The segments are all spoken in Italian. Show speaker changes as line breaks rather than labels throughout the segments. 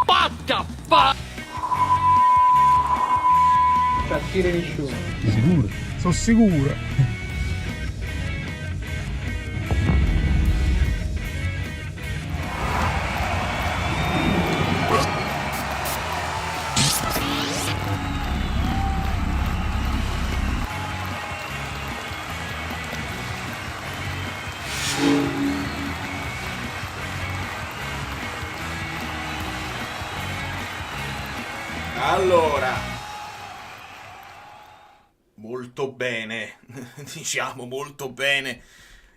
What the fuck?
Partire nessuno.
Sicuro? Sono sicuro.
Allora, molto bene, diciamo molto bene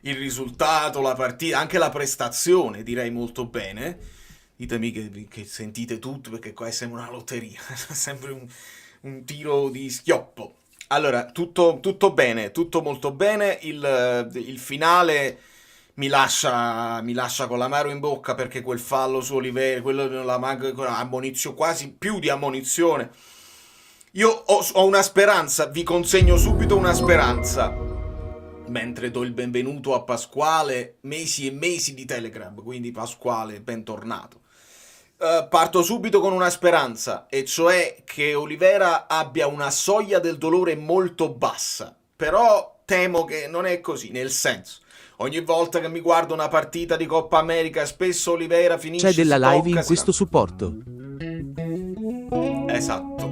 il risultato, la partita, anche la prestazione, direi molto bene. Ditemi che sentite tutto, perché qua è sempre una lotteria, sempre un tiro di schioppo. Allora, tutto bene, tutto molto bene. Il finale mi lascia con l'amaro in bocca, perché quel fallo su Oliveira, quello della ammonizione, quasi più di ammonizione. Io ho una speranza, vi consegno subito una speranza. Mentre do il benvenuto a Pasquale, mesi e mesi di Telegram, quindi Pasquale, bentornato. Parto subito con una speranza, e cioè che Oliveira abbia una soglia del dolore molto bassa. Però temo che non è così, nel senso, ogni volta che mi guardo una partita di Coppa America, spesso Oliveira finisce...
C'è della live in
tocca,
questo supporto.
Esatto.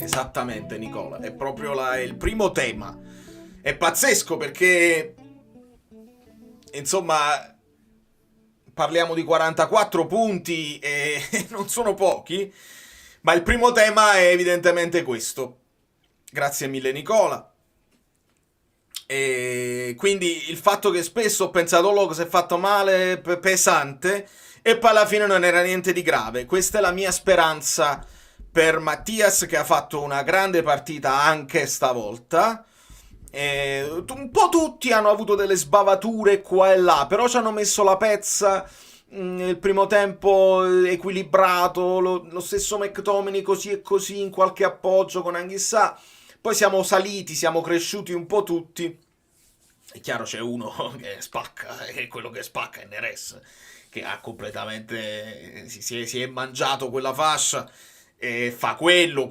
Esattamente, Nicola. È proprio il primo tema. È pazzesco, perché insomma parliamo di 44 punti e non sono pochi, ma il primo tema è evidentemente questo. Grazie mille, Nicola. E quindi il fatto che spesso ho pensato, oh, si è fatto male, pesante, e poi alla fine non era niente di grave. Questa è la mia speranza per Mattias, che ha fatto una grande partita anche stavolta. Un po' tutti hanno avuto delle sbavature qua e là, però ci hanno messo la pezza. Il primo tempo equilibrato, lo stesso McTominay così e così, in qualche appoggio con Anghissà. Poi siamo saliti, siamo cresciuti un po' tutti. È chiaro, c'è uno che spacca, e quello che spacca è Neres, che ha completamente si è mangiato quella fascia. Fa quello,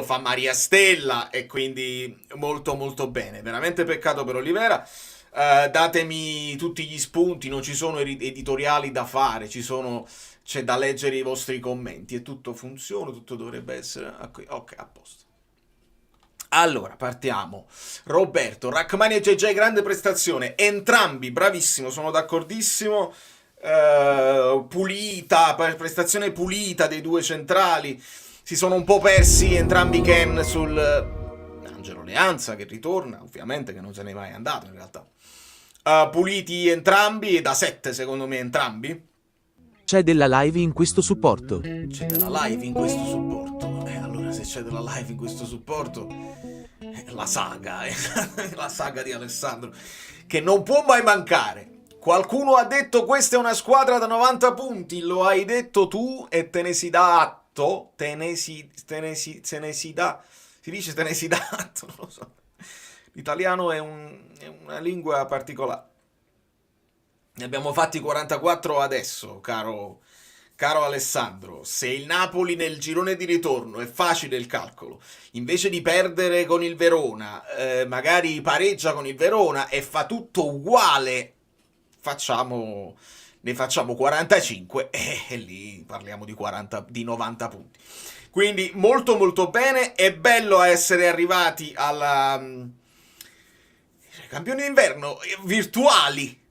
fa Maria Stella, e quindi molto molto bene. Veramente peccato per Oliveira. Datemi tutti gli spunti, non ci sono editoriali da fare, c'è da leggere i vostri commenti, e tutto funziona, tutto dovrebbe essere ok, a posto. Allora, partiamo. Roberto, Rachmani e JJ, grande prestazione, entrambi, bravissimo, sono d'accordissimo. Prestazione pulita dei due centrali. Si sono un po' persi entrambi Ken sul Angelo Leanza, che ritorna, ovviamente, che non se n'è mai andato in realtà. Puliti entrambi, e da 7 secondo me entrambi.
C'è della live in questo supporto.
C'è della live in questo supporto. Allora, se c'è della live in questo supporto, la saga, la saga di Alessandro, che non può mai mancare. Qualcuno ha detto questa è una squadra da 90 punti, lo hai detto tu e te ne si dà atto. Se ne si dà, si dice te ne si dà atto, non lo so. L'italiano è una lingua particolare. Ne abbiamo fatti 44 adesso, caro Alessandro. Se il Napoli nel girone di ritorno, è facile il calcolo, invece di perdere con il Verona, magari pareggia con il Verona e fa tutto uguale, ne facciamo 45 e lì parliamo di 90 punti. Quindi molto molto bene, è bello essere arrivati alla campioni d'inverno virtuali,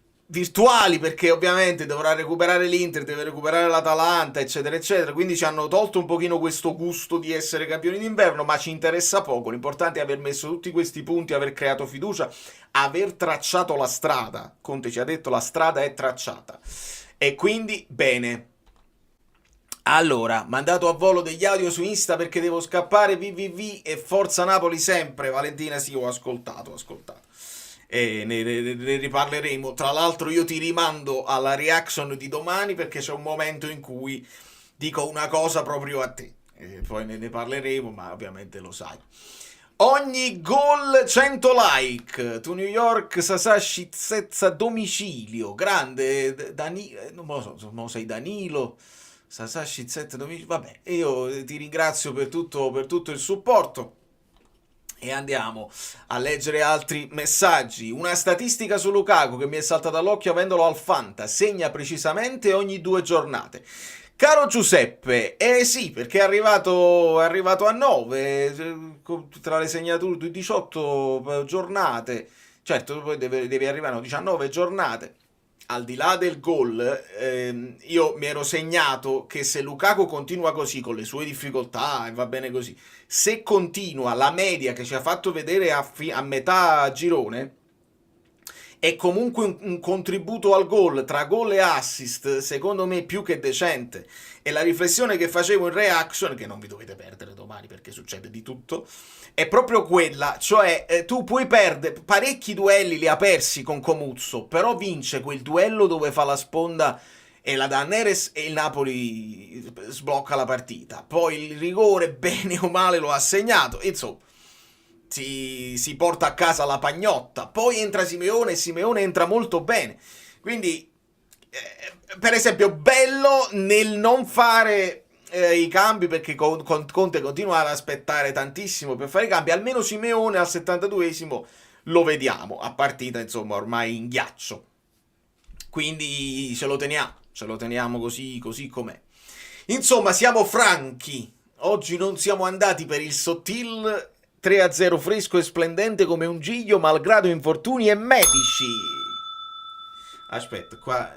perché ovviamente dovrà recuperare l'Inter, deve recuperare l'Atalanta, eccetera eccetera, quindi ci hanno tolto un pochino questo gusto di essere campioni d'inverno, ma ci interessa poco. L'importante è aver messo tutti questi punti, aver creato fiducia, aver tracciato la strada. Conte ci ha detto la strada è tracciata, e quindi bene. Allora, mandato a volo degli audio su Insta perché devo scappare, VVV e Forza Napoli sempre. Valentina, sì, ho ascoltato. E ne riparleremo. Tra l'altro io ti rimando alla reaction di domani, perché c'è un momento in cui dico una cosa proprio a te, e poi ne parleremo, ma ovviamente lo sai. Ogni gol 100 like. To New York Sasashi Zezza domicilio. Grande non lo so, non sei Danilo. Sasashi Zezza domicilio. Vabbè, io ti ringrazio per tutto il supporto. E andiamo a leggere altri messaggi. Una statistica su Lukaku che mi è saltata all'occhio avendolo al Fanta. Segna precisamente ogni 2 giornate. Caro Giuseppe, sì, perché è arrivato a 9, tra le segnature di 18 giornate, certo, poi deve arrivare a 19 giornate. Al di là del gol, io mi ero segnato che se Lukaku continua così, con le sue difficoltà, e va bene così, se continua la media che ci ha fatto vedere a metà girone, è comunque un contributo al gol, tra gol e assist, secondo me più che decente. E la riflessione che facevo in reaction, che non vi dovete perdere domani perché succede di tutto, è proprio quella, cioè tu puoi perdere, parecchi duelli li ha persi con Comuzzo, però vince quel duello dove fa la sponda e la dà a Neres e il Napoli sblocca la partita. Poi il rigore, bene o male, lo ha segnato, insomma. Si porta a casa la pagnotta, poi entra Simeone e Simeone entra molto bene, quindi per esempio bello nel non fare i cambi, perché Conte continua ad aspettare tantissimo per fare i cambi. Almeno Simeone al 72esimo lo vediamo a partita, insomma, ormai in ghiaccio, quindi ce lo teniamo così com'è. Insomma, siamo franchi, oggi non siamo andati per il sottil 3-0 fresco e splendente come un giglio, malgrado infortuni e medici. Aspetta, qua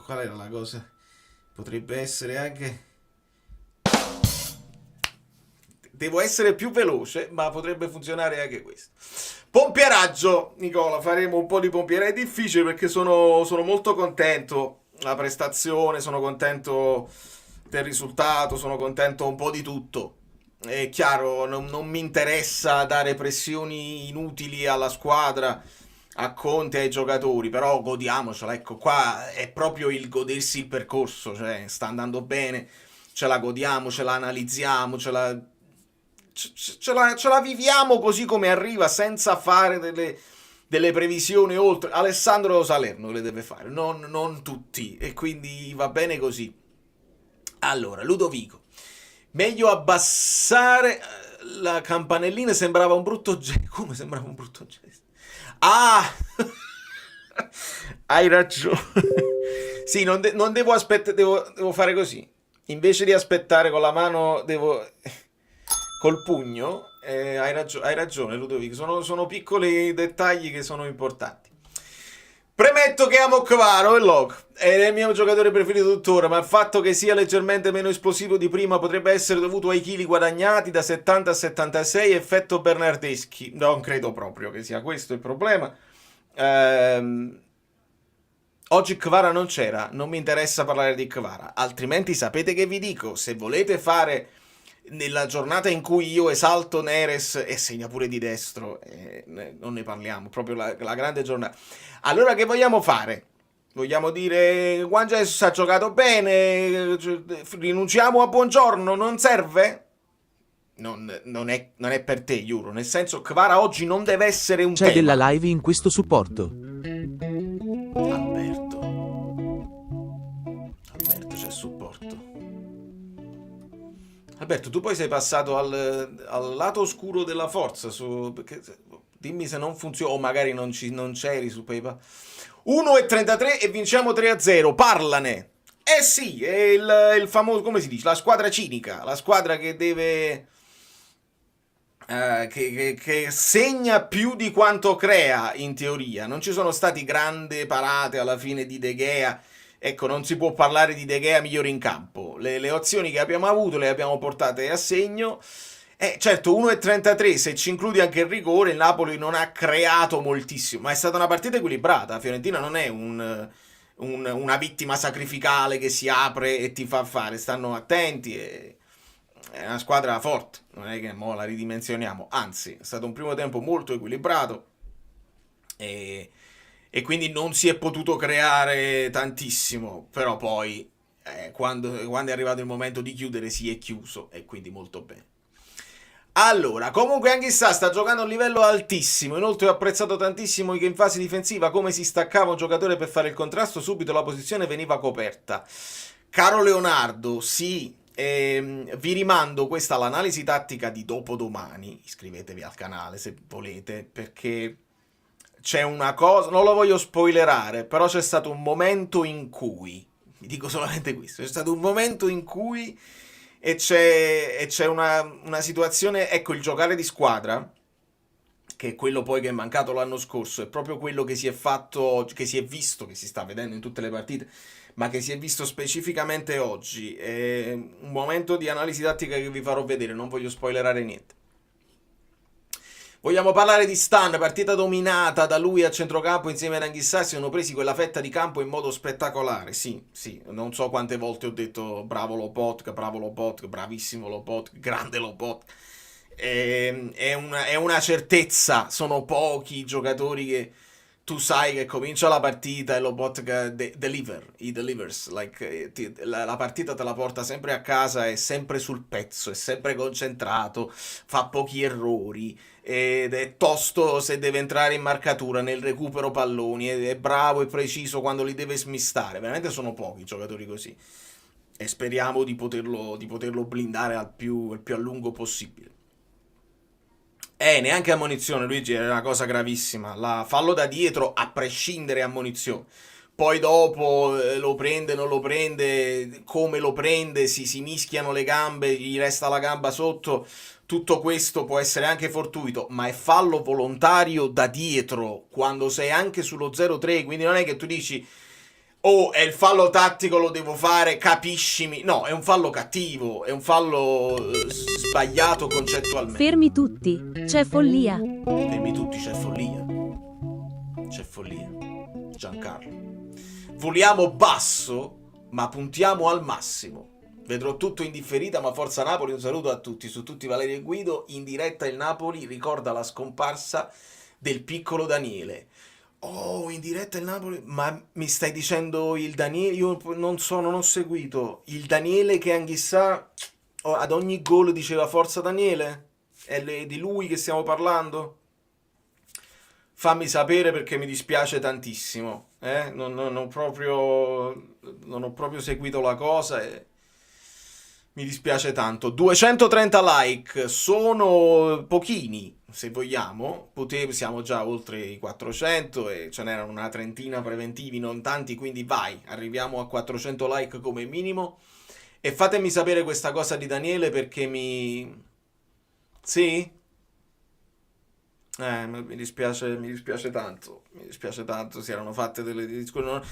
qual era la cosa? Potrebbe essere anche... Devo essere più veloce, ma potrebbe funzionare anche questo. Pompieraggio, Nicola, faremo un po' di pompieraggio. È difficile perché sono molto contento della prestazione, sono contento del risultato, sono contento un po' di tutto. È chiaro, non mi interessa dare pressioni inutili alla squadra, a Conte e ai giocatori, però godiamocela, ecco, qua è proprio il godersi il percorso, cioè sta andando bene, ce la godiamo, ce la analizziamo, ce la viviamo così come arriva, senza fare delle previsioni oltre. Alessandro Salerno le deve fare, non tutti, e quindi va bene così. Allora, Ludovico. Meglio abbassare la campanellina, sembrava un brutto gesto. Come sembrava un brutto gesto? Ah! Hai ragione. Sì, non devo aspettare, devo fare così. Invece di aspettare con la mano, devo... col pugno. Hai ragione, Ludovico. Sono piccoli dettagli che sono importanti. Premetto che amo Kvara e Log, è il mio giocatore preferito tuttora, ma il fatto che sia leggermente meno esplosivo di prima potrebbe essere dovuto ai chili guadagnati da 70 a 76, effetto Bernardeschi. Non credo proprio che sia questo il problema. Oggi Kvara non c'era, non mi interessa parlare di Kvara, altrimenti sapete che vi dico, se volete fare... Nella giornata in cui io esalto Neres e segna pure di destro, non ne parliamo, proprio la grande giornata. Allora che vogliamo fare? Vogliamo dire Juan Jesus ha giocato bene, rinunciamo a Buongiorno, non serve? Non è per te, Euro, nel senso che Kvara oggi non deve essere un
C'è
tema.
della live in questo supporto.
Alberto c'è supporto. Alberto, tu poi sei passato al lato oscuro della forza, perché, dimmi se non funziona, o magari non c'eri su PayPal. 1,33 e vinciamo 3-0, parlane! Eh sì, è il famoso, come si dice, la squadra cinica, la squadra che deve... che segna più di quanto crea, in teoria. Non ci sono stati grandi parate alla fine di De Gea. Ecco, non si può parlare di De Gea migliore in campo. Le azioni che abbiamo avuto le abbiamo portate a segno. Certo, 1,33, se ci includi anche il rigore, il Napoli non ha creato moltissimo, ma è stata una partita equilibrata. La Fiorentina non è una vittima sacrificale che si apre e ti fa fare. Stanno attenti, è una squadra forte, non è che mo la ridimensioniamo. Anzi, è stato un primo tempo molto equilibrato e quindi non si è potuto creare tantissimo, però poi quando è arrivato il momento di chiudere si è chiuso, e quindi molto bene. Allora, comunque Anghissà sta giocando a un livello altissimo, inoltre ho apprezzato tantissimo che in fase difensiva come si staccava un giocatore per fare il contrasto, subito la posizione veniva coperta. Caro Leonardo, sì, vi rimando questa all'analisi tattica di dopodomani, iscrivetevi al canale se volete, perché c'è una cosa, non lo voglio spoilerare, però c'è stato un momento in cui, vi dico solamente questo, c'è stato un momento in cui c'è una situazione, ecco, il giocare di squadra, che è quello poi che è mancato l'anno scorso, è proprio quello che si è fatto, che si è visto, che si sta vedendo in tutte le partite, ma che si è visto specificamente oggi. È un momento di analisi tattica che vi farò vedere, non voglio spoilerare niente. Vogliamo parlare di Stan, partita dominata da lui a centrocampo insieme ad Anghissà, si sono presi quella fetta di campo in modo spettacolare, sì, non so quante volte ho detto bravo Lopotka, bravissimo Lopotka, grande Lopotka, è una certezza, sono pochi i giocatori che tu sai che comincia la partita e Lopotka delivers, like, la partita te la porta sempre a casa, è sempre sul pezzo, è sempre concentrato, fa pochi errori, ed è tosto se deve entrare in marcatura nel recupero palloni, è bravo e preciso quando li deve smistare. Veramente sono pochi i giocatori così e speriamo di poterlo blindare il più a lungo possibile. Neanche ammonizione, Luigi, è una cosa gravissima. Fallo da dietro a prescindere ammonizione. Poi dopo lo prende, non lo prende, come lo prende, si mischiano le gambe, gli resta la gamba sotto. Tutto questo può essere anche fortuito, ma è fallo volontario da dietro, quando sei anche sullo 0-3, quindi non è che tu dici oh, è il fallo tattico, lo devo fare, capiscimi. No, è un fallo cattivo, è un fallo sbagliato concettualmente.
Fermi tutti, c'è follia.
Fermi tutti, c'è follia. C'è follia. Giancarlo. Voliamo basso, ma puntiamo al massimo. Vedrò tutto in differita, ma forza Napoli, un saluto a tutti. Su tutti Valerio e Guido, in diretta il Napoli ricorda la scomparsa del piccolo Daniele. Oh, in diretta il Napoli? Ma mi stai dicendo il Daniele? Io non so, non ho seguito. Il Daniele che Anghissà ad ogni gol diceva forza Daniele? È di lui che stiamo parlando? Fammi sapere perché mi dispiace tantissimo. Non ho proprio seguito la cosa e mi dispiace tanto. 230 like sono pochini, se vogliamo. Siamo già oltre i 400 e ce n'erano una trentina preventivi, non tanti, quindi vai, arriviamo a 400 like come minimo. E fatemi sapere questa cosa di Daniele perché mi... Sì? Mi dispiace tanto, si erano fatte delle discussioni,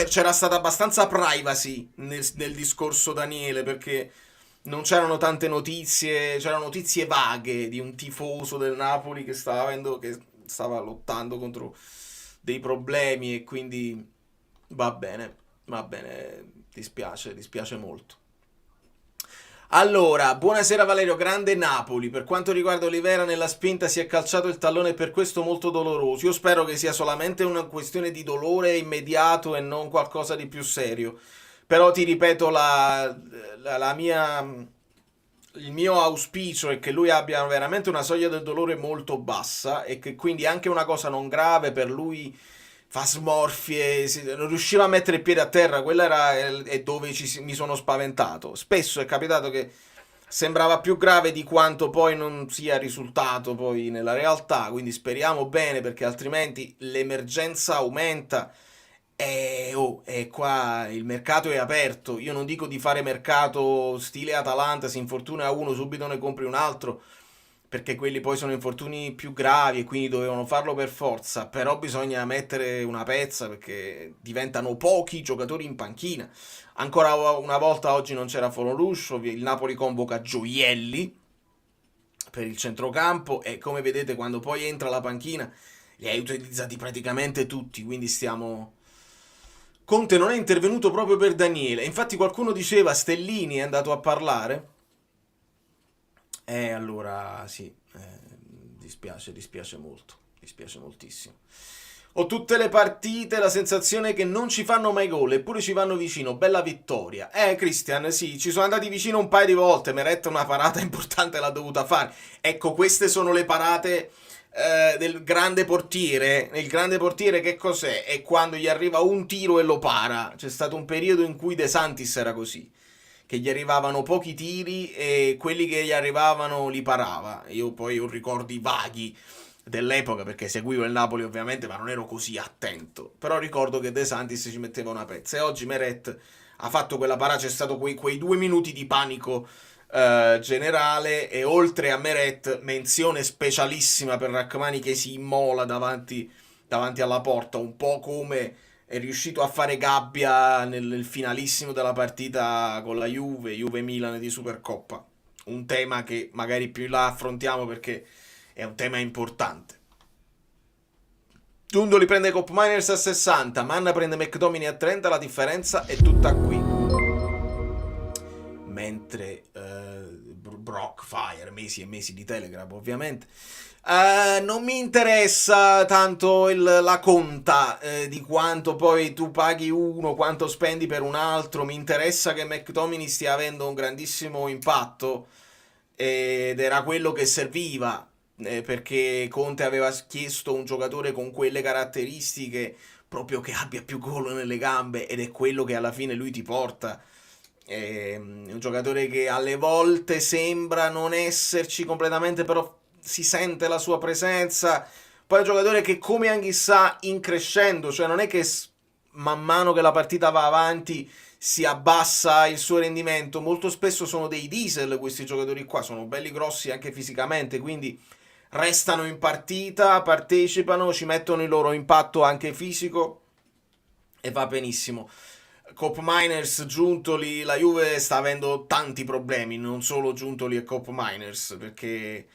c'era stata abbastanza privacy nel discorso Daniele, perché non c'erano tante notizie, c'erano notizie vaghe di un tifoso del Napoli che stava lottando contro dei problemi e quindi va bene, dispiace molto. Allora, buonasera Valerio, grande Napoli. Per quanto riguarda Olivera, nella spinta si è calciato il tallone e per questo molto doloroso. Io spero che sia solamente una questione di dolore immediato e non qualcosa di più serio. Però ti ripeto, il mio auspicio è che lui abbia veramente una soglia del dolore molto bassa e che quindi anche una cosa non grave per lui fa smorfie, non riusciva a mettere il piede a terra, quella è dove mi sono spaventato. Spesso è capitato che sembrava più grave di quanto poi non sia risultato poi nella realtà, quindi speriamo bene perché altrimenti l'emergenza aumenta e qua il mercato è aperto. Io non dico di fare mercato stile Atalanta, si infortuna uno subito ne compri un altro, perché quelli poi sono infortuni più gravi e quindi dovevano farlo per forza, però bisogna mettere una pezza perché diventano pochi giocatori in panchina. Ancora una volta oggi non c'era Foloruscio, il Napoli convoca Gioielli per il centrocampo e come vedete quando poi entra la panchina li hai utilizzati praticamente tutti, quindi stiamo... Conte non è intervenuto proprio per Daniele, infatti qualcuno diceva Stellini è andato a parlare. Allora sì, dispiace molto, dispiace moltissimo. Ho tutte le partite la sensazione che non ci fanno mai gol, eppure ci vanno vicino. Bella vittoria. Christian, sì, ci sono andati vicino un paio di volte. Meret una parata importante l'ha dovuta fare. Ecco, queste sono le parate del grande portiere. Il grande portiere che cos'è? È quando gli arriva un tiro e lo para. C'è stato un periodo in cui De Santis era così, che gli arrivavano pochi tiri e quelli che gli arrivavano li parava. Io poi ho ricordi vaghi dell'epoca perché seguivo il Napoli ovviamente, ma non ero così attento. Però ricordo che De Santis ci metteva una pezza e oggi Meret ha fatto quella parata, c'è stato quei 2 minuti di panico generale, e oltre a Meret menzione specialissima per Rachmani che si immola davanti alla porta, un po' come è riuscito a fare gabbia nel finalissimo della partita con la Juve-Milan di Supercoppa. Un tema che magari più in là affrontiamo perché è un tema importante. Dundoli prende Cop Miners a 60, Manna prende McDomini a 30, la differenza è tutta qui. Mentre Brock Fire, mesi e mesi di Telegram ovviamente. Non mi interessa tanto la conta di quanto poi tu paghi uno, quanto spendi per un altro. Mi interessa che McTominay stia avendo un grandissimo impatto ed era quello che serviva, perché Conte aveva chiesto un giocatore con quelle caratteristiche, proprio che abbia più gol nelle gambe, ed è quello che alla fine lui ti porta. Un giocatore che alle volte sembra non esserci completamente, però si sente la sua presenza. Poi è un giocatore che, come Anghissà, in crescendo, cioè non è che man mano che la partita va avanti si abbassa il suo rendimento. Molto spesso sono dei diesel questi giocatori qua, sono belli grossi anche fisicamente, quindi restano in partita, partecipano, ci mettono il loro impatto anche fisico e va benissimo. Cop Miners, Giuntoli, la Juve sta avendo tanti problemi, non solo Giuntoli e Cop Miners, perché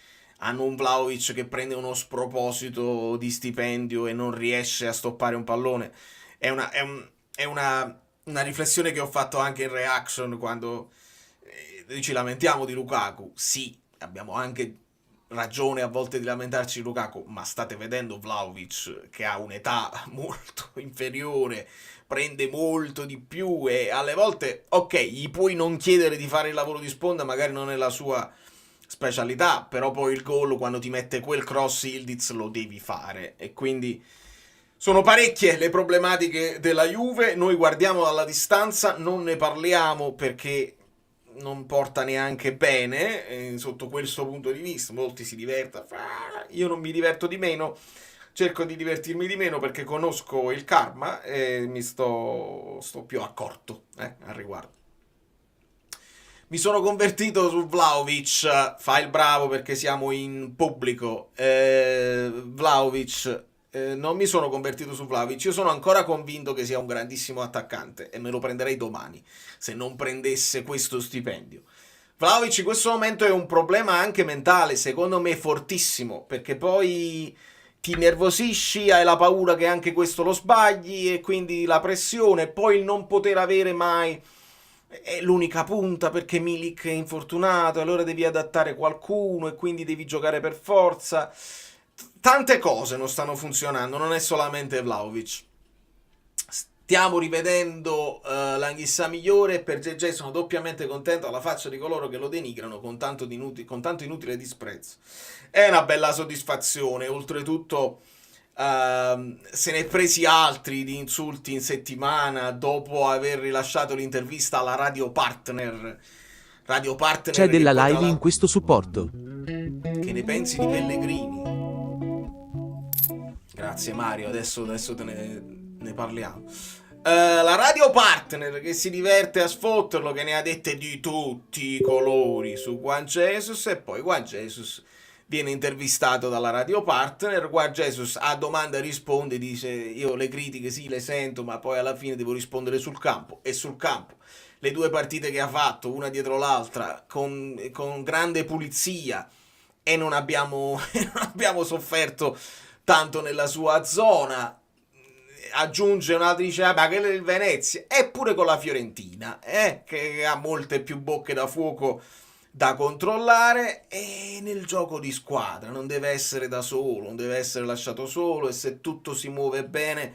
hanno un Vlahovic che prende uno sproposito di stipendio e non riesce a stoppare un pallone. È una riflessione che ho fatto anche in reaction quando ci lamentiamo di Lukaku. Sì, abbiamo anche ragione a volte di lamentarci di Lukaku, ma state vedendo Vlahovic che ha un'età molto inferiore, prende molto di più e alle volte, ok, gli puoi non chiedere di fare il lavoro di sponda, magari non è la sua specialità, però poi il gol, quando ti mette quel cross Ildiz, lo devi fare. E quindi sono parecchie le problematiche della Juve. Noi guardiamo dalla distanza, non ne parliamo perché non porta neanche bene sotto questo punto di vista. Molti si divertono, io non mi diverto di meno, cerco di divertirmi di meno perché conosco il karma e mi sto più accorto al riguardo. Mi sono convertito su Vlahovic, fai il bravo perché siamo in pubblico. Vlahovic, non mi sono convertito su Vlahovic, io sono ancora convinto che sia un grandissimo attaccante e me lo prenderei domani se non prendesse questo stipendio. Vlahovic in questo momento è un problema anche mentale, secondo me fortissimo, perché poi ti nervosisci, hai la paura che anche questo lo sbagli e quindi la pressione, poi il non poter avere mai è l'unica punta perché Milik è infortunato, allora devi adattare qualcuno e quindi devi giocare per forza. Tante cose non stanno funzionando, non è solamente Vlahovic. Stiamo rivedendo l'Anghissà migliore e per JJ sono doppiamente contento alla faccia di coloro che lo denigrano con tanto inutile disprezzo. È una bella soddisfazione, oltretutto se ne è presi altri di insulti in settimana dopo aver rilasciato l'intervista alla Radio Partner.
C'è della live in questo supporto.
Che ne pensi di Pellegrini? Grazie Mario, adesso te ne parliamo. La Radio Partner che si diverte a sfotterlo, che ne ha dette di tutti i colori su Juan Jesus, e poi Juan Jesus viene intervistato dalla Radio Partner. Juan Jesus a domanda risponde, dice: io le critiche sì le sento, ma poi alla fine devo rispondere sul campo, e sul campo le due partite che ha fatto una dietro l'altra con grande pulizia, e non abbiamo sofferto tanto nella sua zona. Aggiunge un altro, dice vabbè, quello del Venezia, eppure con la Fiorentina che ha molte più bocche da fuoco da controllare, e nel gioco di squadra non deve essere da solo, non deve essere lasciato solo, e se tutto si muove bene,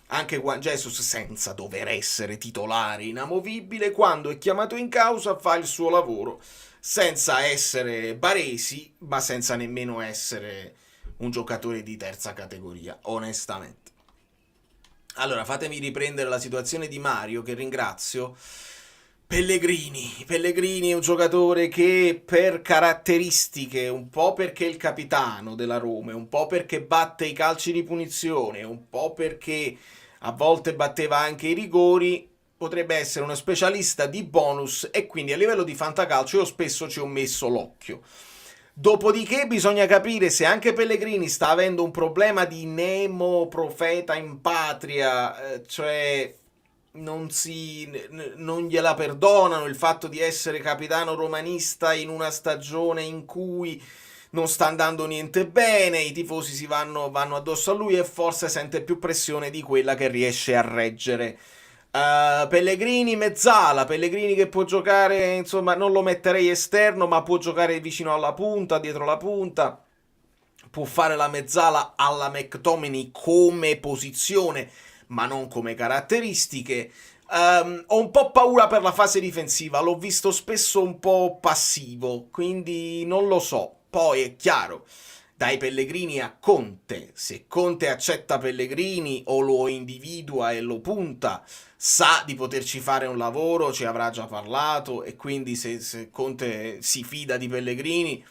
anche Juan Jesus, senza dover essere titolare inamovibile, quando è chiamato in causa fa il suo lavoro, senza essere Baresi, ma senza nemmeno essere un giocatore di terza categoria, onestamente. Allora, fatemi riprendere la situazione di Mario, che ringrazio. Pellegrini è un giocatore che per caratteristiche, un po' perché è il capitano della Roma, un po' perché batte i calci di punizione, un po' perché a volte batteva anche i rigori, potrebbe essere uno specialista di bonus, e quindi a livello di fantacalcio io spesso ci ho messo l'occhio. Dopodiché bisogna capire se anche Pellegrini sta avendo un problema di Nemo profeta in patria, cioè non gliela perdonano il fatto di essere capitano romanista in una stagione in cui non sta andando niente bene, i tifosi si vanno addosso a lui e forse sente più pressione di quella che riesce a reggere. Pellegrini mezzala, Pellegrini che può giocare, insomma non lo metterei esterno, ma può giocare vicino alla punta, dietro la punta, può fare la mezzala alla McTominay come posizione, ma non come caratteristiche. Ho un po' paura per la fase difensiva, l'ho visto spesso un po' passivo, quindi non lo so. Poi è chiaro, dai Pellegrini a Conte, se Conte accetta Pellegrini o lo individua e lo punta, sa di poterci fare un lavoro, ci avrà già parlato, e quindi se Conte si fida di Pellegrini,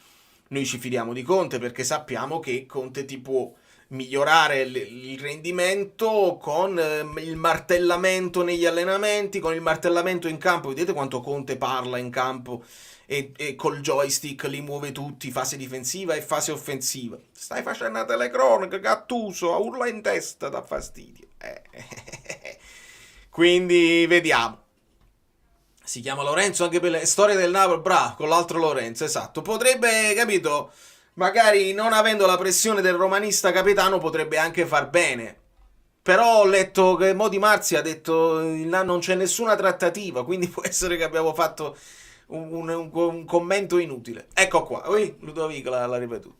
noi ci fidiamo di Conte, perché sappiamo che Conte ti può migliorare il rendimento con il martellamento negli allenamenti, con il martellamento in campo. Vedete quanto Conte parla in campo e col joystick li muove tutti, fase difensiva e fase offensiva. Stai facendo una telecronaca, Gattuso, a urla in testa, dà fastidio. Quindi vediamo. Si chiama Lorenzo anche per le storie del Napoli, bravo, con l'altro Lorenzo, esatto. Potrebbe, capito, magari non avendo la pressione del romanista capitano potrebbe anche far bene. Però ho letto che Modi Marzi ha detto non c'è nessuna trattativa, quindi può essere che abbiamo fatto un commento inutile. Ecco qua, Ludovico l'ha ripetuto.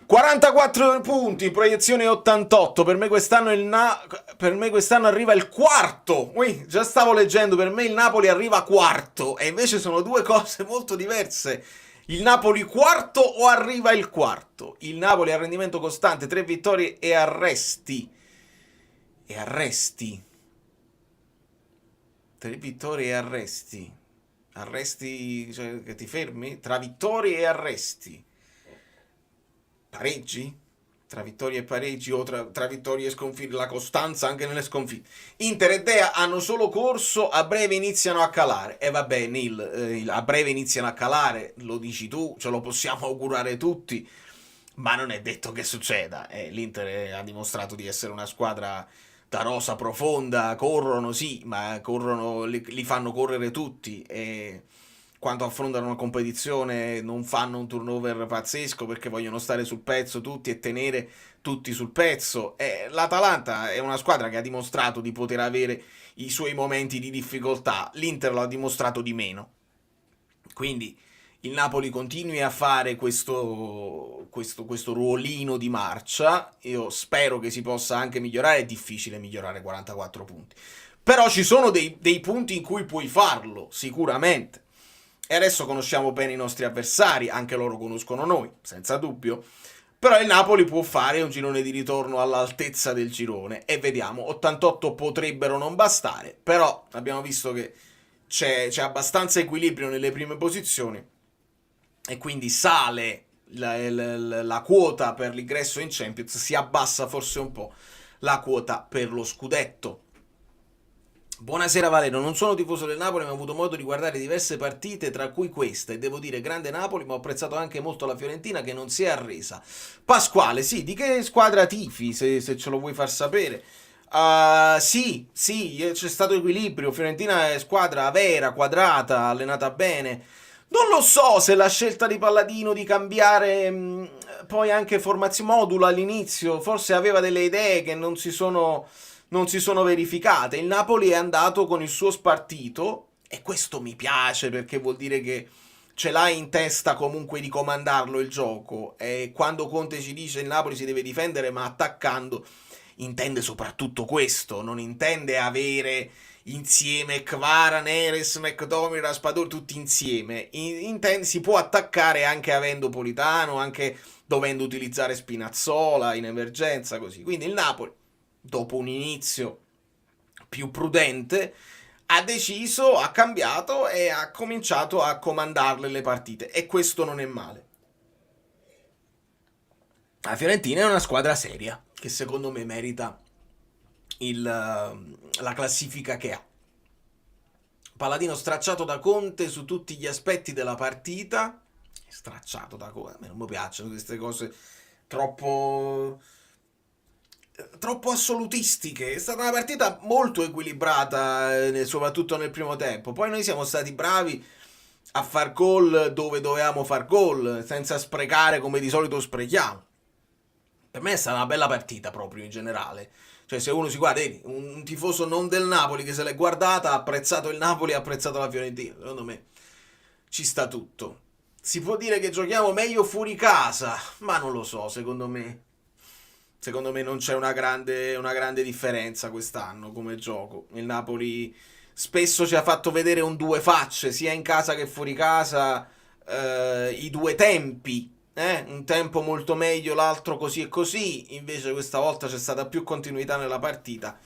44 punti, proiezione 88. Per me quest'anno arriva il quarto. Già stavo leggendo, per me il Napoli arriva quarto, e invece sono due cose molto diverse. Il Napoli quarto o arriva il quarto? Il Napoli ha rendimento costante, 3 vittorie e arresti. 3 vittorie e arresti. Arresti, cioè che ti fermi? Tra vittorie e arresti. Pareggi? Tra vittorie e pareggi, o tra vittorie e sconfitte, la costanza anche nelle sconfitte. Inter e Dea hanno solo corso, a breve iniziano a calare. E vabbè, Neil, a breve iniziano a calare, lo dici tu, ce lo possiamo augurare tutti, ma non è detto che succeda. L'Inter ha dimostrato di essere una squadra da rosa profonda, corrono sì, ma corrono, li fanno correre tutti, e quando affrontano una competizione non fanno un turnover pazzesco perché vogliono stare sul pezzo tutti e tenere tutti sul pezzo. L'Atalanta è una squadra che ha dimostrato di poter avere i suoi momenti di difficoltà, l'Inter lo ha dimostrato di meno. Quindi il Napoli continui a fare questo ruolino di marcia. Io spero che si possa anche migliorare. È difficile migliorare 44 punti, però ci sono dei punti in cui puoi farlo, sicuramente. E adesso conosciamo bene i nostri avversari, anche loro conoscono noi, senza dubbio. Però il Napoli può fare un girone di ritorno all'altezza del girone, e vediamo. 88 potrebbero non bastare, però abbiamo visto che c'è abbastanza equilibrio nelle prime posizioni, e quindi sale la quota per l'ingresso in Champions, si abbassa forse un po' la quota per lo scudetto. Buonasera Valerio, non sono tifoso del Napoli, ma ho avuto modo di guardare diverse partite, tra cui questa, e devo dire grande Napoli, ma ho apprezzato anche molto la Fiorentina che non si è arresa. Pasquale, sì, di che squadra tifi, se ce lo vuoi far sapere? Sì, c'è stato equilibrio, Fiorentina è squadra vera, quadrata, allenata bene. Non lo so se la scelta di Palladino di cambiare poi anche formazione modula all'inizio, forse aveva delle idee che non si sono verificate. Il Napoli è andato con il suo spartito, e questo mi piace perché vuol dire che ce l'hai in testa comunque di comandarlo il gioco, e quando Conte ci dice il Napoli si deve difendere ma attaccando, intende soprattutto questo, non intende avere insieme Kvara, Neres, McTominay, Raspadori tutti insieme, si può attaccare anche avendo Politano, anche dovendo utilizzare Spinazzola in emergenza, così. Quindi il Napoli, dopo un inizio più prudente, ha deciso, ha cambiato e ha cominciato a comandarle le partite, e questo non è male. La Fiorentina è una squadra seria che secondo me merita la classifica che ha. Paladino stracciato da Conte su tutti gli aspetti della partita. Stracciato da Conte, a me non mi piacciono queste cose troppo assolutistiche. È stata una partita molto equilibrata, soprattutto nel primo tempo. Poi noi siamo stati bravi a far gol dove dovevamo far gol, senza sprecare come di solito sprechiamo. Per me è stata una bella partita proprio in generale. Cioè, se uno si guarda, un tifoso non del Napoli che se l'è guardata, ha apprezzato il Napoli, ha apprezzato la Fiorentina. Secondo me ci sta tutto. Si può dire che giochiamo meglio fuori casa, ma non lo so, secondo me non c'è una grande differenza quest'anno come gioco. Il Napoli spesso ci ha fatto vedere un due facce, sia in casa che fuori casa, i due tempi. Un tempo molto meglio, l'altro così e così. Invece questa volta c'è stata più continuità nella partita,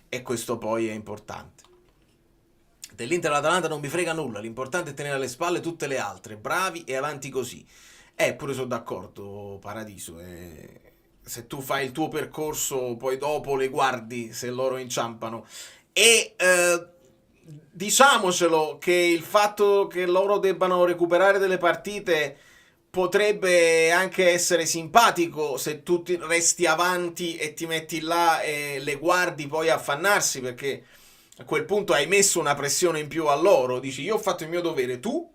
e questo poi è importante. Dell'Inter all'Atalanta non mi frega nulla, l'importante è tenere alle spalle tutte le altre, bravi e avanti così. Pure sono d'accordo, Paradiso, se tu fai il tuo percorso poi dopo le guardi se loro inciampano, e diciamocelo che il fatto che loro debbano recuperare delle partite potrebbe anche essere simpatico se tu resti avanti e ti metti là e le guardi poi affannarsi, perché a quel punto hai messo una pressione in più a loro, dici io ho fatto il mio dovere, tu?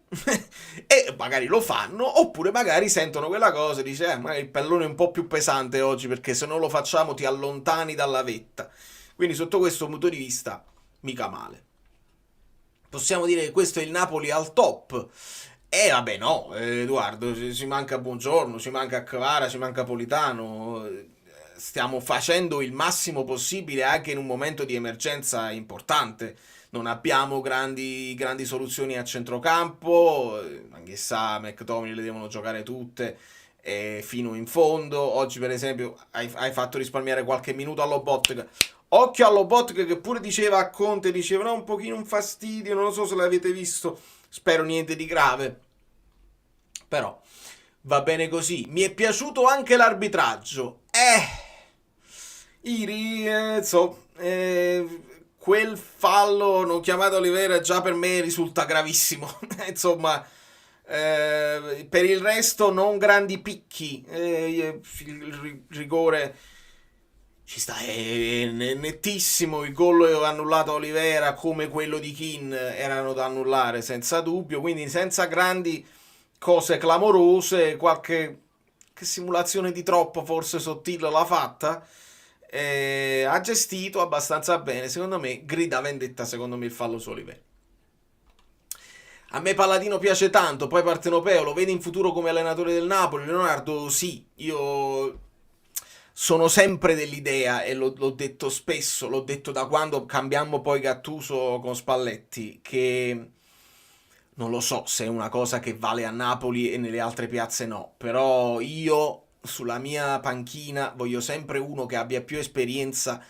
E magari lo fanno, oppure magari sentono quella cosa e dice magari il pallone è un po' più pesante oggi, perché se non lo facciamo ti allontani dalla vetta. Quindi sotto questo punto di vista mica male. Possiamo dire che questo è il Napoli al top. Vabbè no, Edoardo, ci manca Buongiorno, ci manca Kvara, ci manca Politano. Stiamo facendo il massimo possibile anche in un momento di emergenza importante. Non abbiamo grandi soluzioni a centrocampo, anche sa McTominay le devono giocare tutte fino in fondo. Oggi per esempio hai fatto risparmiare qualche minuto a Lobotka. Occhio a Lobotka che pure diceva a Conte, diceva no, un pochino un fastidio, non lo so se l'avete visto, spero niente di grave, però va bene così. Mi è piaciuto anche l'arbitraggio, quel fallo non chiamato Oliveira già per me risulta gravissimo. Insomma, per il resto non grandi picchi, il rigore ci sta, è nettissimo. Il gol annullato a Oliveira come quello di Keane erano da annullare senza dubbio, quindi senza grandi cose clamorose. Qualche simulazione di troppo forse sottile l'ha fatta. Ha gestito abbastanza bene, secondo me grida vendetta, secondo me il fallo su Oliveira. A me Palladino piace tanto, poi Partenopeo lo vede in futuro come allenatore del Napoli? Leonardo, sì, io sono sempre dell'idea, e l'ho detto spesso, l'ho detto da quando cambiammo poi Gattuso con Spalletti, che non lo so se è una cosa che vale a Napoli e nelle altre piazze no, però io sulla mia panchina voglio sempre uno che abbia più esperienza,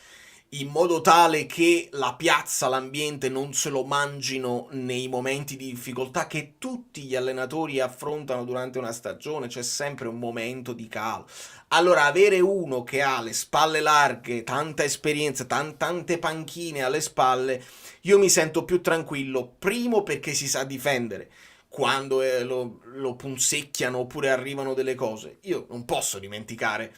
in modo tale che la piazza, l'ambiente non se lo mangino nei momenti di difficoltà che tutti gli allenatori affrontano durante una stagione. C'è sempre un momento di calo. Allora avere uno che ha le spalle larghe, tanta esperienza, tante panchine alle spalle, io mi sento più tranquillo, primo perché si sa difendere. Quando lo punzecchiano oppure arrivano delle cose, io non posso dimenticare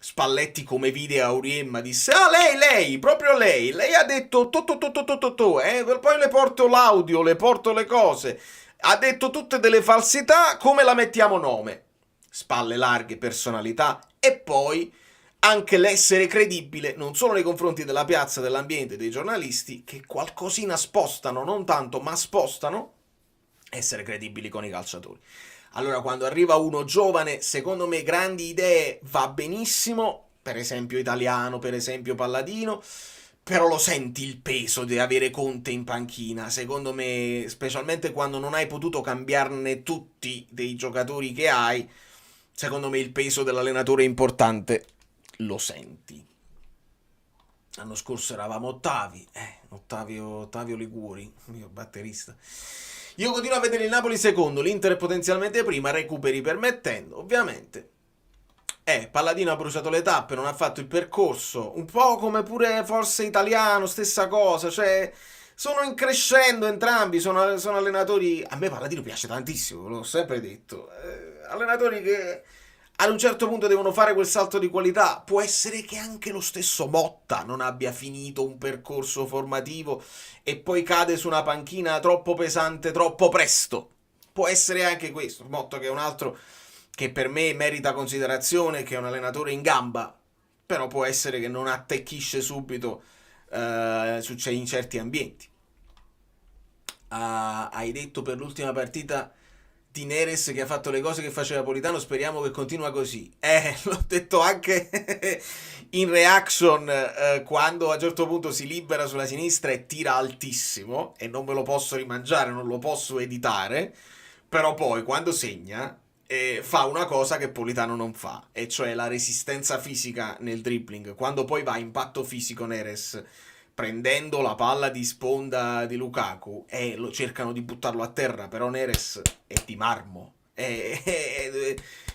Spalletti come vide Auriemma, disse lei, proprio lei ha detto poi le porto l'audio, le porto le cose, ha detto tutte delle falsità, come la mettiamo nome? Spalle larghe, personalità, e poi anche l'essere credibile non solo nei confronti della piazza, dell'ambiente, dei giornalisti, che qualcosina spostano, non tanto ma spostano, essere credibili con i calciatori. Allora, quando arriva uno giovane, secondo me grandi idee va benissimo, per esempio Italiano, per esempio Palladino, però lo senti il peso di avere Conte in panchina, secondo me, specialmente quando non hai potuto cambiarne tutti dei giocatori che hai, secondo me il peso dell'allenatore importante lo senti. L'anno scorso eravamo ottavi, Ottavio Liguori, mio batterista. Io continuo a vedere il Napoli secondo, l'Inter potenzialmente prima, recuperi permettendo, ovviamente. Palladino ha bruciato le tappe, non ha fatto il percorso, un po' come pure forse Italiano, stessa cosa, cioè sono in crescendo entrambi, sono allenatori, a me Palladino piace tantissimo, l'ho sempre detto, allenatori che ad un certo punto devono fare quel salto di qualità. Può essere che anche lo stesso Motta non abbia finito un percorso formativo e poi cade su una panchina troppo pesante troppo presto. Può essere anche questo. Motta, che è un altro che per me merita considerazione, che è un allenatore in gamba, però può essere che non attecchisce subito in certi ambienti. Hai detto per l'ultima partita di Neres che ha fatto le cose che faceva Politano, speriamo che continua così. L'ho detto anche in reaction, quando a un certo punto si libera sulla sinistra e tira altissimo, e non me lo posso rimangiare, non lo posso editare, però poi quando segna fa una cosa che Politano non fa, e cioè la resistenza fisica nel dribbling. Quando poi va a impatto fisico Neres, prendendo la palla di sponda di Lukaku, e lo cercano di buttarlo a terra, però Neres è di marmo.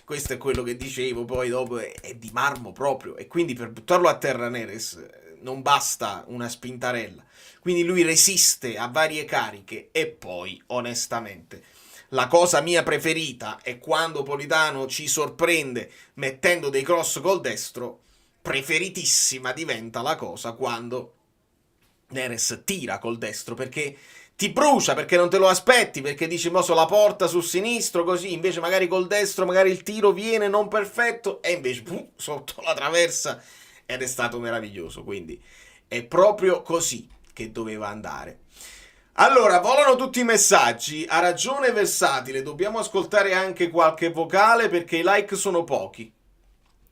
Questo è quello che dicevo, poi dopo è di marmo proprio, e quindi per buttarlo a terra Neres non basta una spintarella, quindi lui resiste a varie cariche. E poi onestamente la cosa mia preferita è quando Politano ci sorprende mettendo dei cross col destro. Preferitissima diventa la cosa quando Neres tira col destro, perché ti brucia, perché non te lo aspetti, perché dici mo so la porta sul sinistro, così invece magari col destro magari il tiro viene non perfetto e invece sotto la traversa, ed è stato meraviglioso. Quindi è proprio così che doveva andare. Allora, volano tutti i messaggi. Ha ragione Versatile, dobbiamo ascoltare anche qualche vocale perché i like sono pochi.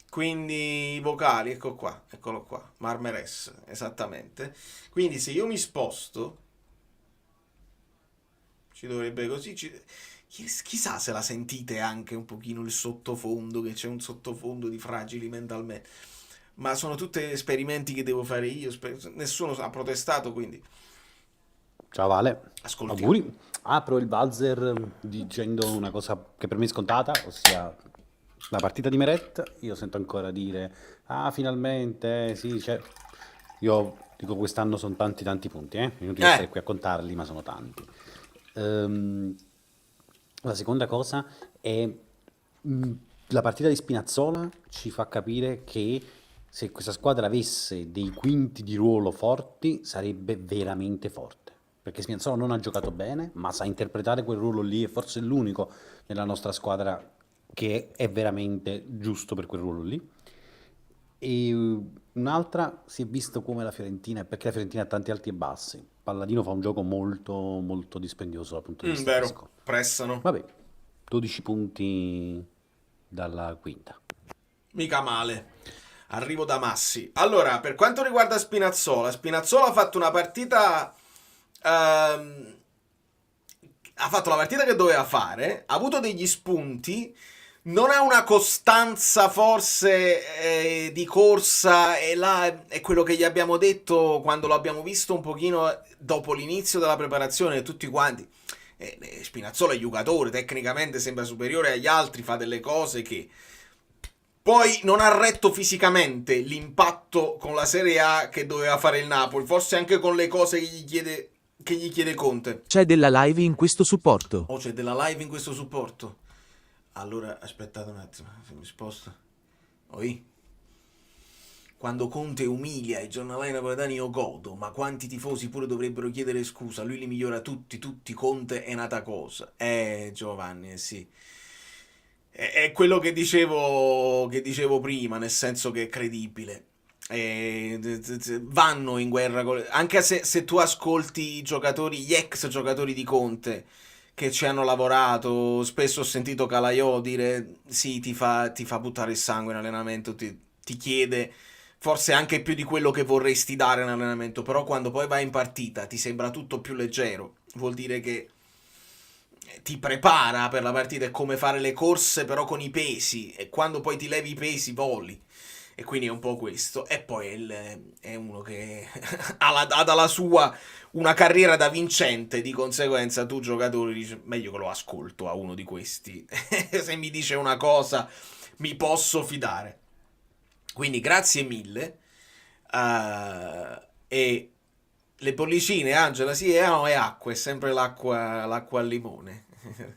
Quindi i vocali, eccolo qua, Marmeres, esattamente. Quindi se io mi sposto, ci dovrebbe così, chissà se la sentite anche un pochino il sottofondo, che c'è un sottofondo di fragili mentalmente. Ma sono tutti esperimenti che devo fare io, nessuno ha protestato, quindi
Ciao Vale,
ascoltiamo.
auguri. Apro il buzzer dicendo una cosa che per me è scontata, ossia la partita di Meret. Io sento ancora dire, finalmente, sì, c'è. Io dico quest'anno sono tanti punti, inutile stare qui a contarli, ma sono tanti. La seconda cosa è la partita di Spinazzola ci fa capire che se questa squadra avesse dei quinti di ruolo forti sarebbe veramente forte, perché Spinazzola non ha giocato bene, ma sa interpretare quel ruolo lì, e forse è l'unico nella nostra squadra che è veramente giusto per quel ruolo lì. E un'altra, si è visto come la Fiorentina, perché la Fiorentina ha tanti alti e bassi. Palladino fa un gioco molto molto dispendioso dal punto di vista
Vero,
fisico.
pressano.
Vabbè, 12 punti dalla quinta.
Mica male. Arrivo da Massi. Allora, per quanto riguarda Spinazzola ha fatto una partita... ha fatto la partita che doveva fare, ha avuto degli spunti, non ha una costanza forse di corsa, e là è quello che gli abbiamo detto quando l'abbiamo visto un pochino dopo l'inizio della preparazione, tutti quanti. Spinazzola è giocatore, tecnicamente sembra superiore agli altri, fa delle cose che... Poi non ha retto fisicamente l'impatto con la Serie A che doveva fare il Napoli, forse anche con le cose che gli chiede Conte.
C'è della live in questo supporto.
Oh, c'è della live in questo supporto. Allora, aspettate un attimo, se mi sposto. Oi. Quando Conte umilia i giornalai napoletani io godo, ma quanti tifosi pure dovrebbero chiedere scusa, lui li migliora tutti, Conte è nata cosa. Giovanni, sì. È quello che dicevo prima, nel senso che è credibile. Vanno in guerra anche se tu ascolti i giocatori, gli ex giocatori di Conte, che ci hanno lavorato. Spesso ho sentito Calaiò dire sì, ti fa buttare il sangue in allenamento, ti chiede forse anche più di quello che vorresti dare in allenamento, però quando poi vai in partita ti sembra tutto più leggero, vuol dire che ti prepara per la partita, è come fare le corse però con i pesi, e quando poi ti levi i pesi voli. E quindi è un po' questo. E poi è uno che ha dalla sua una carriera da vincente, di conseguenza tu giocatore dici meglio che lo ascolto a uno di questi. Se mi dice una cosa mi posso fidare. Quindi grazie mille. E le bollicine, Angela, sì, è acqua, è sempre l'acqua al limone.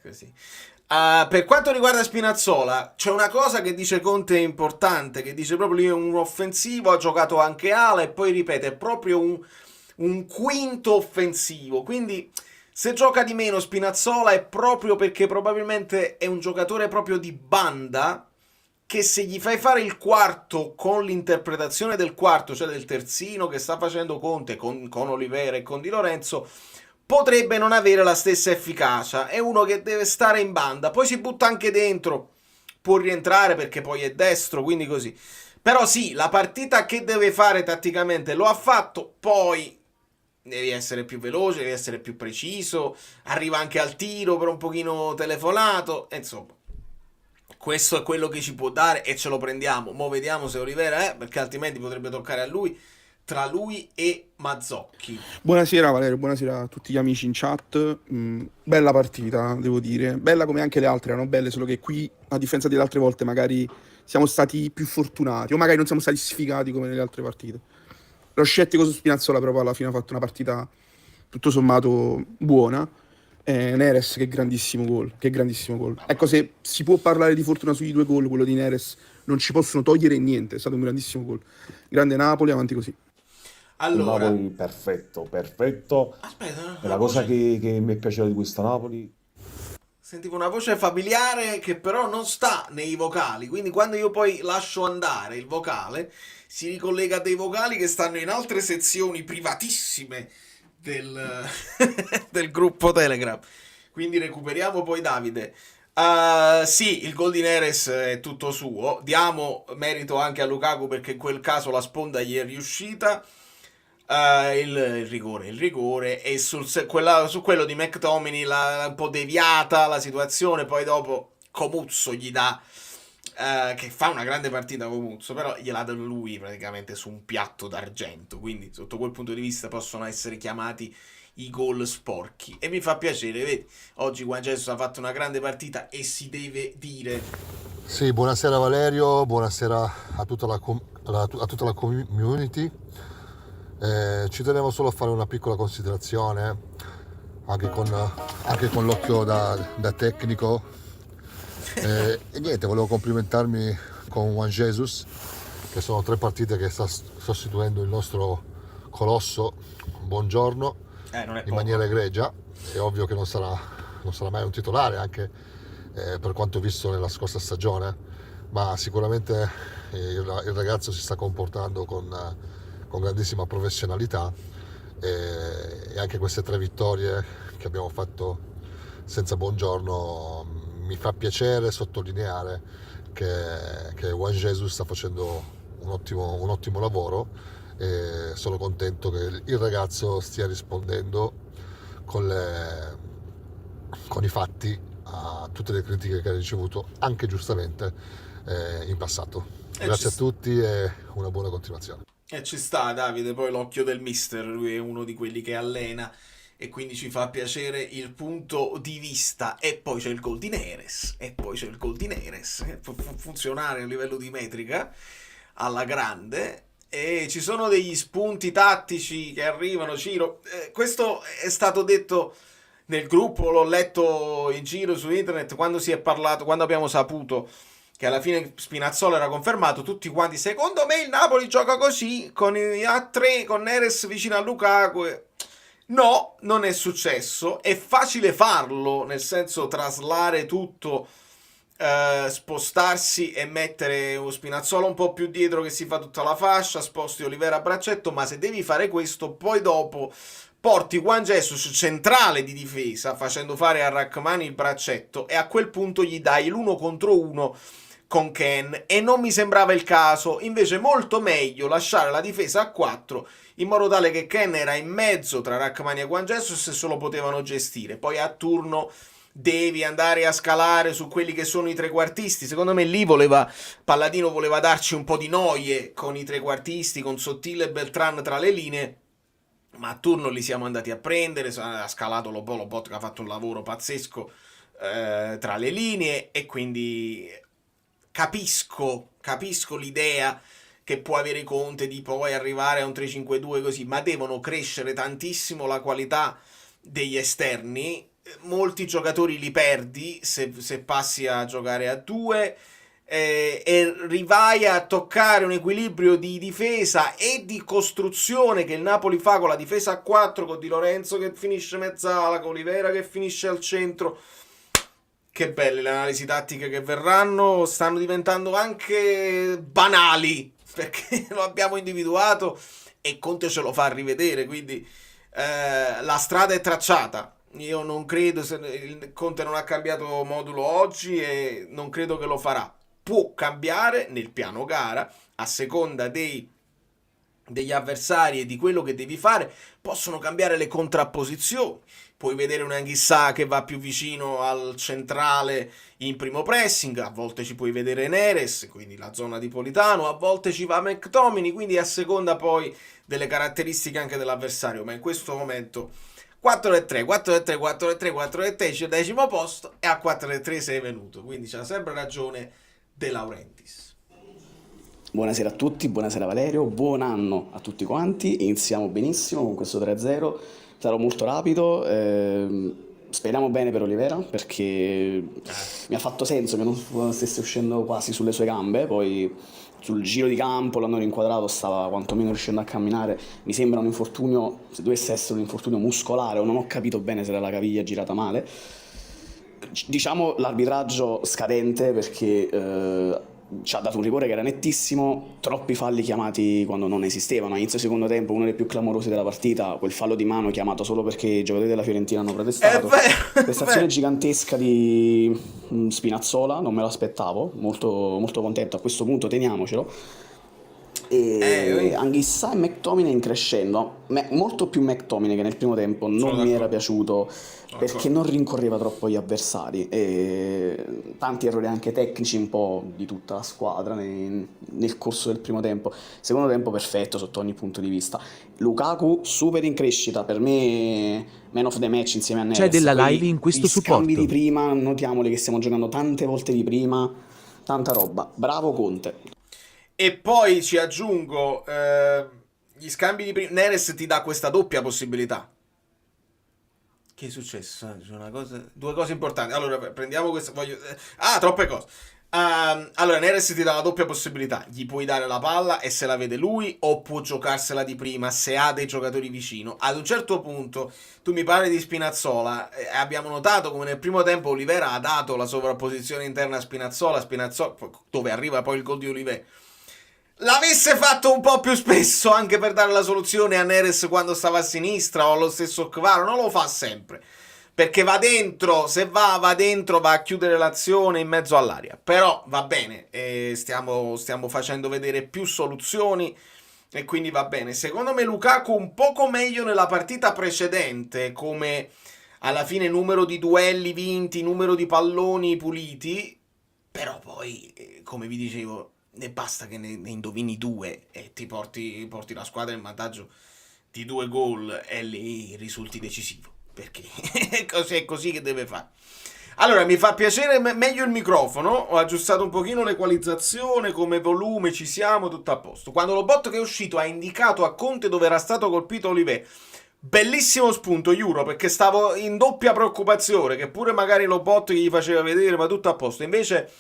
Così. Per quanto riguarda Spinazzola, c'è una cosa che dice Conte importante, che dice proprio lui è un offensivo, ha giocato anche ala e poi ripete, è proprio un quinto offensivo, quindi se gioca di meno Spinazzola è proprio perché probabilmente è un giocatore proprio di banda, che se gli fai fare il quarto con l'interpretazione del quarto, cioè del terzino che sta facendo Conte con Olivera e con Di Lorenzo, potrebbe non avere la stessa efficacia. È uno che deve stare in banda, poi si butta anche dentro, può rientrare perché poi è destro, quindi così. Però sì, la partita che deve fare tatticamente lo ha fatto, poi devi essere più veloce, devi essere più preciso, arriva anche al tiro per un pochino telefonato, insomma. Questo è quello che ci può dare e ce lo prendiamo. Mo' vediamo se Olivera perché altrimenti potrebbe toccare a lui, tra lui e Mazzocchi.
Buonasera Valerio, buonasera a tutti gli amici in chat. Bella partita, devo dire. Bella come anche le altre, erano belle, solo che qui, a differenza delle altre volte, magari siamo stati più fortunati o magari non siamo stati sfigati come nelle altre partite. Lo scettico su Spinazzola però alla fine ha fatto una partita tutto sommato buona. Neres, che grandissimo gol, che grandissimo gol. Ecco, se si può parlare di fortuna sui due gol, quello di Neres non ci possono togliere niente, è stato un grandissimo gol. Grande Napoli, avanti così.
Allora,
Napoli perfetto.
aspetta,
E la cosa che mi è piaciuta di questa Napoli,
sentivo una voce familiare che però non sta nei vocali, quindi quando io poi lascio andare il vocale si ricollega a dei vocali che stanno in altre sezioni privatissime del, del gruppo Telegram. Quindi recuperiamo poi Davide. Sì, il gol di Neres è tutto suo. Diamo merito anche a Lukaku perché in quel caso la sponda gli è riuscita. Il rigore e su quello di McTominay un po' deviata la situazione, poi dopo Comuzzo gli dà che fa una grande partita Comuzzo, però gliela dà lui praticamente su un piatto d'argento, quindi sotto quel punto di vista possono essere chiamati i gol sporchi e mi fa piacere, vedi, oggi Juan Jesus ha fatto una grande partita e si deve dire.
Sì, buonasera Valerio, buonasera a tutta la community. Ci tenevo solo a fare una piccola considerazione anche con l'occhio da tecnico. E niente, volevo complimentarmi con Juan Jesus, che sono 3 partite che sta sostituendo il nostro colosso Buongiorno in maniera egregia. È ovvio che non sarà mai un titolare, anche per quanto visto nella scorsa stagione, ma sicuramente il ragazzo si sta comportando con grandissima professionalità e anche queste 3 vittorie che abbiamo fatto senza Buongiorno mi fa piacere sottolineare che Juan Jesus sta facendo un ottimo lavoro e sono contento che il ragazzo stia rispondendo con i fatti a tutte le critiche che ha ricevuto, anche giustamente in passato. Grazie a tutti e una buona continuazione.
E ci sta Davide, poi l'occhio del mister, lui è uno di quelli che allena e quindi ci fa piacere il punto di vista. E poi c'è il gol di Neres, può funzionare a livello di metrica alla grande. E ci sono degli spunti tattici che arrivano, Ciro. Questo è stato detto nel gruppo, l'ho letto in giro su internet, quando si è parlato, quando abbiamo saputo che alla fine Spinazzola era confermato, tutti quanti, secondo me il Napoli gioca così, con i A3, con Neres vicino a Lukaku. No, non è successo, è facile farlo, nel senso traslare tutto, spostarsi e mettere uno Spinazzola un po' più dietro che si fa tutta la fascia, sposti Olivera a braccetto, ma se devi fare questo, poi dopo porti Juan Jesus centrale di difesa, facendo fare a Rachmani il braccetto, e a quel punto gli dai l'1 contro 1 con Ken, e non mi sembrava il caso. Invece molto meglio lasciare la difesa a 4, in modo tale che Ken era in mezzo tra Rachmani e Juan Jesus e se lo potevano gestire. Poi a turno devi andare a scalare su quelli che sono i trequartisti. Secondo me lì Palladino voleva darci un po' di noie con i trequartisti, con Sottile e Beltran tra le linee, ma a turno li siamo andati a prendere. Ha scalato Lobot che ha fatto un lavoro pazzesco tra le linee, e quindi capisco l'idea che può avere Conte di poi arrivare a un 3-5-2 così, ma devono crescere tantissimo la qualità degli esterni. Molti giocatori li perdi se passi a giocare a 2, e rivai a toccare un equilibrio di difesa e di costruzione che il Napoli fa con la difesa a 4, con Di Lorenzo che finisce mezzala, con Olivera che finisce al centro. Che belle le analisi tattiche che verranno, stanno diventando anche banali, perché lo abbiamo individuato e Conte ce lo fa rivedere, quindi la strada è tracciata. Io non credo, il Conte non ha cambiato modulo oggi e non credo che lo farà. Può cambiare nel piano gara a seconda degli avversari e di quello che devi fare. Possono cambiare le contrapposizioni. Puoi vedere un Anghissà che va più vicino al centrale in primo pressing, a volte ci puoi vedere Neres, quindi la zona di Politano, a volte ci va McTominay, quindi a seconda poi delle caratteristiche anche dell'avversario. Ma in questo momento 4-3, 4-3, 4-3, 4-3, decimo posto, e a 4-3 sei venuto, quindi c'ha sempre ragione De Laurentiis.
Buonasera a tutti, buonasera Valerio, buon anno a tutti quanti. Iniziamo benissimo con questo 3-0, sarò molto rapido, speriamo bene per Olivera perché mi ha fatto senso che non stesse uscendo quasi sulle sue gambe, poi sul giro di campo l'hanno rinquadrato, stava quantomeno riuscendo a camminare. Mi sembra un infortunio, se dovesse essere un infortunio muscolare, o non ho capito bene se era la caviglia girata male. Diciamo l'arbitraggio scadente perché ci ha dato un rigore che era nettissimo, troppi falli chiamati quando non esistevano. A inizio secondo tempo, uno dei più clamorosi della partita, quel fallo di mano chiamato solo perché i giocatori della Fiorentina hanno protestato. Prestazione gigantesca di Spinazzola, non me l'aspettavo, molto, molto contento. A questo punto teniamocelo. E Anghissà e McTominay in crescendo, molto più McTominay che nel primo tempo non mi era piaciuto perché non rincorreva troppo gli avversari, e tanti errori anche tecnici un po' di tutta la squadra nel corso del primo tempo. Secondo tempo perfetto sotto ogni punto di vista. Lukaku super in crescita, per me man of the match insieme a Neres.
C'è della live in questo supporto.
Gli scambi di prima, notiamoli che stiamo giocando tante volte di prima, tanta roba, bravo Conte.
E poi ci aggiungo, gli scambi di prima, Neres ti dà questa doppia possibilità. Che è successo? C'è due cose importanti. Allora, prendiamo questo. Troppe cose. Allora, Neres ti dà la doppia possibilità. Gli puoi dare la palla e se la vede lui, o può giocarsela di prima se ha dei giocatori vicino. Ad un certo punto, tu mi parli di Spinazzola, abbiamo notato come nel primo tempo Olivera ha dato la sovrapposizione interna a Spinazzola, dove arriva poi il gol di Olivera. L'avesse fatto un po' più spesso anche per dare la soluzione a Neres quando stava a sinistra, o allo stesso Kvara, non lo fa sempre perché va dentro, se va dentro, va a chiudere l'azione in mezzo all'area. Però va bene, stiamo facendo vedere più soluzioni e quindi va bene. Secondo me Lukaku un poco meglio nella partita precedente, come alla fine numero di duelli vinti, numero di palloni puliti, però poi come vi dicevo, ne basta che ne indovini 2 e ti porti la squadra in vantaggio di 2 gol e lì risulti decisivo, perché è così che deve fare. Allora, mi fa piacere meglio il microfono, ho aggiustato un pochino l'equalizzazione, come volume ci siamo, tutto a posto. Quando Lobot che è uscito ha indicato a Conte dove era stato colpito Olivier, bellissimo spunto Euro, perché stavo in doppia preoccupazione che pure magari Lobot gli faceva vedere, ma tutto a posto. Invece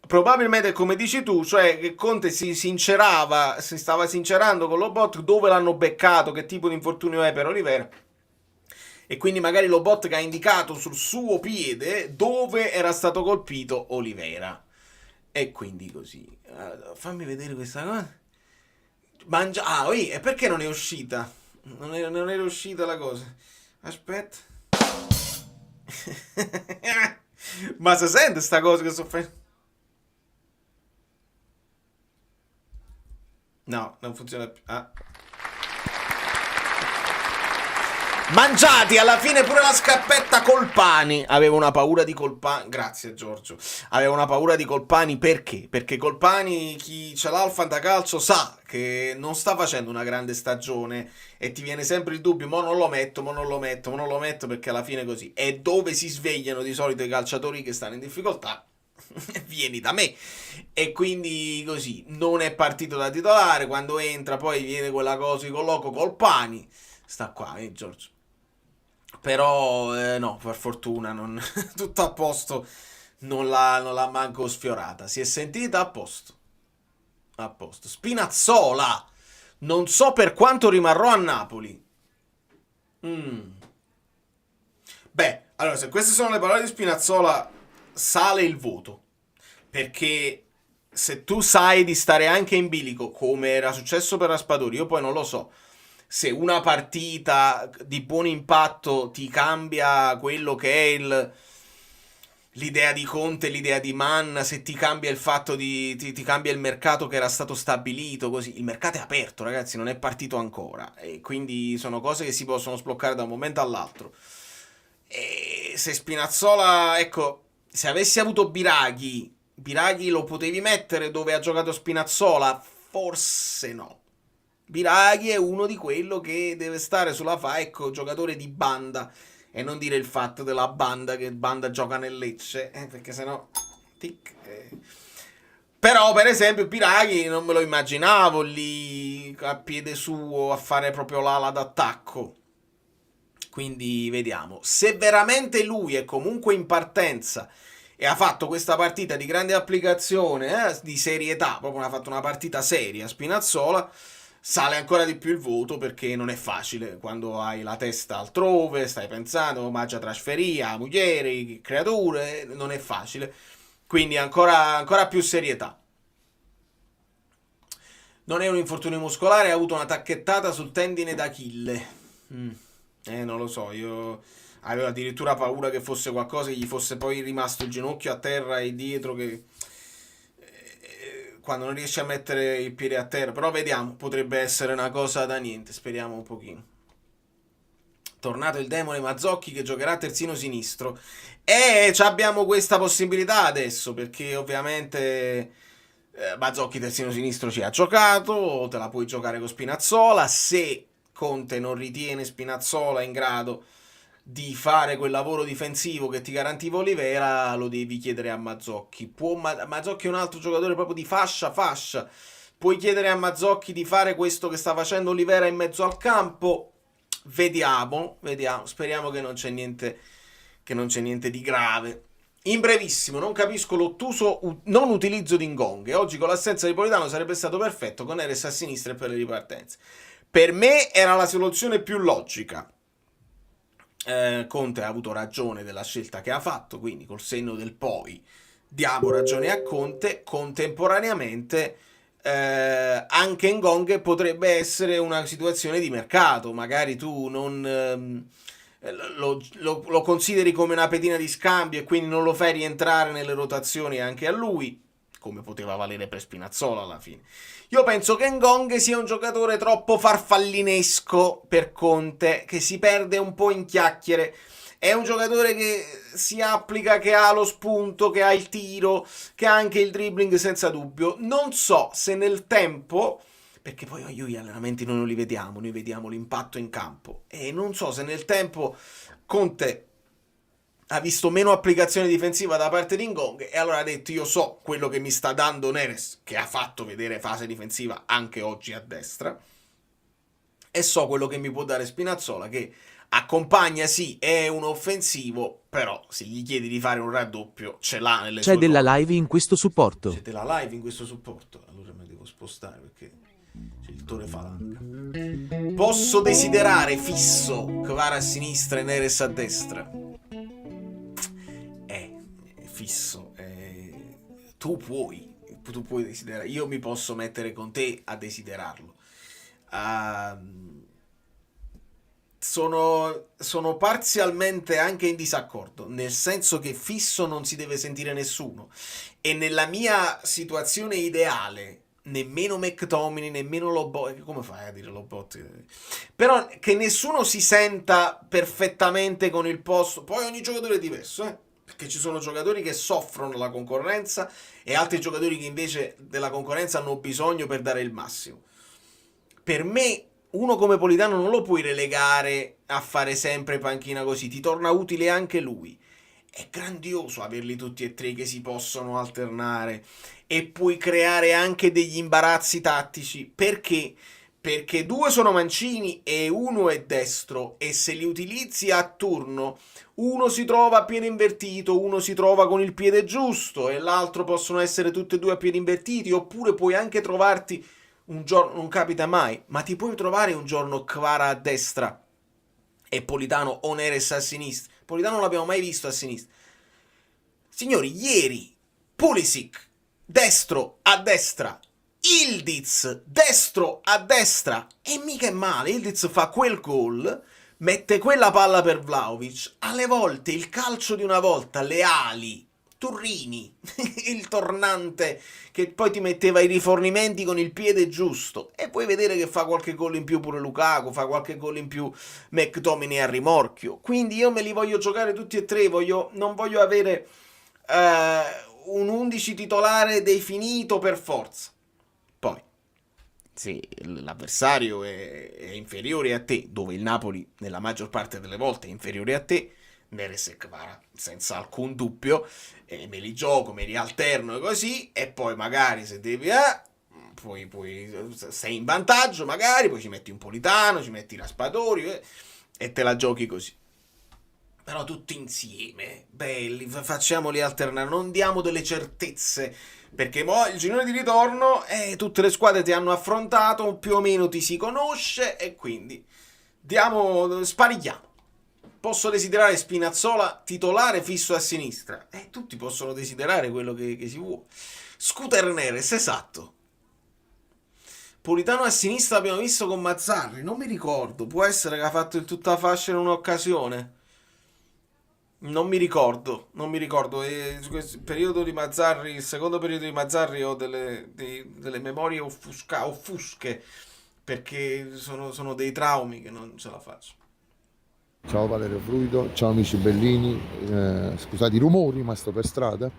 probabilmente, come dici tu, cioè che Conte si stava sincerando con Lobot dove l'hanno beccato, che tipo di infortunio è per Olivera, e quindi magari Lobot che ha indicato sul suo piede dove era stato colpito Olivera, e quindi così. Fammi vedere questa cosa. E perché non è uscita? Non era uscita la cosa. Aspetta. Ma si sente sta cosa che sto facendo? No, non funziona più. Ah. Mangiati alla fine pure la scarpetta Colpani. Avevo una paura di Colpani. Grazie Giorgio. Avevo una paura di Colpani perché? Perché Colpani, chi c'ha l'ha al fantacalcio sa che non sta facendo una grande stagione e ti viene sempre il dubbio, mo non lo metto perché alla fine è così. E dove si svegliano di solito i calciatori che stanno in difficoltà? Vieni da me. E quindi così non è partito da titolare. Quando entra poi viene quella cosa di colloco Colpani. Sta qua, Giorgio. Però no, per fortuna non tutto a posto, non l'ha manco sfiorata. Si è sentita a posto. A posto. Spinazzola. Non so per quanto rimarrò a Napoli. Beh, allora, se queste sono le parole di Spinazzola, sale il voto. Perché se tu sai di stare anche in bilico, come era successo per Raspadori, io poi non lo so. Se una partita di buon impatto ti cambia quello che è l'idea di Conte, l'idea di Mann, se ti cambia il fatto ti cambia il mercato che era stato stabilito, così. Il mercato è aperto, ragazzi, non è partito ancora. E quindi sono cose che si possono sbloccare da un momento all'altro. E se Spinazzola, ecco, se avessi avuto Biraghi lo potevi mettere dove ha giocato Spinazzola? Forse no. Biraghi è uno di quello che deve stare sulla ecco, giocatore di banda, e non dire il fatto della banda, che banda gioca nel Lecce, perché sennò Però per esempio Biraghi non me lo immaginavo lì a piede suo a fare proprio l'ala d'attacco. Quindi vediamo. Se veramente lui è comunque in partenza e ha fatto questa partita di grande applicazione, di serietà, proprio ha fatto una partita seria Spinazzola, sale ancora di più il voto, perché non è facile quando hai la testa altrove, stai pensando, mangia trasferia, moglie, creature, non è facile. Quindi ancora più serietà. Non è un infortunio muscolare, ha avuto una tacchettata sul tendine d'Achille. Non lo so, io avevo addirittura paura che fosse qualcosa, che gli fosse poi rimasto il ginocchio a terra e dietro, che quando non riesce a mettere il piede a terra. Però vediamo, potrebbe essere una cosa da niente, speriamo un pochino. Tornato il demone Mazzocchi che giocherà terzino sinistro, e abbiamo questa possibilità adesso, perché ovviamente Mazzocchi terzino sinistro ci ha giocato, te la puoi giocare con Spinazzola. Se Conte non ritiene Spinazzola in grado di fare quel lavoro difensivo che ti garantiva Olivera, lo devi chiedere a Mazzocchi. Mazzocchi è un altro giocatore proprio di fascia. Puoi chiedere a Mazzocchi di fare questo che sta facendo Olivera in mezzo al campo. Vediamo, speriamo che non c'è niente di grave. In brevissimo, non capisco l'ottuso non utilizzo di Ngonghe. Oggi con l'assenza di Politano sarebbe stato perfetto, con Neres a sinistra e per le ripartenze. Per me era la soluzione più logica. Conte ha avuto ragione della scelta che ha fatto, quindi col senno del poi diamo ragione a Conte. Contemporaneamente anche Ngonghe potrebbe essere una situazione di mercato, magari tu non lo consideri come una pedina di scambio e quindi non lo fai rientrare nelle rotazioni anche a lui, come poteva valere per Spinazzola alla fine. Io penso che Ngonghe sia un giocatore troppo farfallinesco per Conte, che si perde un po' in chiacchiere. È un giocatore che si applica, che ha lo spunto, che ha il tiro, che ha anche il dribbling senza dubbio. Non so se nel tempo, perché poi gli allenamenti noi non li vediamo, noi vediamo l'impatto in campo, e non so se nel tempo Conte ha visto meno applicazione difensiva da parte di Ngonghe, e allora ha detto: io so quello che mi sta dando Neres, che ha fatto vedere fase difensiva anche oggi a destra, e so quello che mi può dare Spinazzola, che accompagna, sì, è un offensivo, però se gli chiedi di fare un raddoppio ce l'ha nelle sue
C'è della
corde.
live in questo supporto.
C'è della live in questo supporto. Allora mi devo spostare perché c'è il Tore Falanga. Posso desiderare fisso Kvara a sinistra e Neres a destra? Fisso. Tu puoi desiderare. Io mi posso mettere con te a desiderarlo. sono parzialmente anche in disaccordo, nel senso che fisso non si deve sentire nessuno, e nella mia situazione ideale nemmeno McTominay, nemmeno Lobotka, come fai a dire Lobotka? Però che nessuno si senta perfettamente con il posto, poi ogni giocatore è diverso, perché ci sono giocatori che soffrono la concorrenza e altri giocatori che invece della concorrenza hanno bisogno per dare il massimo. Per me uno come Politano non lo puoi relegare a fare sempre panchina così, ti torna utile anche lui. È grandioso averli tutti e tre che si possono alternare e puoi creare anche degli imbarazzi tattici. Perché? Perché due sono mancini e uno è destro, e se li utilizzi a turno uno si trova a piede invertito, uno si trova con il piede giusto e l'altro possono essere tutti e due a piedi invertiti. Oppure puoi anche trovarti un giorno, non capita mai, ma ti puoi trovare un giorno Kvara a destra e Politano o Neres a sinistra. Politano non l'abbiamo mai visto a sinistra. Signori, ieri Pulisic destro a destra, Ildiz destro a destra, e mica è male. Ildiz fa quel gol, mette quella palla per Vlahovic. Alle volte il calcio di una volta, le ali, Turrini, il tornante che poi ti metteva i rifornimenti con il piede giusto, e puoi vedere che fa qualche gol in più pure Lukaku, fa qualche gol in più McTominay a rimorchio. Quindi io me li voglio giocare tutti e tre, non voglio avere un 11 titolare definito per forza. Poi se l'avversario è inferiore a te, dove il Napoli nella maggior parte delle volte è inferiore a te, Neres e Kvara senza alcun dubbio, me li gioco, me li alterno e così, e poi magari se devi poi sei in vantaggio, magari poi ci metti un Politano, ci metti Raspadori e te la giochi così. Però tutti insieme, belli, facciamoli alternare, non diamo delle certezze, perché mo il girone di ritorno tutte le squadre ti hanno affrontato, più o meno ti si conosce, e quindi sparigliamo. Posso desiderare Spinazzola titolare fisso a sinistra, tutti possono desiderare quello che si vuole. Scooter Neres, esatto. Politano a sinistra abbiamo visto con Mazzarri, non mi ricordo, può essere che ha fatto il tutta fascia in un'occasione. Non mi ricordo. Questo periodo di Mazzarri, il secondo periodo di Mazzarri, ho delle memorie offusche, perché sono dei traumi che non ce la faccio.
Ciao Valerio Fluido, ciao amici bellini, scusate i rumori, ma sto per strada.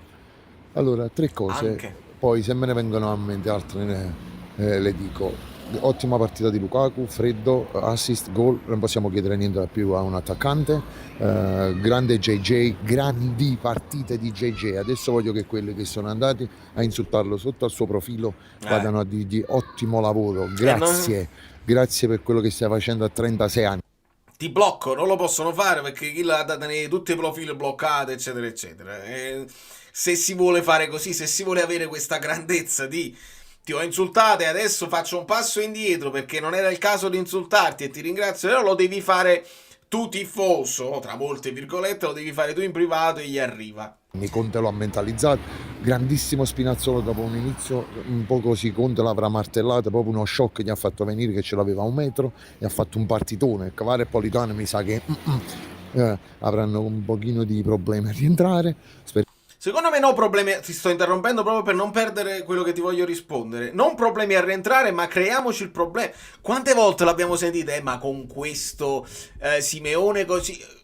Allora, tre cose,
Anche.
poi se me ne vengono a mente altre le dico. Ottima partita di Lukaku, freddo, assist, gol, non possiamo chiedere niente da più a un attaccante. Grande JJ, grandi partite di JJ. Adesso voglio che quelli che sono andati a insultarlo sotto al suo profilo vadano a dirgli ottimo lavoro, grazie per quello che stai facendo a 36 anni.
Ti blocco, non lo possono fare perché chi l'ha data tutti i profili bloccati, eccetera eccetera. Se si vuole fare così, se si vuole avere questa grandezza di ti ho insultato e adesso faccio un passo indietro perché non era il caso di insultarti e ti ringrazio, però lo devi fare tu tifoso, tra molte virgolette, lo devi fare tu in privato e gli arriva.
Conte lo ha mentalizzato, grandissimo Spinazzola dopo un inizio un po' così, Conte l'avrà martellato, proprio uno shock gli ha fatto venire che ce l'aveva a 1 metro e ha fatto un partitone. Kvara e Politano mi sa che avranno un pochino di problemi a rientrare.
Secondo me no problemi, ti sto interrompendo proprio per non perdere quello che ti voglio rispondere. Non problemi a rientrare, ma creiamoci il problema. Quante volte l'abbiamo sentito? Ma con questo Simeone così...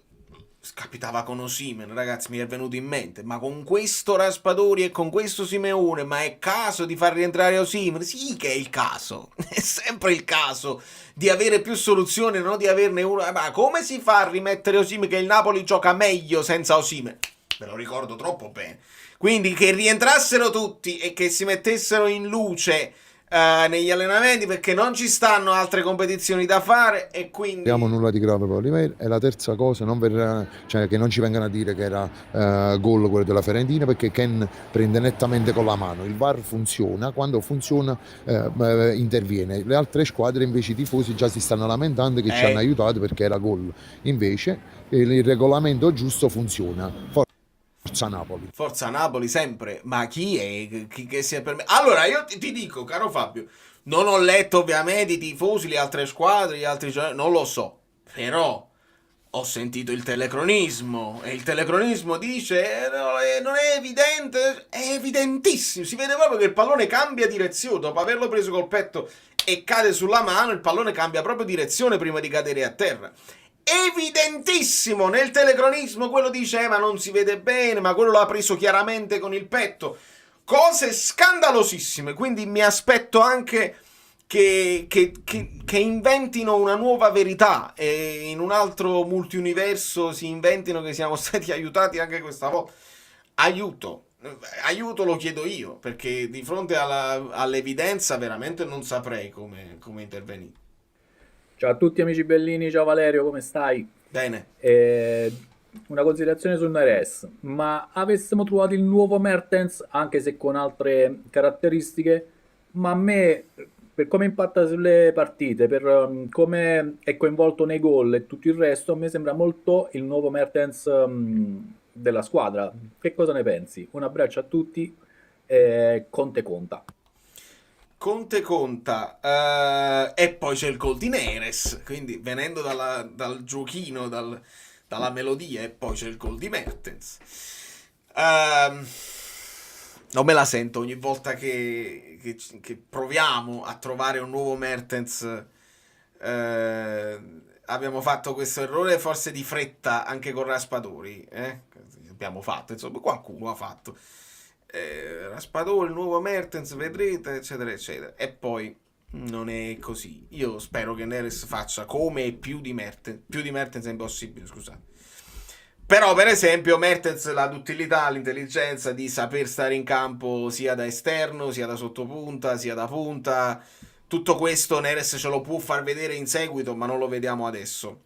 Capitava con Osimhen, ragazzi, mi è venuto in mente. Ma con questo Raspadori e con questo Simeone, ma è caso di far rientrare Osimhen? Sì che è il caso, è sempre il caso di avere più soluzioni, non di averne uno. Ma come si fa a rimettere Osimhen, che il Napoli gioca meglio senza Osimhen? Me lo ricordo troppo bene. Quindi che rientrassero tutti e che si mettessero in luce negli allenamenti, perché non ci stanno altre competizioni da fare e quindi...
Non abbiamo nulla di grave per Oliveira. E la terza cosa, che non ci vengano a dire che era gol quello della Fiorentina, perché Ken prende nettamente con la mano. Il VAR funziona, quando funziona interviene. Le altre squadre invece, i tifosi già si stanno lamentando che ci hanno aiutato perché era gol. Invece il regolamento giusto funziona.
Forza Napoli sempre, ma chi è? Chi che si è permesso? Allora io ti dico, caro Fabio, non ho letto ovviamente i tifosi, le altre squadre, gli altri giocatori, non lo so. Però ho sentito il telecronismo e il telecronismo dice no, non è evidente, è evidentissimo, si vede proprio che il pallone cambia direzione dopo averlo preso col petto e cade sulla mano, il pallone cambia proprio direzione prima di cadere a terra. Evidentissimo, nel telecronismo quello dice ma non si vede bene, ma quello l'ha preso chiaramente con il petto. Cose scandalosissime, quindi mi aspetto anche che inventino una nuova verità e in un altro multiuniverso si inventino che siamo stati aiutati anche questa volta. Aiuto lo chiedo io, perché di fronte all'evidenza veramente non saprei come intervenire.
Ciao a tutti amici bellini, ciao Valerio, come stai?
Bene.
Una considerazione sul Neres, ma avessimo trovato il nuovo Mertens, anche se con altre caratteristiche, ma a me, per come impatta sulle partite, per come è coinvolto nei gol e tutto il resto, a me sembra molto il nuovo Mertens della squadra. Che cosa ne pensi? Un abbraccio a tutti, Conte conta.
Conte conta, e poi c'è il gol di Neres, quindi venendo dal giochino, dalla melodia, e poi c'è il gol di Mertens. Non me la sento ogni volta che proviamo a trovare un nuovo Mertens. Abbiamo fatto questo errore forse di fretta anche con Raspadori, abbiamo fatto, insomma qualcuno ha fatto. Raspadori, il nuovo Mertens, vedrete, eccetera eccetera, e poi non è così. Io spero che Neres faccia come più di Mertens è impossibile, scusate. Però per esempio Mertens ha l'utilità, l'intelligenza di saper stare in campo sia da esterno, sia da sottopunta, sia da punta. Tutto questo Neres ce lo può far vedere in seguito, ma non lo vediamo adesso.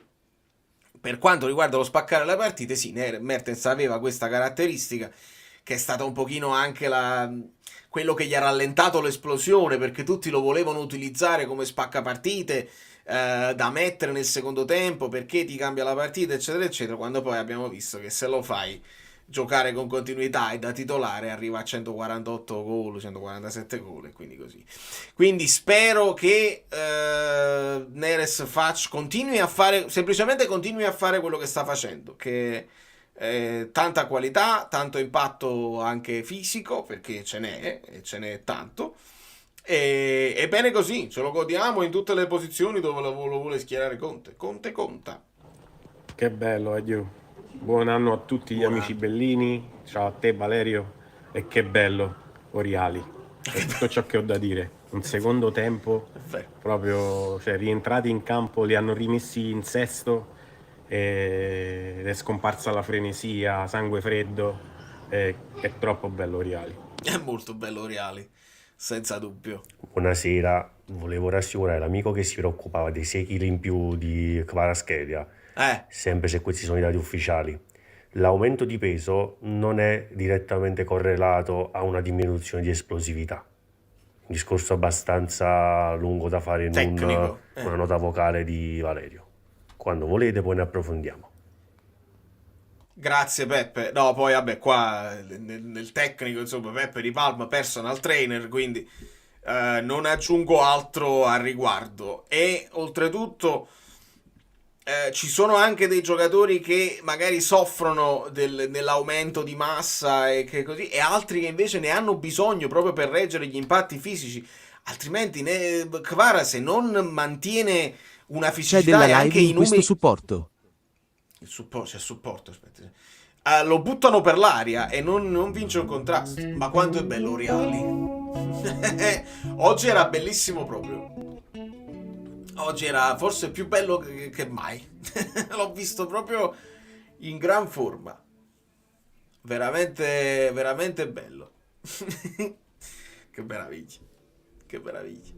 Per quanto riguarda lo spaccare le partite, sì, Mertens aveva questa caratteristica che è stata un pochino anche quello che gli ha rallentato l'esplosione, perché tutti lo volevano utilizzare come spaccapartite, da mettere nel secondo tempo perché ti cambia la partita, eccetera eccetera, quando poi abbiamo visto che se lo fai giocare con continuità e da titolare arriva a 148 gol, 147 gol e quindi così. Quindi spero che Neres semplicemente continui a fare quello che sta facendo, che tanta qualità, tanto impatto anche fisico, perché ce n'è tanto, e bene così, ce lo godiamo in tutte le posizioni dove lo vuole schierare Conte conta.
Che bello, addio. Buon anno a tutti gli amici bellini, ciao a te Valerio, e che bello Oriali, è tutto ciò che ho da dire. Un secondo tempo proprio, cioè rientrati in campo, li hanno rimessi in sesto ed è scomparsa la frenesia, sangue freddo, è troppo bello Oriali.
È molto bello Oriali, senza dubbio.
Buonasera, volevo rassicurare l'amico che si preoccupava dei 6 kg in più di Kvaratskhelia. Sempre se questi sono i dati ufficiali. L'aumento di peso non è direttamente correlato a una diminuzione di esplosività. Un discorso abbastanza lungo da fare in una nota vocale di Valerio. Quando volete poi ne approfondiamo.
Grazie Peppe. No, poi vabbè, qua nel tecnico, insomma, Peppe Di Palma, personal trainer, quindi non aggiungo altro al riguardo. E oltretutto ci sono anche dei giocatori che magari soffrono nell'aumento di massa e che così, e altri che invece ne hanno bisogno proprio per reggere gli impatti fisici. Altrimenti Kvara, se non mantiene una fisicità
c'è della
anche
live in
i
questo
numeri...
supporto.
C'è supporto, aspetta. Lo buttano per l'aria e non vince un contrasto. Ma quanto è bello Oriali. Oggi era bellissimo proprio. Oggi era forse più bello che mai. L'ho visto proprio in gran forma. Veramente, veramente bello. Che meraviglia. Che meraviglia.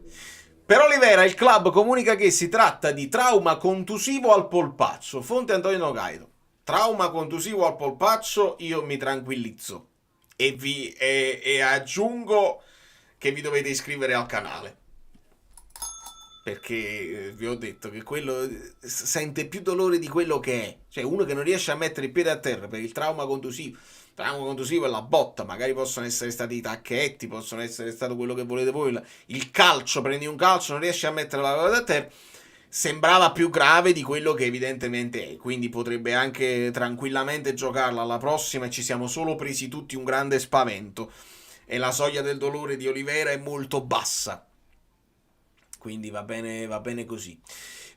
Per Olivera il club comunica che si tratta di trauma contusivo al polpaccio. Fonte Antonio Nogaido. Trauma contusivo al polpaccio, io mi tranquillizzo. E aggiungo che vi dovete iscrivere al canale. Perché vi ho detto che quello sente più dolore di quello che è. Cioè uno che non riesce a mettere il piede a terra per il trauma contusivo. Il trauma contusivo è la botta. Magari possono essere stati i tacchetti, possono essere stato quello che volete voi. Il calcio, prendi un calcio, non riesci a mettere la palla a terra. sembrava più grave di quello che evidentemente è, quindi potrebbe anche tranquillamente giocarla alla prossima e ci siamo solo presi tutti un grande spavento e la soglia del dolore di Oliveira è molto bassa, quindi va bene così.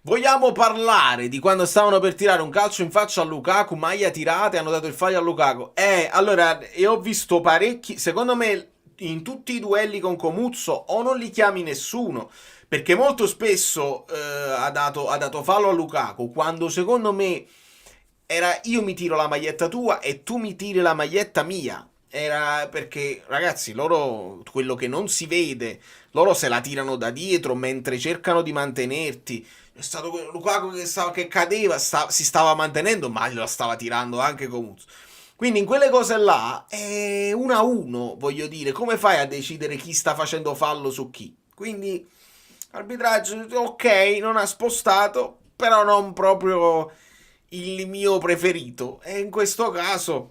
Vogliamo parlare di quando stavano per tirare un calcio in faccia a Lukaku, maglia tirata, e hanno dato il fallo a Lukaku. Allora, io ho visto parecchi, secondo me in tutti i duelli con Comuzzo o non li chiami nessuno, perché molto spesso ha dato fallo a Lukaku quando secondo me era io mi tiro la maglietta tua e tu mi tiri la maglietta mia. Era perché, ragazzi, loro, quello che non si vede, loro se la tirano da dietro mentre cercano di mantenerti. È stato Lukaku che cadeva, si stava mantenendo, ma la stava tirando anche Comuzzo. Quindi in quelle cose là è 1-1, voglio dire, come fai a decidere chi sta facendo fallo su chi? Quindi arbitraggio, ok, non ha spostato, però non proprio il mio preferito. E in questo caso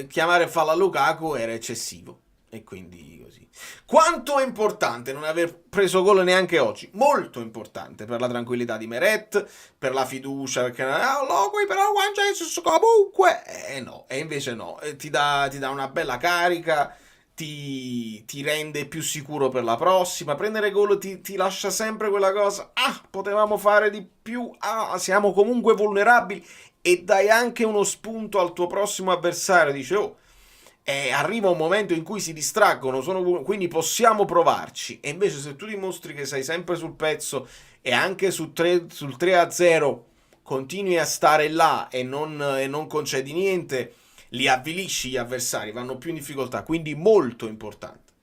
chiamare fallo a Lukaku era eccessivo. E quindi così. Quanto è importante non aver preso gol neanche oggi? Molto importante per la tranquillità di Meret, per la fiducia, perché però Juan Jesus comunque no, e invece no, ti dà una bella carica, ti rende più sicuro per la prossima. Prendere gol ti lascia sempre quella cosa, potevamo fare di più, siamo comunque vulnerabili, e dai anche uno spunto al tuo prossimo avversario, dice arriva un momento in cui si distraggono, quindi possiamo provarci. E invece se tu dimostri che sei sempre sul pezzo e anche sul 3-0 continui a stare là e non concedi niente, li avvilisci gli avversari, vanno più in difficoltà. Quindi molto importante,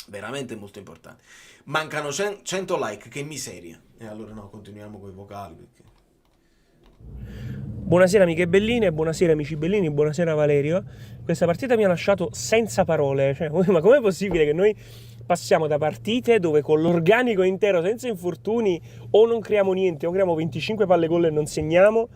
veramente molto importante. Mancano 100 like, che miseria. E allora no, continuiamo con i vocali perché...
Buonasera amiche belline, buonasera amici bellini, buonasera Valerio. Questa partita mi ha lasciato senza parole, ma com'è possibile che noi passiamo da partite dove con l'organico intero, senza infortuni, o non creiamo niente, o creiamo 25 palle gol e non segniamo,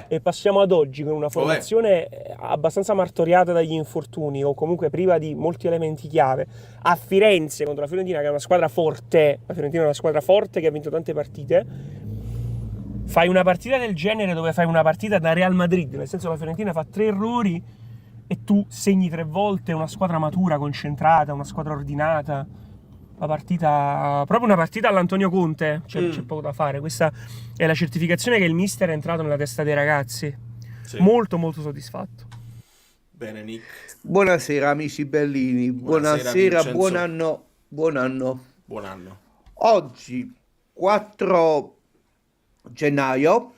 e passiamo ad oggi con una formazione abbastanza martoriata dagli infortuni, o comunque priva di molti elementi chiave, a Firenze contro la Fiorentina, che è una squadra forte. La Fiorentina è una squadra forte che ha vinto tante partite. Fai una partita del genere dove fai una partita da Real Madrid, nel senso la Fiorentina fa 3 errori e tu segni 3 volte, una squadra matura, concentrata, una squadra ordinata. Proprio una partita all'Antonio Conte, c'è poco da fare. Questa è la certificazione che il mister è entrato nella testa dei ragazzi. Sì. Molto molto soddisfatto.
Bene, Nick.
Buonasera amici bellini, buonasera, buon anno.
Buon anno.
Oggi 4 gennaio,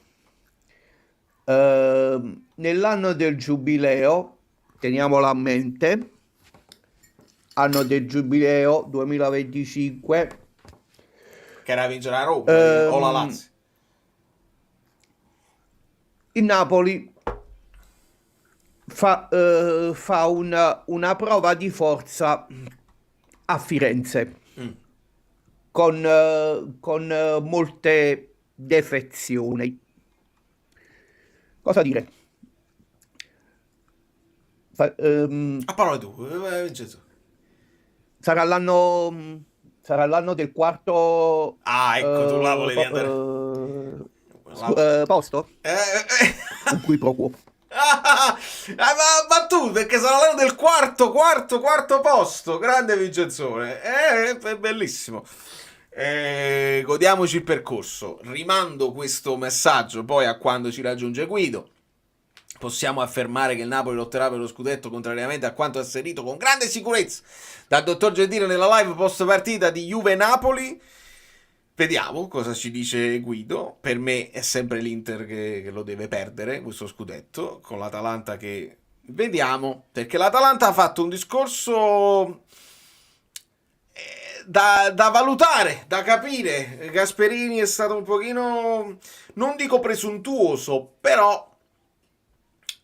nell'anno del giubileo, teniamolo a mente, anno del giubileo 2025,
che era vincere la Roma o la Lazio.
Il Napoli fa una prova di forza a Firenze con molte defezioni. Cosa dire?
A parole tu, Gesù.
Sarà l'anno del quarto
tu la volevi andare
posto? Un qui pro quo.
Ma tu, perché sarà l'anno del quarto posto. Grande Vincenzone, è bellissimo. Godiamoci il percorso. Rimando questo messaggio poi a quando ci raggiunge Guido. Possiamo affermare che il Napoli lotterà per lo scudetto, contrariamente a quanto asserito con grande sicurezza dal dottor Gentile nella live post partita di Juve-Napoli. Vediamo cosa ci dice Guido. Per me è sempre l'Inter che lo deve perdere questo scudetto, con l'Atalanta che vediamo, perché l'Atalanta ha fatto un discorso da valutare, da capire. Gasperini è stato un pochino, non dico presuntuoso, però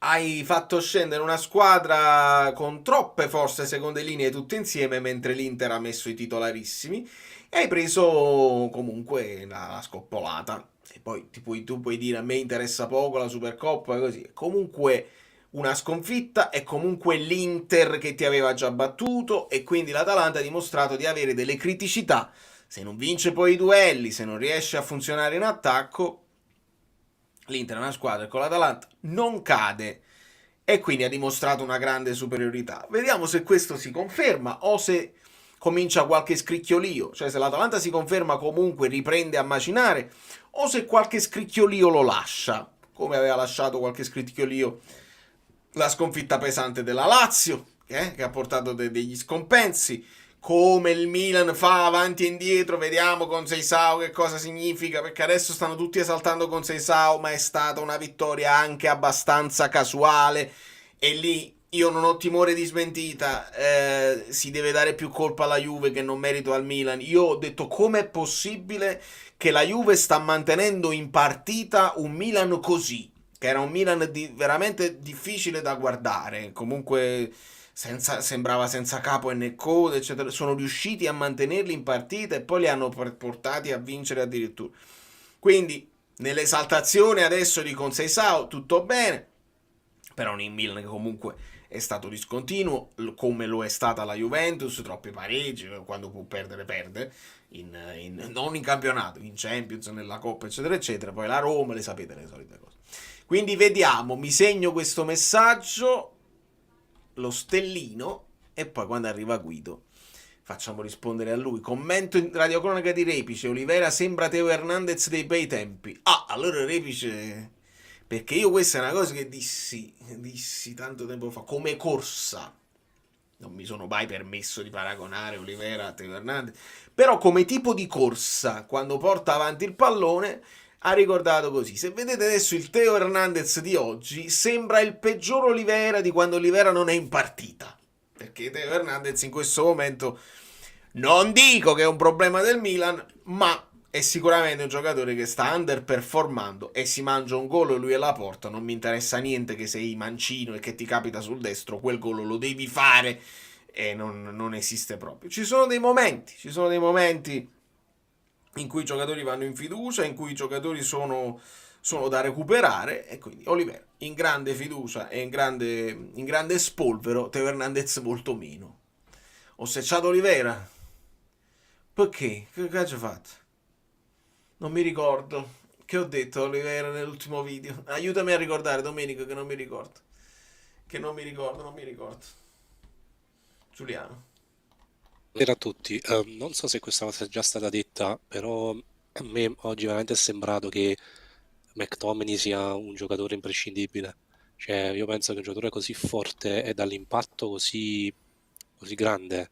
hai fatto scendere una squadra con troppe forze seconde linee tutte insieme, mentre l'Inter ha messo i titolarissimi, e hai preso comunque la scoppolata. E poi tu puoi dire a me interessa poco la Supercoppa e così. Comunque una sconfitta, è comunque l'Inter che ti aveva già battuto, e quindi l'Atalanta ha dimostrato di avere delle criticità Se non vince poi i duelli, se non riesce a funzionare in attacco, l'Inter è una squadra che con l'Atalanta non cade e quindi ha dimostrato una grande superiorità. Vediamo se questo si conferma o se comincia qualche scricchiolio, cioè se l'Atalanta si conferma comunque riprende a macinare o se qualche scricchiolio lo lascia, come aveva lasciato qualche scricchiolio la sconfitta pesante della Lazio, che ha portato degli scompensi, come il Milan fa avanti e indietro, vediamo con Seisao che cosa significa, perché adesso stanno tutti esaltando con Seisao, ma è stata una vittoria anche abbastanza casuale, e lì io non ho timore di smentita, si deve dare più colpa alla Juve che non merito al Milan. Io ho detto, com'è possibile che la Juve sta mantenendo in partita un Milan così, che era un Milan veramente difficile da guardare, comunque sembrava senza capo e né coda, eccetera. Sono riusciti a mantenerli in partita e poi li hanno portati a vincere addirittura. Quindi nell'esaltazione adesso di Conceição tutto bene, però un Milan che comunque è stato discontinuo, come lo è stata la Juventus, troppi pareggi, quando può perdere perde, non in campionato, in Champions, nella Coppa, eccetera eccetera. Poi la Roma, le sapete le solite cose. Quindi vediamo, mi segno questo messaggio, lo stellino, e poi quando arriva Guido facciamo rispondere a lui. Commento in radiocronaca di Repice: Olivera sembra Teo Hernandez dei bei tempi. Allora Repice, perché io questa è una cosa che dissi tanto tempo fa, come corsa non mi sono mai permesso di paragonare Olivera a Teo Hernandez, però come tipo di corsa, quando porta avanti il pallone, ha ricordato così. Se vedete adesso il Teo Hernandez di oggi, sembra il peggior Olivera di quando Olivera non è in partita, perché Teo Hernandez in questo momento, non dico che è un problema del Milan, ma è sicuramente un giocatore che sta underperformando, e si mangia un gol e lui è la porta, non mi interessa niente che sei mancino e che ti capita sul destro, quel gol lo devi fare, e non esiste proprio. Ci sono dei momenti in cui i giocatori vanno in fiducia, in cui i giocatori sono da recuperare, e quindi Olivera in grande fiducia e in grande spolvero, Teo Hernandez molto meno. Ho secciato Olivera? Perché? Che cazzo ho fatto? Non mi ricordo. Che ho detto Olivera nell'ultimo video? Aiutami a ricordare, Domenico, che non mi ricordo. Non mi ricordo. Giuliano.
Buonasera a tutti. Non so se questa cosa è già stata detta, però a me oggi veramente è sembrato che McTominay sia un giocatore imprescindibile. Cioè, io penso che un giocatore così forte e dall'impatto così grande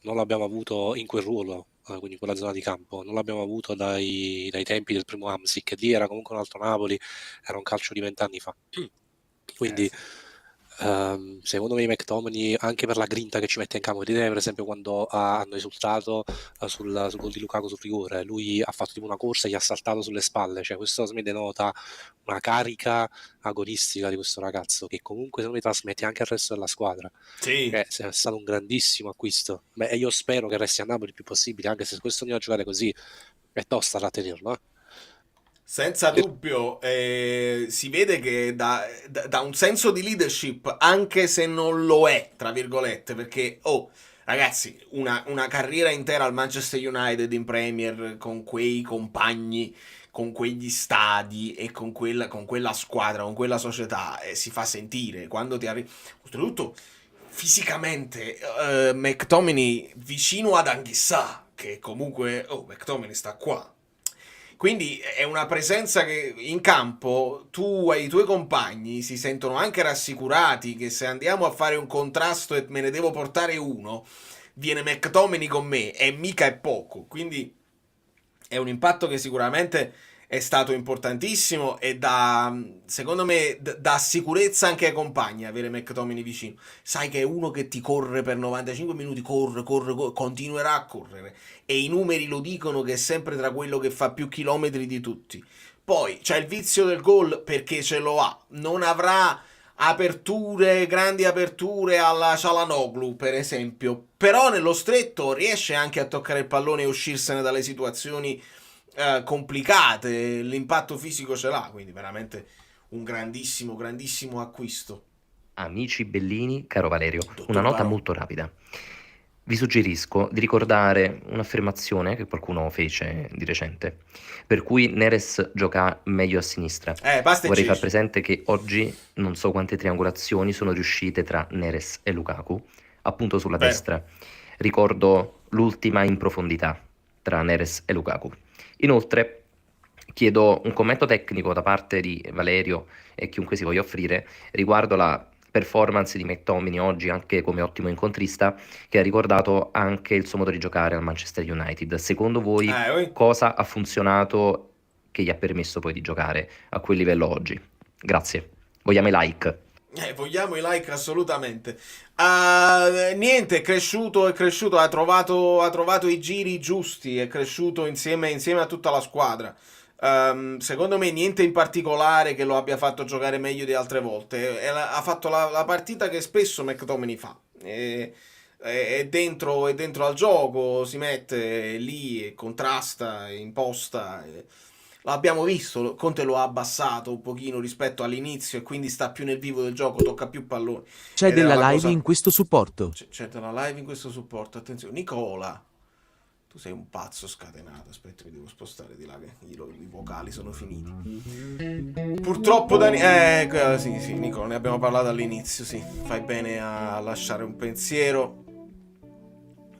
non l'abbiamo avuto in quel ruolo, quindi in quella zona di campo, non l'abbiamo avuto dai tempi del primo Hamsik, che lì era comunque un altro Napoli, era un calcio di 20 anni fa. Quindi secondo me McTominay, anche per la grinta che ci mette in campo, vedete per esempio quando hanno esultato sul gol di Lukaku sul rigore, lui ha fatto tipo una corsa e gli ha saltato sulle spalle, cioè questo mi denota una carica agonistica di questo ragazzo, che comunque secondo me trasmette anche al resto della squadra.
Sì.
È stato un grandissimo acquisto. E io spero che resti a Napoli il più possibile, anche se questo andiamo a giocare così è tosta da tenerlo,
Senza dubbio, si vede che da un senso di leadership, anche se non lo è, tra virgolette, perché, ragazzi, una carriera intera al Manchester United in Premier, con quei compagni, con quegli stadi e con quella squadra, con quella società, si fa sentire. Quando ti arrivi, oltretutto, fisicamente, McTominay vicino ad Anghissà, che comunque, McTominay sta qua. Quindi è una presenza che in campo tu e i tuoi compagni si sentono anche rassicurati che se andiamo a fare un contrasto e me ne devo portare uno, viene McTominay con me, e mica è poco. Quindi è un impatto che sicuramente è stato importantissimo e secondo me dà sicurezza anche ai compagni avere McTominay vicino. Sai che è uno che ti corre per 95 minuti, corre, continuerà a correre, e i numeri lo dicono che è sempre tra quello che fa più chilometri di tutti. Poi c'è il vizio del gol perché ce lo ha, non avrà grandi aperture alla Çalhanoğlu per esempio, però nello stretto riesce anche a toccare il pallone e uscirsene dalle situazioni complicate, l'impatto fisico ce l'ha, quindi veramente un grandissimo acquisto.
Amici bellini, caro Valerio, una nota molto rapida. Vi suggerisco di ricordare un'affermazione che qualcuno fece di recente, per cui Neres gioca meglio a sinistra.
Basta e
Vorrei far
Gigi.
presente che oggi non so quante triangolazioni sono riuscite tra Neres e Lukaku, appunto sulla
Vero.
destra. Ricordo l'ultima in profondità tra Neres e Lukaku. Inoltre chiedo un commento tecnico da parte di Valerio e chiunque si voglia offrire riguardo la performance di McTominay oggi, anche come ottimo incontrista, che ha ricordato anche il suo modo di giocare al Manchester United. Secondo voi cosa ha funzionato che gli ha permesso poi di giocare a quel livello oggi? Grazie. Vogliamo i like.
Vogliamo i like assolutamente. Niente, è cresciuto, ha trovato i giri giusti, è cresciuto insieme a tutta la squadra. Secondo me niente in particolare che lo abbia fatto giocare meglio di altre volte. Ha fatto la partita che spesso McTominay fa. È dentro al gioco, si mette lì e contrasta, imposta. L'abbiamo visto, Conte lo ha abbassato un pochino rispetto all'inizio e quindi sta più nel vivo del gioco, tocca più palloni.
C'è
Ed era
della
la
live
cosa-
in questo supporto.
C'è della live in questo supporto, attenzione. Nicola, tu sei un pazzo scatenato, aspetta, mi devo spostare di là che i vocali sono finiti. Purtroppo sì, Nicola, ne abbiamo parlato all'inizio, sì. Fai bene a lasciare un pensiero.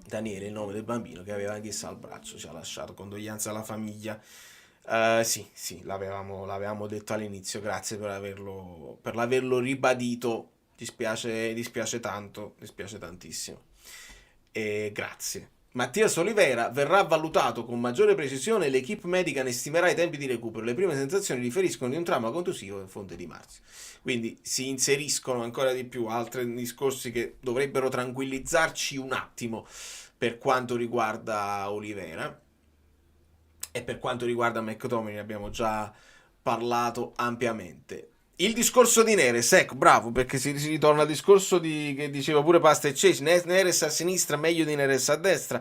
Daniele, il nome del bambino che aveva anch'essa al braccio, ci ha lasciato, condoglianze alla famiglia. Sì, l'avevamo detto all'inizio, grazie per averlo ribadito, dispiace tanto, dispiace tantissimo. E grazie. Mattias Olivera: verrà valutato con maggiore precisione, l'equipe medica ne stimerà i tempi di recupero. Le prime sensazioni riferiscono di un trauma contusivo in fonte di Marzio. Quindi si inseriscono ancora di più altri discorsi che dovrebbero tranquillizzarci un attimo per quanto riguarda Olivera. E per quanto riguarda McTominay ne abbiamo già parlato ampiamente. Il discorso di Neres, ecco, bravo, perché si ritorna al discorso che diceva pure Pasta e Ceci, Neres a sinistra meglio di Neres a destra.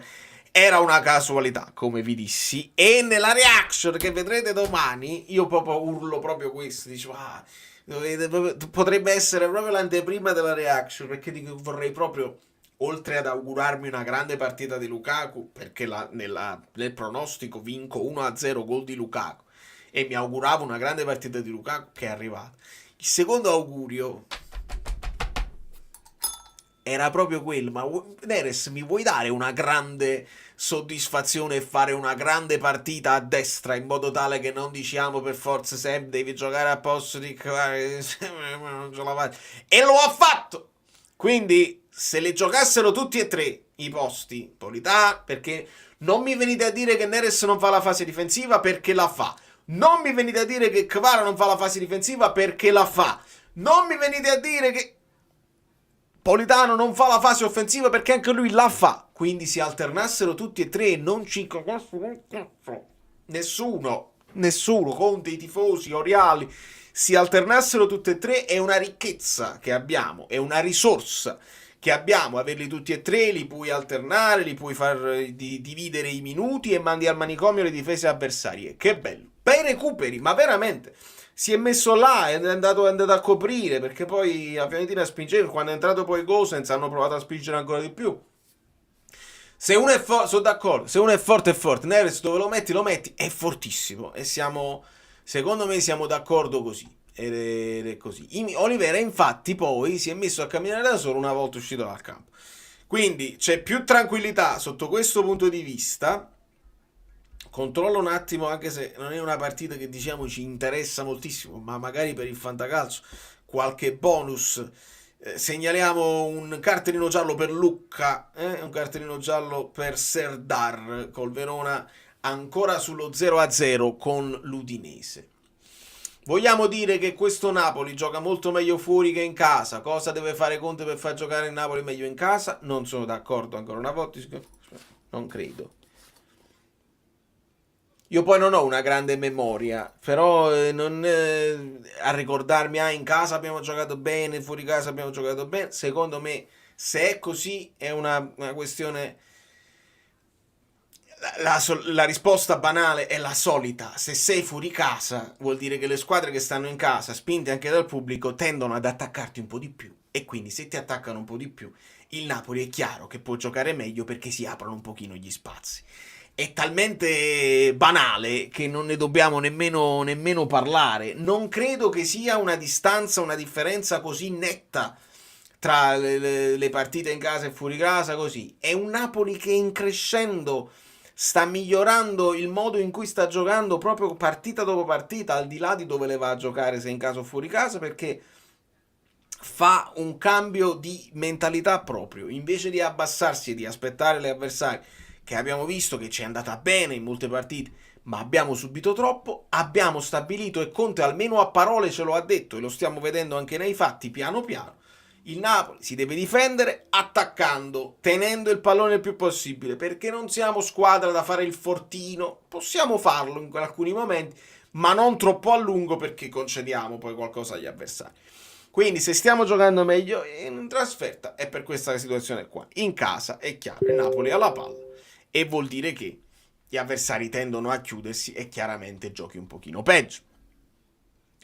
Era una casualità, come vi dissi, e nella reaction che vedrete domani io proprio urlo proprio questo, dicevo, potrebbe essere proprio l'anteprima della reaction, perché vorrei proprio, oltre ad augurarmi una grande partita di Lukaku, perché nel pronostico vinco 1-0 gol di Lukaku, e mi auguravo una grande partita di Lukaku che è arrivata. Il secondo augurio era proprio quello, ma Neres, mi vuoi dare una grande soddisfazione e fare una grande partita a destra, in modo tale che non diciamo per forza sempre devi giocare a posto di non ce la fai. E lo ha fatto! Quindi se le giocassero tutti e tre i posti, Polità, perché non mi venite a dire che Neres non fa la fase difensiva, perché la fa. Non mi venite a dire che Kvara non fa la fase difensiva, perché la fa. Non mi venite a dire che Politano non fa la fase offensiva, perché anche lui la fa. Quindi si alternassero tutti e tre e non ci cagassero nessuno, Conte, i tifosi, Oriali, si alternassero tutti e tre, è una ricchezza che abbiamo, è una risorsa che abbiamo, averli tutti e tre, li puoi alternare, li puoi far dividere i minuti e mandi al manicomio le difese avversarie. Che bello, bei recuperi, ma veramente si è messo là, è andato a coprire, perché poi la Fiorentina spingeva, quando è entrato poi Gosens hanno provato a spingere ancora di più. Se uno è forte, sono d'accordo, se uno è forte, Neres dove lo metti, è fortissimo, e secondo me siamo d'accordo così. Ed è così. Olivera infatti poi si è messo a camminare da solo una volta uscito dal campo, quindi c'è più tranquillità sotto questo punto di vista. Controllo un attimo, anche se non è una partita che diciamo ci interessa moltissimo, ma magari per il fantacalcio qualche bonus. Segnaliamo un cartellino giallo per Lucca, un cartellino giallo per Serdar col Verona ancora sullo 0-0 con l'Udinese. Vogliamo dire che questo Napoli gioca molto meglio fuori che in casa. Cosa deve fare Conte per far giocare il Napoli meglio in casa? Non sono d'accordo ancora una volta. Non credo. Io poi non ho una grande memoria, però a ricordarmi, in casa abbiamo giocato bene, fuori casa abbiamo giocato bene. Secondo me, se è così, è una questione... La risposta banale è la solita: se sei fuori casa vuol dire che le squadre che stanno in casa, spinte anche dal pubblico, tendono ad attaccarti un po' di più e quindi se ti attaccano un po' di più, il Napoli è chiaro che può giocare meglio perché si aprono un pochino gli spazi. È talmente banale che non ne dobbiamo nemmeno parlare. Non credo che sia una distanza, una differenza così netta tra le partite in casa e fuori casa, così. È un Napoli che in crescendo sta migliorando il modo in cui sta giocando proprio partita dopo partita, al di là di dove le va a giocare, se in casa o fuori casa, perché fa un cambio di mentalità proprio. Invece di abbassarsi e di aspettare le avversarie, che abbiamo visto che ci è andata bene in molte partite, ma abbiamo subito troppo, abbiamo stabilito, e Conte almeno a parole ce lo ha detto, e lo stiamo vedendo anche nei fatti piano piano, il Napoli si deve difendere attaccando, tenendo il pallone il più possibile, perché non siamo squadra da fare il fortino, possiamo farlo in alcuni momenti, ma non troppo a lungo, perché concediamo poi qualcosa agli avversari. Quindi se stiamo giocando meglio in trasferta è per questa situazione qua. In casa è chiaro, il Napoli ha la palla e vuol dire che gli avversari tendono a chiudersi e chiaramente giochi un pochino peggio.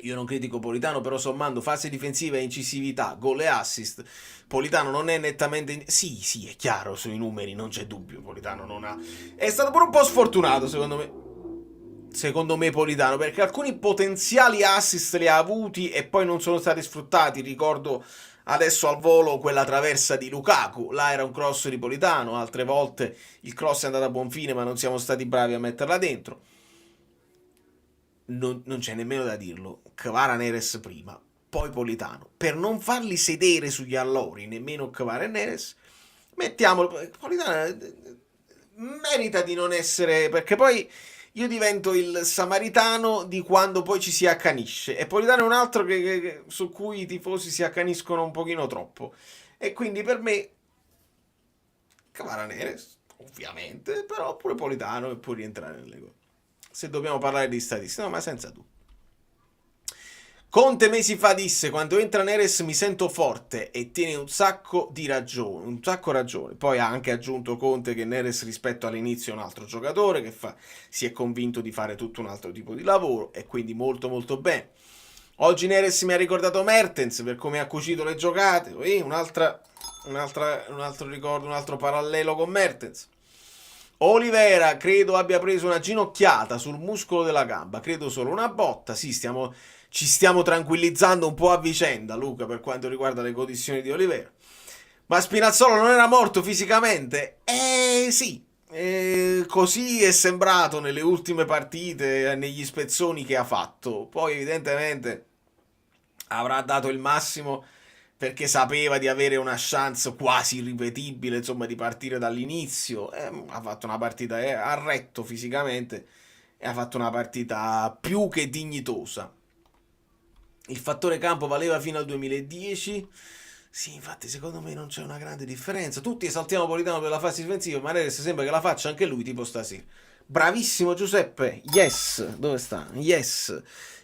Io non critico Politano, però sommando fase difensiva e incisività, gol e assist, Politano non è nettamente... Sì, è chiaro, sui numeri non c'è dubbio, Politano non ha... È stato pure un po' sfortunato, secondo me Politano, perché alcuni potenziali assist li ha avuti e poi non sono stati sfruttati. Ricordo adesso al volo quella traversa di Lukaku, là era un cross di Politano, altre volte il cross è andato a buon fine ma non siamo stati bravi a metterla dentro. Non c'è nemmeno da dirlo, Kvara Neres prima, poi Politano, per non farli sedere sugli allori, nemmeno Kvara e Neres, mettiamolo. Politano merita di non essere, perché poi io divento il samaritano di quando poi ci si accanisce, e Politano è un altro su cui i tifosi si accaniscono un pochino troppo, e quindi per me Kvara Neres ovviamente, però pure Politano può rientrare nelle gol. Se dobbiamo parlare di statistiche, no, ma senza dubbio. Conte mesi fa disse: quando entra Neres mi sento forte, e tiene un sacco ragione. Poi ha anche aggiunto Conte che Neres rispetto all'inizio è un altro giocatore, che si è convinto di fare tutto un altro tipo di lavoro, e quindi molto molto bene. Oggi Neres mi ha ricordato Mertens per come ha cucito le giocate, un altro ricordo, un altro parallelo con Mertens. Olivera credo abbia preso una ginocchiata sul muscolo della gamba, credo solo una botta. Sì, ci stiamo tranquillizzando un po' a vicenda, Luca, per quanto riguarda le condizioni di Olivera. Ma Spinazzola non era morto fisicamente? Sì, così è sembrato nelle ultime partite, negli spezzoni che ha fatto. Poi evidentemente avrà dato il massimo, perché sapeva di avere una chance quasi irripetibile, insomma, di partire dall'inizio. Ha fatto una partita, ha retto fisicamente, e ha fatto una partita più che dignitosa. Il fattore campo valeva fino al 2010. Sì, infatti secondo me non c'è una grande differenza. Tutti esaltiamo Politano per la fase difensiva, ma adesso sembra che la faccia anche lui, tipo stasera. Bravissimo Giuseppe, yes, dove sta? Yes.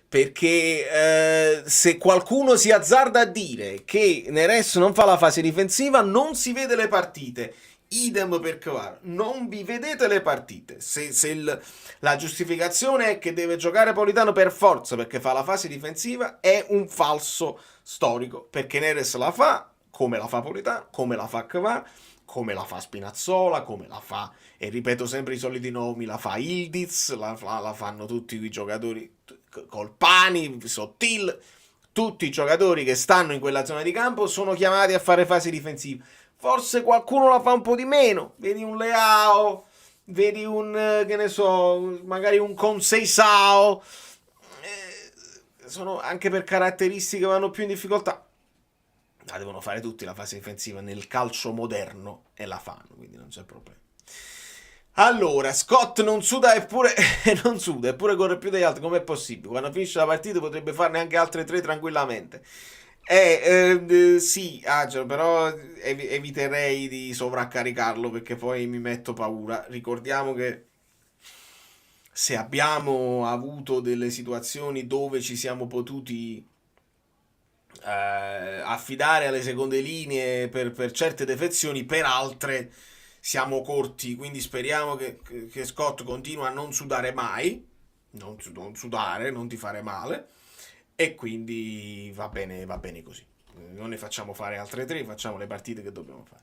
Perché se qualcuno si azzarda a dire che Neres non fa la fase difensiva, non si vede le partite. Idem per Kvara, non vi vedete le partite. Se la giustificazione è che deve giocare Politano per forza perché fa la fase difensiva, è un falso storico, perché Neres la fa come la fa Politano, come la fa Kvara, come la fa Spinazzola, come la fa, e ripeto sempre i soliti nomi, la fa Ildiz, la fanno tutti i giocatori, Colpani, Sottil, tutti i giocatori che stanno in quella zona di campo sono chiamati a fare fase difensiva. Forse qualcuno la fa un po' di meno, vedi un Leao, vedi un, che ne so, magari un Conceição, sono anche per caratteristiche vanno più in difficoltà. La devono fare tutti la fase difensiva nel calcio moderno, e la fanno, quindi non c'è problema. Allora, Scott non suda eppure corre più degli altri, com'è possibile? Quando finisce la partita potrebbe farne anche altre 3 tranquillamente. Sì, però eviterei di sovraccaricarlo, perché poi mi metto paura. Ricordiamo che se abbiamo avuto delle situazioni dove ci siamo potuti affidare alle seconde linee per certe defezioni, per altre siamo corti, quindi speriamo che Scott continua a non sudare mai, non sudare, non ti fare male, e quindi va bene così. non ne facciamo fare altre 3, facciamo le partite che dobbiamo fare.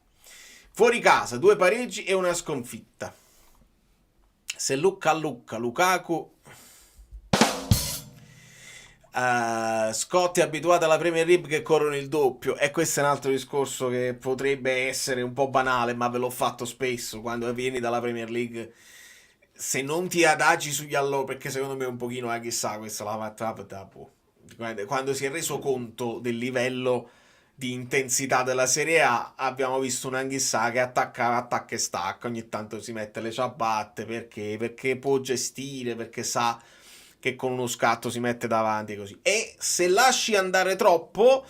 Fuori casa 2 pareggi e una sconfitta. Se Lukaku Scott è abituato alla Premier League che corrono il doppio, e questo è un altro discorso che potrebbe essere un po' banale, ma ve l'ho fatto spesso. Quando vieni dalla Premier League, se non ti adagi sugli allori, perché secondo me un pochino chissà, questa la fatta quando si è reso conto del livello di intensità della Serie A, abbiamo visto un Anghissà che attacca e stacca, ogni tanto si mette le ciabatte perché può gestire, perché sa che con uno scatto si mette davanti così. E se lasci andare troppo,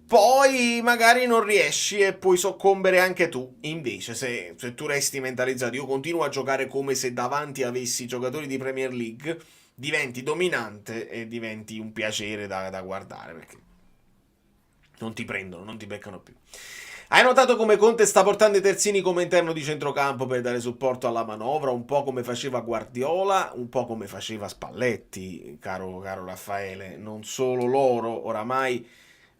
poi magari non riesci e puoi soccombere anche tu. Invece se tu resti mentalizzato, io continuo a giocare come se davanti avessi giocatori di Premier League, diventi dominante e diventi un piacere da guardare, perché non ti prendono, non ti beccano più. Hai notato come Conte sta portando i terzini come interno di centrocampo per dare supporto alla manovra, un po' come faceva Guardiola, un po' come faceva Spalletti, caro Raffaele. Non solo loro, oramai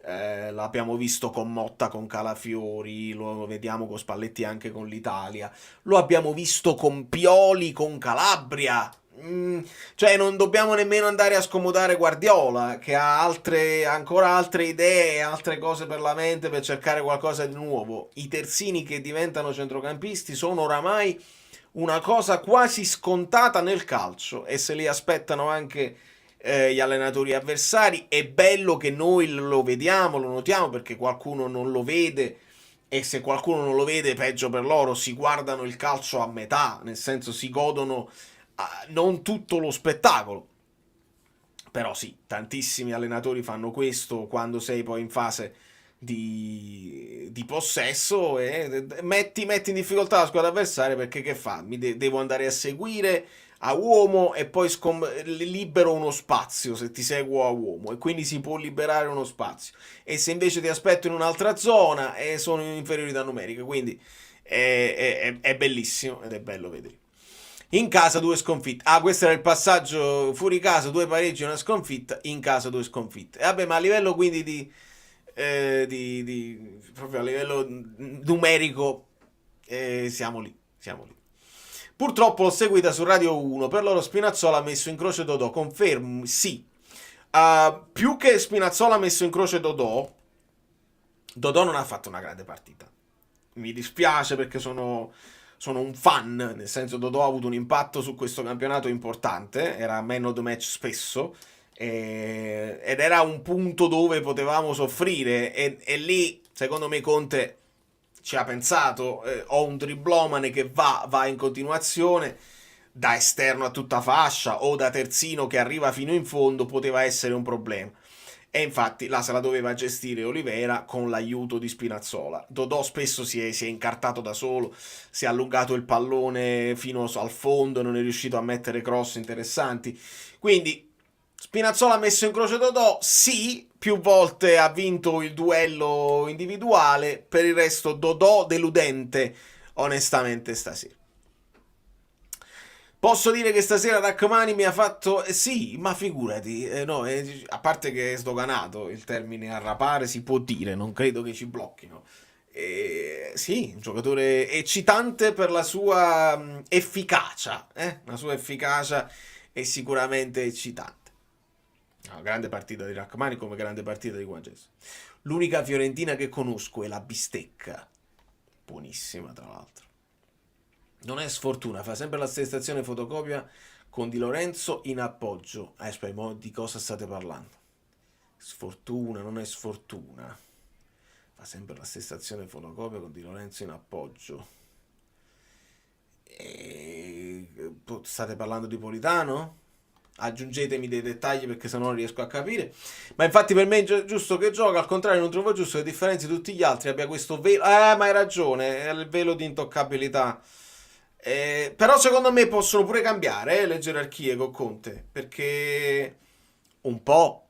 l'abbiamo visto con Motta, con Calafiori, lo vediamo con Spalletti anche con l'Italia, lo abbiamo visto con Pioli, con Calabria. Cioè non dobbiamo nemmeno andare a scomodare Guardiola, che ha ancora altre idee, altre cose per la mente, per cercare qualcosa di nuovo. I terzini che diventano centrocampisti sono oramai una cosa quasi scontata nel calcio, e se li aspettano anche gli allenatori avversari. È bello che noi lo vediamo, lo notiamo, perché qualcuno non lo vede, e se qualcuno non lo vede peggio per loro, si guardano il calcio a metà, nel senso si godono non tutto lo spettacolo. Però sì, tantissimi allenatori fanno questo quando sei poi in fase di possesso, e metti in difficoltà la squadra avversaria, perché che fa? Devo andare a seguire a uomo e poi libero uno spazio se ti seguo a uomo, e quindi si può liberare uno spazio, e se invece ti aspetto in un'altra zona sono in inferiorità numerica. Quindi è bellissimo, ed è bello vedere. In casa 2 sconfitte. Questo era il passaggio. Fuori casa 2 pareggi e una sconfitta, in casa 2 sconfitte. Vabbè, ma a livello quindi proprio a livello numerico siamo lì. Purtroppo l'ho seguita su Radio 1, per loro Spinazzola ha messo in croce Dodò. Confermo, sì. Più che Spinazzola ha messo in croce Dodò non ha fatto una grande partita. Mi dispiace, perché sono un fan, nel senso Dodò ha avuto un impatto su questo campionato importante, era man of the match spesso, ed era un punto dove potevamo soffrire, e lì secondo me Conte ci ha pensato. Ho un driblomane che va in continuazione da esterno a tutta fascia o da terzino che arriva fino in fondo, poteva essere un problema. E infatti là se la doveva gestire Oliveira con l'aiuto di Spinazzola. Dodò spesso si è incartato da solo, si è allungato il pallone fino al fondo, non è riuscito a mettere cross interessanti. Quindi Spinazzola ha messo in croce Dodò, sì, più volte ha vinto il duello individuale, per il resto Dodò deludente onestamente stasera. Posso dire che stasera Rachmani mi ha fatto... sì, ma figurati, no, a parte che è sdoganato il termine arrapare, si può dire, non credo che ci blocchino. Sì, un giocatore eccitante per la sua efficacia, la sua efficacia è sicuramente eccitante. Grande partita di Rachmani, come grande partita di Juan Jesus. L'unica fiorentina che conosco è la bistecca, buonissima tra l'altro. Non è sfortuna, fa sempre la stessa azione fotocopia con Di Lorenzo in appoggio. Aspetta, di cosa state parlando? Sfortuna, non è sfortuna. Fa sempre la stessa azione fotocopia con Di Lorenzo in appoggio. State parlando di Politano? Aggiungetemi dei dettagli, perché sennò non riesco a capire. Ma infatti per me è giusto che gioca, al contrario non trovo giusto che a differenza di tutti gli altri abbia questo velo. Ma hai ragione, è il velo di intoccabilità. Però secondo me possono pure cambiare le gerarchie con Conte, perché un po'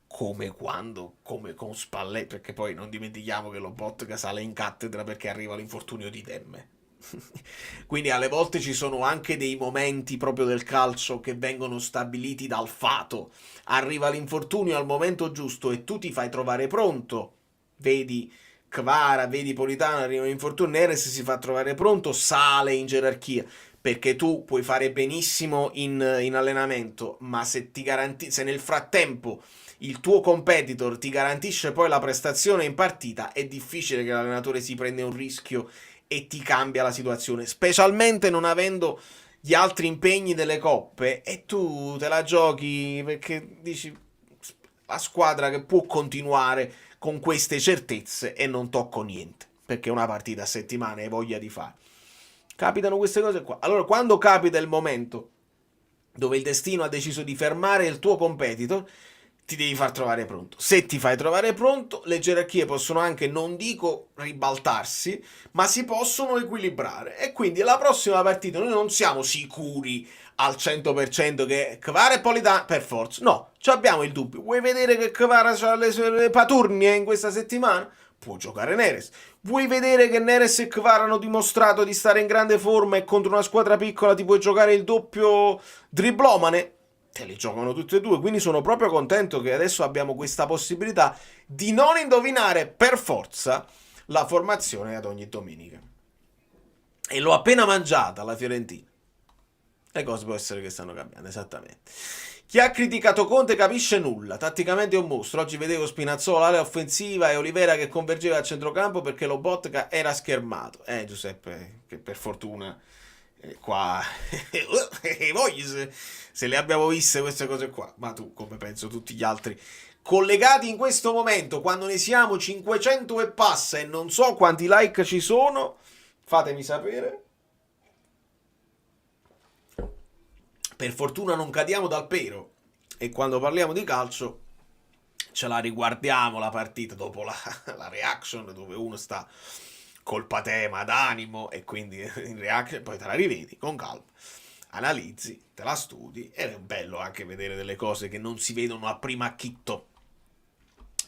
come con Spalletti, perché poi non dimentichiamo che Lobotka sale in cattedra perché arriva l'infortunio di Demme. Quindi alle volte ci sono anche dei momenti proprio del calcio che vengono stabiliti dal fato. Arriva l'infortunio al momento giusto e tu ti fai trovare pronto Vedi Kvara, vedi Politano, arrivano infortuni, Neres si fa trovare pronto, sale in gerarchia, perché tu puoi fare benissimo in allenamento, ma se nel frattempo il tuo competitor ti garantisce poi la prestazione in partita, è difficile che l'allenatore si prenda un rischio e ti cambia la situazione, specialmente non avendo gli altri impegni delle coppe, e tu te la giochi perché dici la squadra che può continuare con queste certezze e non tocco niente, perché una partita a settimana hai voglia di fare. Capitano queste cose qua. Allora, quando capita il momento dove il destino ha deciso di fermare il tuo competitor, ti devi far trovare pronto. Se ti fai trovare pronto, le gerarchie possono anche, non dico ribaltarsi, ma si possono equilibrare. E quindi la prossima partita noi non siamo sicuri al 100% che Kvara e Politano, per forza. No, abbiamo il dubbio. Vuoi vedere che Kvara ha le paturnie in questa settimana? Può giocare Neres. Vuoi vedere che Neres e Kvara hanno dimostrato di stare in grande forma e contro una squadra piccola ti puoi giocare il doppio driblomane? Te li giocano tutti e due, quindi sono proprio contento che adesso abbiamo questa possibilità di non indovinare per forza la formazione ad ogni domenica. E l'ho appena mangiata la Fiorentina. Le cose può essere che stanno cambiando, esattamente. Chi ha criticato Conte capisce nulla, tatticamente è un mostro. Oggi vedevo Spinazzola l'ala offensiva e Olivera che convergeva a centrocampo perché Lobotka era schermato. Giuseppe, che per fortuna qua voi se le abbiamo viste queste cose qua, ma tu, come penso tutti gli altri collegati in questo momento, quando ne siamo 500 e passa e non so quanti like ci sono, fatemi sapere. Per fortuna non cadiamo dal pero e quando parliamo di calcio ce la riguardiamo la partita dopo la reaction, dove uno sta col patema d'animo e quindi in reaction poi te la rivedi con calma, analizzi, te la studi ed è bello anche vedere delle cose che non si vedono a prima acchitto.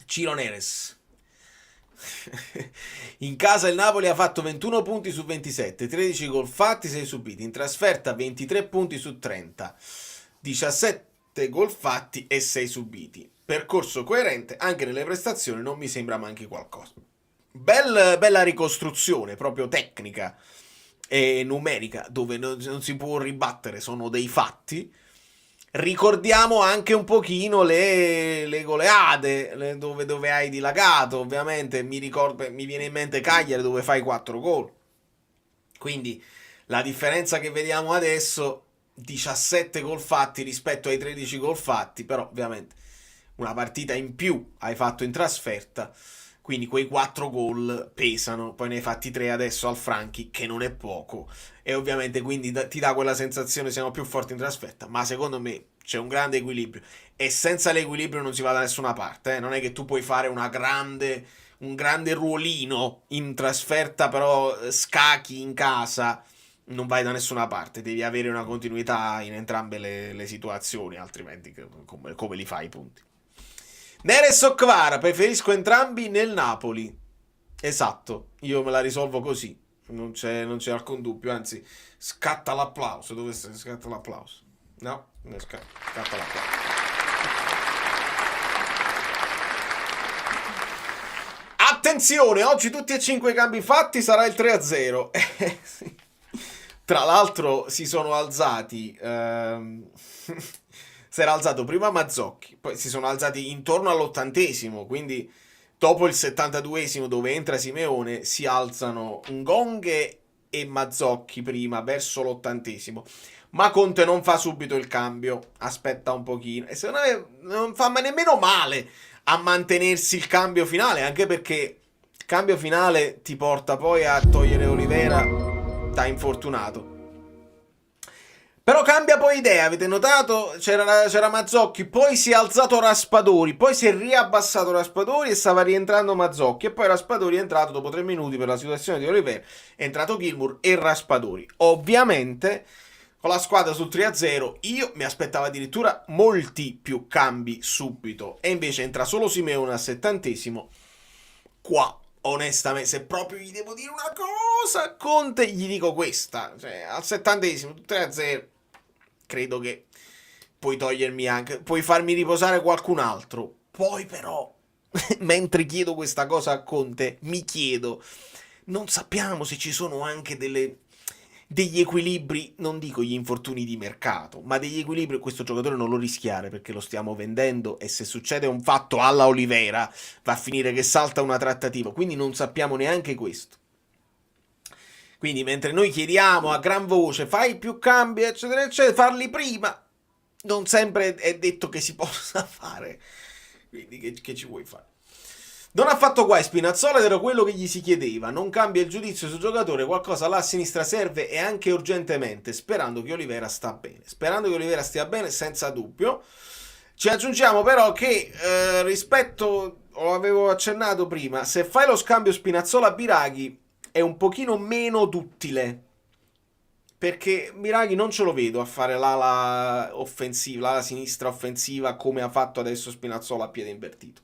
Ciro Neres. In casa il Napoli ha fatto 21 punti su 27, 13 gol fatti, 6 subiti. In trasferta 23 punti su 30, 17 gol fatti e 6 subiti. Percorso coerente anche nelle prestazioni, non mi sembra manchi qualcosa. Bella ricostruzione proprio tecnica e numerica, dove non si può ribattere, sono dei fatti. Ricordiamo anche un pochino le goleade, dove hai dilagato. Ovviamente mi viene in mente Cagliari, dove fai 4 gol. Quindi la differenza che vediamo adesso, 17 gol fatti rispetto ai 13 gol fatti, però ovviamente una partita in più hai fatto in trasferta, quindi quei 4 gol pesano. Poi ne hai fatti 3 adesso al Franchi, che non è poco, e ovviamente quindi ti dà quella sensazione siamo più forti in trasferta, ma secondo me c'è un grande equilibrio e senza l'equilibrio non si va da nessuna parte, non è che tu puoi fare un grande ruolino in trasferta però scacchi in casa, non vai da nessuna parte, devi avere una continuità in entrambe le situazioni, altrimenti come li fai i punti? Neres o Kvara, preferisco entrambi nel Napoli. Esatto, io me la risolvo così, non c'è alcun dubbio, anzi scatta l'applauso. Dove scatta l'applauso? No, non scatta l'applauso. Attenzione, oggi tutti e 5 i cambi fatti, sarà il 3-0. Sì. Tra l'altro si sono alzati si era alzato prima Mazzocchi, poi si sono alzati intorno all'80°, quindi dopo il 72°, dove entra Simeone, si alzano Ngonghe e Mazzocchi prima, verso l'80°. Ma Conte non fa subito il cambio, aspetta un pochino, e secondo me non fa nemmeno male a mantenersi il cambio finale, anche perché il cambio finale ti porta poi a togliere Olivera da infortunato. Però cambia poi idea, avete notato? C'era Mazzocchi, poi si è alzato Raspadori, poi si è riabbassato Raspadori e stava rientrando Mazzocchi, e poi Raspadori è entrato dopo 3 minuti per la situazione di Oliver, è entrato Gilmour e Raspadori. Ovviamente con la squadra sul 3-0 io mi aspettavo addirittura molti più cambi subito, e invece entra solo Simeone al 70°. Qua onestamente, se proprio gli devo dire una cosa a Conte, gli dico questa, cioè al 70°, 3-0, credo che puoi togliermi anche, puoi farmi riposare qualcun altro, poi però mentre chiedo questa cosa a Conte, mi chiedo, non sappiamo se ci sono anche degli equilibri, non dico gli infortuni di mercato, ma degli equilibri. Questo giocatore non lo rischiare perché lo stiamo vendendo, e se succede un fatto alla Olivera va a finire che salta una trattativa, quindi non sappiamo neanche questo. Quindi mentre noi chiediamo a gran voce fai più cambi eccetera eccetera, farli prima, non sempre è detto che si possa fare, quindi che ci vuoi fare? Non ha fatto guai Spinazzola ed era quello che gli si chiedeva, non cambia il giudizio sul giocatore, qualcosa là a sinistra serve e anche urgentemente, sperando che Olivera stia bene senza dubbio. Ci aggiungiamo però che rispetto, lo avevo accennato prima, se fai lo scambio Spinazzola-Biraghi è un pochino meno duttile, perché Biraghi non ce lo vedo a fare l'ala offensiva, l'ala sinistra offensiva come ha fatto adesso Spinazzola a piede invertito.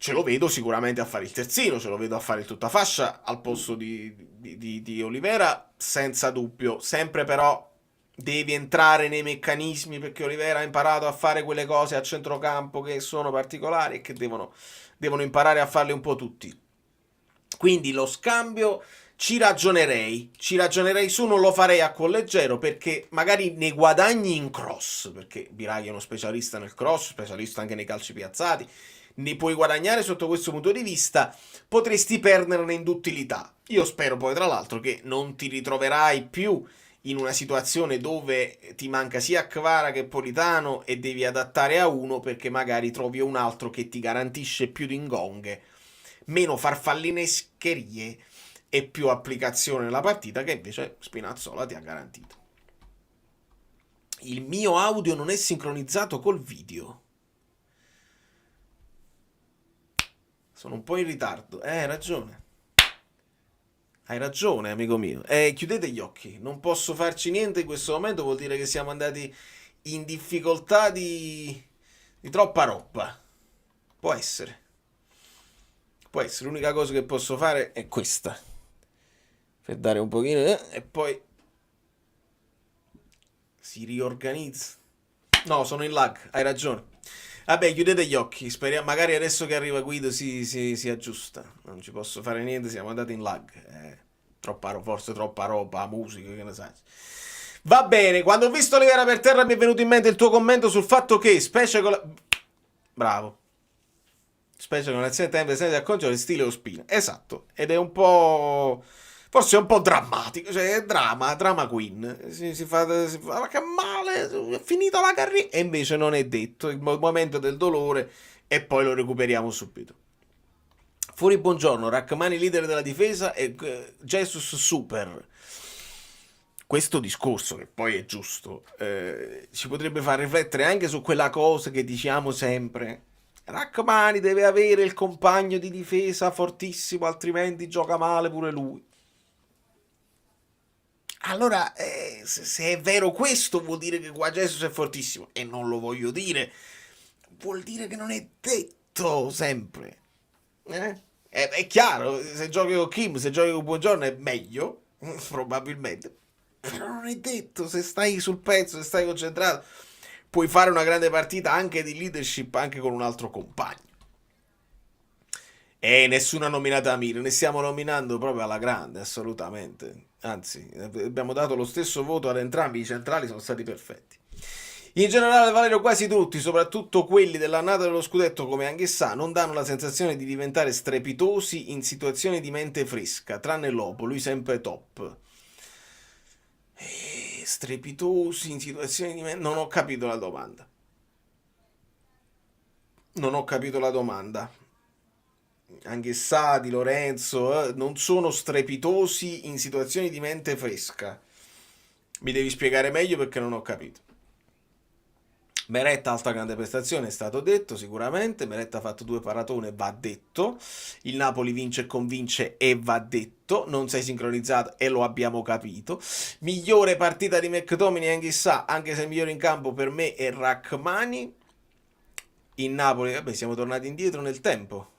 Ce lo vedo sicuramente a fare il terzino, ce lo vedo a fare il tutta fascia al posto di Olivera, senza dubbio. Sempre però devi entrare nei meccanismi, perché Olivera ha imparato a fare quelle cose a centrocampo che sono particolari e che devono imparare a farle un po' tutti. Quindi lo scambio ci ragionerei su, non lo farei a cuor leggero, perché magari ne guadagni in cross, perché Biraghi è uno specialista nel cross, specialista anche nei calci piazzati, ne puoi guadagnare sotto questo punto di vista, potresti perderne in duttilità. Io spero poi tra l'altro che non ti ritroverai più in una situazione dove ti manca sia Kvara che Politano e devi adattare a uno, perché magari trovi un altro che ti garantisce più dingonghe, meno farfallinescherie e più applicazione nella partita, che invece Spinazzola ti ha garantito. Il mio audio non è sincronizzato col video. Sono un po' in ritardo. Hai ragione. Hai ragione, amico mio. Chiudete gli occhi. Non posso farci niente in questo momento. Vuol dire che siamo andati in difficoltà di troppa roba. Può essere. Può essere. L'unica cosa che posso fare è questa. Per dare un pochino... e poi... si riorganizza. No, sono in lag. Hai ragione. Vabbè, chiudete gli occhi, speriamo, magari adesso che arriva Guido si aggiusta. Non ci posso fare niente, siamo andati in lag. Forse troppa roba, musica, che ne sai. Va bene, quando ho visto Olivera per terra mi è venuto in mente il tuo commento sul fatto che, specie con la... Bravo. Specie con l'azione tempo di acconciare stile Ospina. Esatto, ed è un po'... forse è un po' drammatico, cioè è drama queen, si fa ma che male, è finita la carriera, e invece non è detto, il momento del dolore e poi lo recuperiamo subito. Fuori buongiorno, Rachmani leader della difesa e Jesus super. Questo discorso, che poi è giusto, ci potrebbe far riflettere anche su quella cosa che diciamo sempre. Rachmani deve avere il compagno di difesa fortissimo, altrimenti gioca male pure lui. Allora, se è vero questo, vuol dire che qua Jesus è fortissimo. E non lo voglio dire. Vuol dire che non è detto sempre. È chiaro, se giochi con Kim, se giochi con Buongiorno è meglio, probabilmente. Però non è detto, se stai sul pezzo, se stai concentrato, puoi fare una grande partita anche di leadership, anche con un altro compagno. E nessuna nominata Amir, ne stiamo nominando proprio alla grande, assolutamente. Anzi, abbiamo dato lo stesso voto ad entrambi, i centrali sono stati perfetti. In generale, Valerio, quasi tutti, soprattutto quelli dell'annata dello scudetto come Anghissà, non danno la sensazione di diventare strepitosi in situazioni di mente fresca, tranne Lopo, lui sempre top. Strepitosi in situazioni di mente... Non ho capito la domanda. Anghissà, Di Lorenzo, non sono strepitosi in situazioni di mente fresca. Mi devi spiegare meglio perché non ho capito. Meretta, altra grande prestazione, è stato detto sicuramente. Meretta ha fatto 2 paratone, va detto. Il Napoli vince e convince e va detto. Non sei sincronizzato e lo abbiamo capito. Migliore partita di McTominay e Anghissà, anche se il migliore in campo per me è Rachmani. In Napoli, vabbè, siamo tornati indietro nel tempo.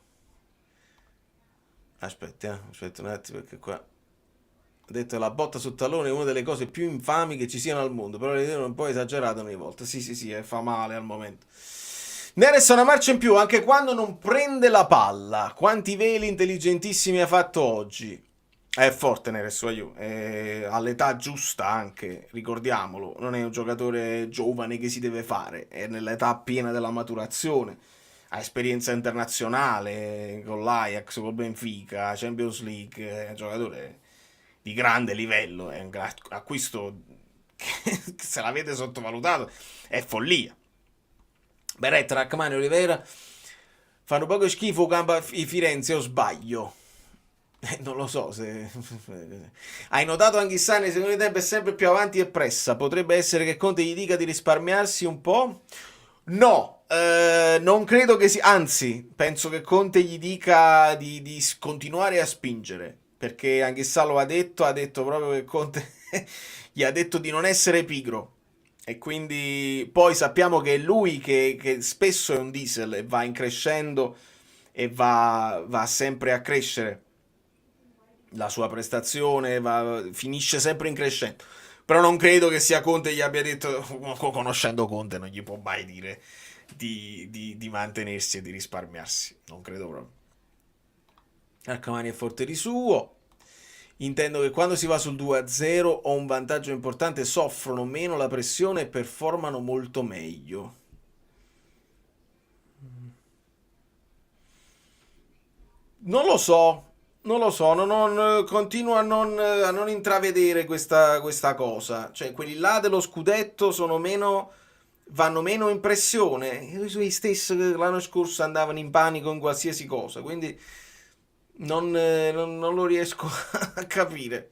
Aspetta un attimo, perché qua ho detto che la botta sul tallone è una delle cose più infami che ci siano al mondo, però non un po' esagerato ogni volta. Sì, fa male al momento. Neres ha una marcia in più anche quando non prende la palla. Quanti veli intelligentissimi ha fatto oggi. È forte Neres, all'età giusta anche, ricordiamolo. Non è un giocatore giovane che si deve fare, è nell'età piena della maturazione. Ha esperienza internazionale con l'Ajax, col Benfica, Champions League. È un giocatore di grande livello. È un acquisto che, se l'avete sottovalutato, è follia. Beretta, Rachmani, Oliveira fanno poco schifo Gamba i Firenze, o sbaglio? Non lo so se... Hai notato Anghissà nei secondi tempi è sempre più avanti e pressa. Potrebbe essere che Conte gli dica di risparmiarsi un po'? No, non credo che sia... Anzi, penso che Conte gli dica di continuare a spingere, perché Anghissà lo ha detto proprio che Conte gli ha detto di non essere pigro. E quindi poi sappiamo che è lui che spesso è un diesel e va in crescendo e va sempre a crescere la sua prestazione, finisce sempre in crescendo. Però non credo che sia Conte gli abbia detto, conoscendo Conte non gli può mai dire di mantenersi e di risparmiarsi, non credo proprio. Arcamani è forte di suo. Intendo che quando si va sul 2-0 o un vantaggio importante soffrono meno la pressione e performano molto meglio. Non lo so, continuo a non intravedere questa cosa. Cioè, quelli là dello scudetto vanno meno in pressione. I suoi stessi l'anno scorso andavano in panico in qualsiasi cosa, quindi non lo riesco a capire.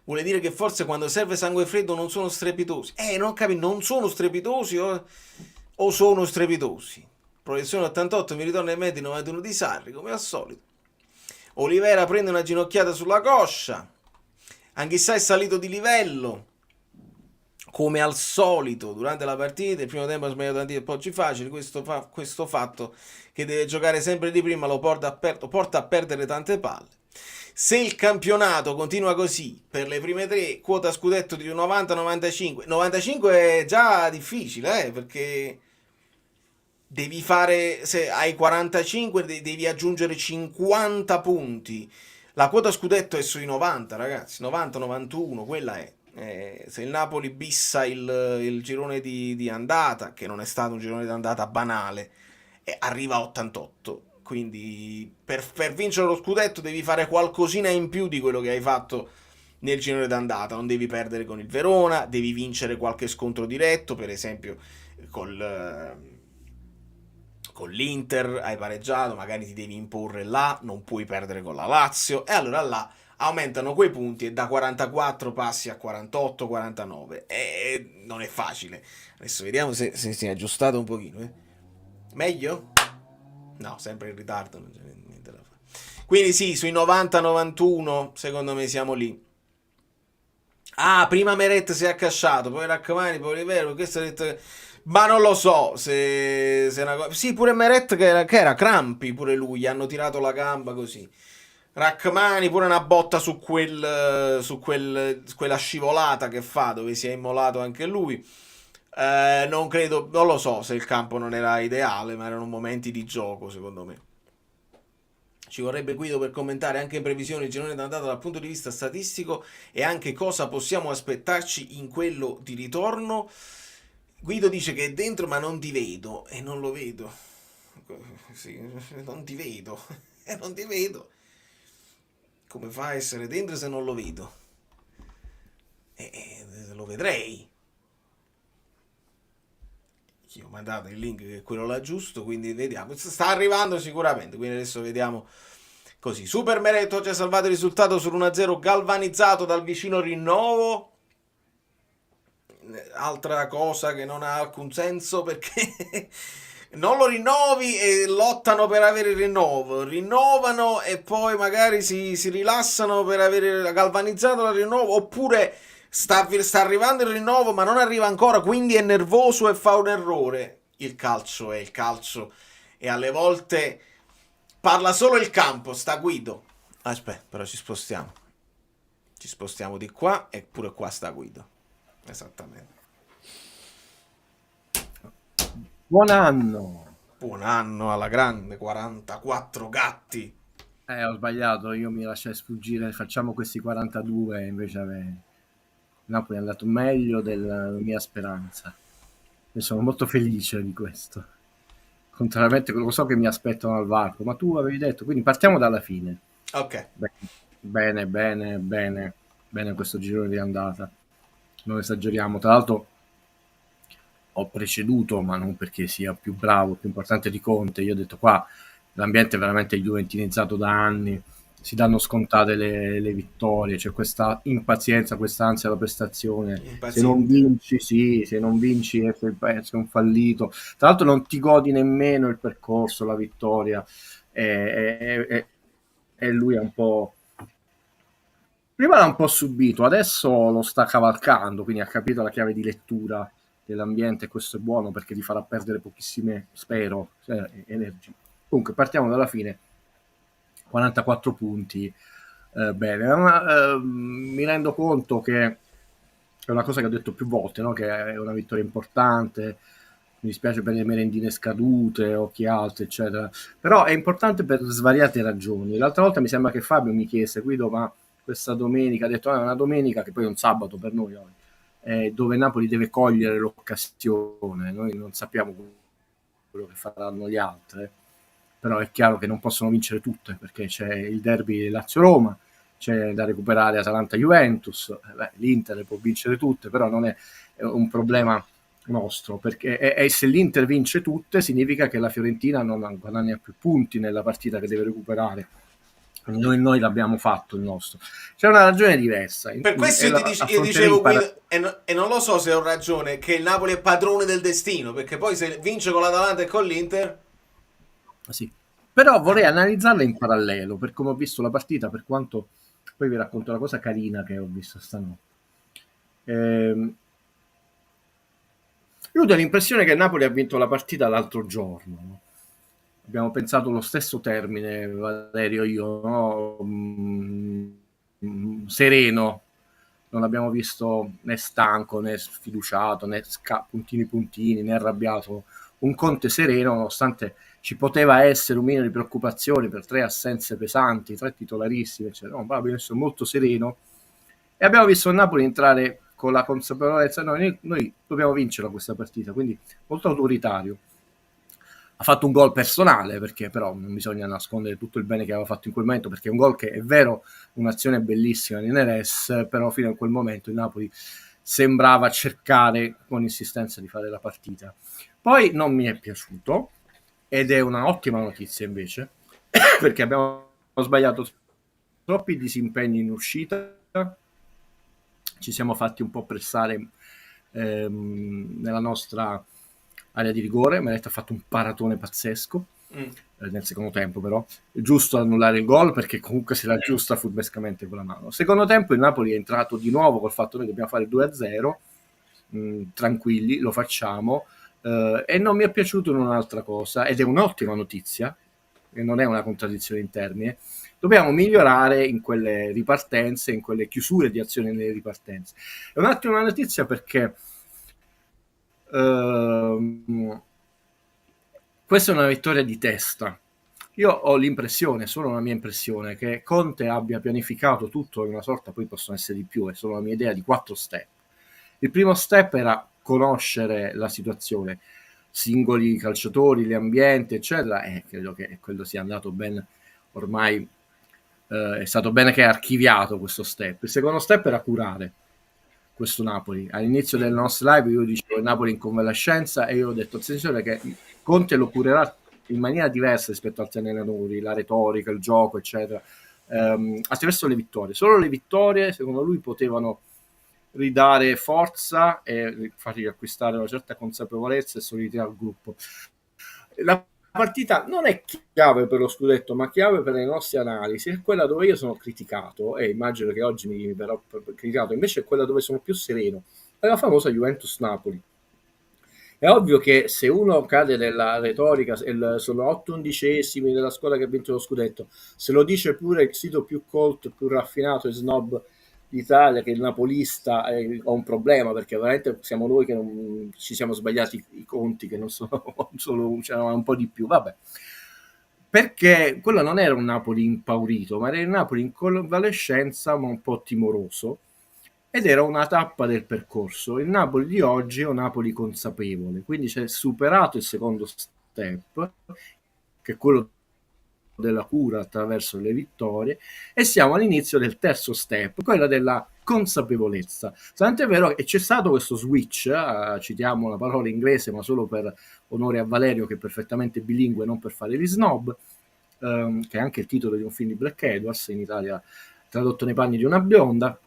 Vuole dire che forse quando serve sangue freddo non sono strepitosi. Non capisco, non sono strepitosi o sono strepitosi? Proiezione 88, mi ritorna ai metri 91 di Sarri, come al solito. Oliveira prende una ginocchiata sulla coscia. Anghissà è salito di livello, come al solito durante la partita. Il primo tempo ha sbagliato tanti appoggi facili. Questo fatto che deve giocare sempre di prima lo porta a perdere tante palle. Se il campionato continua così per le prime tre, quota scudetto di 90-95. 95 è già difficile, perché devi fare, se hai 45 devi aggiungere 50 punti. La quota scudetto è sui 90, ragazzi, 90-91, quella è. Se il Napoli bissa il girone di andata, che non è stato un girone di andata banale, arriva a 88. Quindi per vincere lo scudetto devi fare qualcosina in più di quello che hai fatto nel girone d'andata. Non devi perdere con il Verona, devi vincere qualche scontro diretto, per esempio con l'Inter hai pareggiato, magari ti devi imporre là, non puoi perdere con la Lazio, e allora là aumentano quei punti e da 44 passi a 48-49. E non è facile. Adesso vediamo se si è aggiustato un pochino. Meglio? No, sempre in ritardo, non c'è niente da fare. Quindi sì, sui 90-91 secondo me siamo lì. Prima Meret si è accasciato, poi Rachmani, poi Oliveira, questo ha detto... Ma non lo so se una cosa... Sì, pure Meret che era crampi, pure lui, gli hanno tirato la gamba così. Rachmani pure una botta su quella scivolata che fa, dove si è immolato anche lui. Non credo, non lo so se il campo non era ideale, ma erano momenti di gioco, secondo me. Ci vorrebbe Guido per commentare anche in previsione il girone d'andata dal punto di vista statistico e anche cosa possiamo aspettarci in quello di ritorno. Guido dice che è dentro ma non ti vedo, e non lo vedo. Sì, non ti vedo, e non ti vedo. Come fa a essere dentro se non lo vedo? Lo vedrei. Io ho mandato il link che è quello là giusto, quindi vediamo. Sta arrivando sicuramente, quindi adesso vediamo così. Super Meretto oggi ha salvato il risultato sull'1-0 galvanizzato dal vicino rinnovo. Altra cosa che non ha alcun senso, perché non lo rinnovi e lottano per avere il rinnovo, rinnovano e poi magari si rilassano per avere galvanizzato il rinnovo, oppure sta arrivando il rinnovo ma non arriva ancora, quindi è nervoso e fa un errore. Il calcio è il calcio e alle volte parla solo il campo. Sta Guido, aspetta, però ci spostiamo di qua, e pure qua sta Guido. Esattamente.
Buon anno!
Buon anno alla grande, 44 gatti.
Ho sbagliato, io mi lasciai sfuggire, facciamo questi 42, invece Napoli è andato meglio della mia speranza. E sono molto felice di questo. Contrariamente, lo so che mi aspettano al varco, ma tu avevi detto, quindi partiamo dalla fine.
Ok.
Bene questo girone di andata. Non esageriamo. Tra l'altro ho preceduto, ma non perché sia più bravo, più importante di Conte. Io ho detto qua l'ambiente è veramente juventinizzato da anni, si danno scontate le vittorie, c'è questa impazienza, questa ansia alla prestazione. Se non vinci, se non vinci sei un fallito. Tra l'altro non ti godi nemmeno il percorso, la vittoria. E lui è un po'... Prima l'ha un po' subito, adesso lo sta cavalcando, quindi ha capito la chiave di lettura dell'ambiente, e questo è buono perché gli farà perdere pochissime, spero, energie. Comunque partiamo dalla fine, 44 punti, bene. Mi rendo conto che è una cosa che ho detto più volte, no? Che è una vittoria importante, mi dispiace per le merendine scadute, occhi alti, eccetera, però è importante per svariate ragioni. L'altra volta mi sembra che Fabio mi chiese, Guido, ma questa domenica, ha detto, è una domenica che poi è un sabato per noi oggi, dove Napoli deve cogliere l'occasione, noi non sappiamo quello che faranno gli altri, però è chiaro che non possono vincere tutte, perché c'è il derby Lazio-Roma, c'è da recuperare Atalanta-Juventus, l'Inter può vincere tutte, però non è un problema nostro, perché e se l'Inter vince tutte significa che la Fiorentina non guadagna più punti nella partita che deve recuperare. Noi l'abbiamo fatto il nostro. C'è una ragione diversa.
Per questo io dicevo, e non lo so se ho ragione, che il Napoli è padrone del destino, perché poi se vince con l'Atalanta e con l'Inter...
Sì. Però vorrei analizzarla in parallelo, per come ho visto la partita, per quanto poi vi racconto una cosa carina che ho visto stanotte. Io ho l'impressione che il Napoli ha vinto la partita l'altro giorno, no? Abbiamo pensato lo stesso termine, Valerio e io, no? Sereno, non abbiamo visto né stanco né sfiduciato né puntini né arrabbiato, un Conte sereno, nonostante ci poteva essere un minimo di preoccupazione per 3 assenze pesanti, 3 titolarissime, eccetera. No, abbiamo visto molto sereno e abbiamo visto il Napoli entrare con la consapevolezza noi dobbiamo vincere questa partita, quindi molto autoritario. Ha fatto un gol personale, perché però non bisogna nascondere tutto il bene che aveva fatto in quel momento, perché è un gol che è vero, un'azione bellissima di Neres, però fino a quel momento il Napoli sembrava cercare con insistenza di fare la partita. Poi non mi è piaciuto, ed è una ottima notizia invece, perché abbiamo sbagliato troppi disimpegni in uscita, ci siamo fatti un po' pressare nella nostra area di rigore. Meretto ha fatto un paratone pazzesco nel secondo tempo, però è giusto annullare il gol perché comunque si raggiusta furbescamente con la mano. Secondo tempo il Napoli è entrato di nuovo col fatto che noi dobbiamo fare 2-0, tranquilli, lo facciamo, e non mi è piaciuto in un'altra cosa, ed è un'ottima notizia e non è una contraddizione in termini. Dobbiamo migliorare in quelle ripartenze, in quelle chiusure di azione nelle ripartenze. È un'ottima notizia perché questa è una vittoria di testa. Io ho l'impressione, solo una mia impressione, che Conte abbia pianificato tutto in una sorta, poi possono essere di più, è solo la mia idea, di 4 step. Il primo step era conoscere la situazione, singoli calciatori, l'ambiente, eccetera, e credo che quello sia andato ben ormai. È stato bene che ha archiviato questo step. Il secondo step era curare questo Napoli. All'inizio del nostro live io dicevo il Napoli in convalescenza e io ho detto attenzione che Conte lo curerà in maniera diversa rispetto ad altri allenatori, la retorica, il gioco, eccetera, attraverso le vittorie. Solo le vittorie, secondo lui, potevano ridare forza e fargli acquistare una certa consapevolezza e solidità al gruppo. La partita non è chiave per lo scudetto, ma chiave per le nostre analisi, è quella dove io sono criticato, e immagino che oggi mi verrò criticato, invece è quella dove sono più sereno, è la famosa Juventus-Napoli. È ovvio che se uno cade nella retorica, sono 8 undicesimi della squadra che ha vinto lo scudetto, se lo dice pure il sito più colto, più raffinato e snob d'Italia, che il napolista ha un problema, perché veramente siamo noi che non ci siamo sbagliati i conti, che non sono solo, c'erano un po' di più, vabbè. Perché quello non era un Napoli impaurito, ma era un Napoli in convalescenza, ma un po' timoroso, ed era una tappa del percorso. Il Napoli di oggi è un Napoli consapevole, quindi c'è superato il secondo step, che è quello della cura attraverso le vittorie, e siamo all'inizio del terzo step, quello della consapevolezza. Tant'è vero che c'è stato questo switch, citiamo la parola inglese ma solo per onore a Valerio, che è perfettamente bilingue, non per fare gli snob, che è anche il titolo di un film di Black Edwards, in Italia tradotto nei panni di una bionda,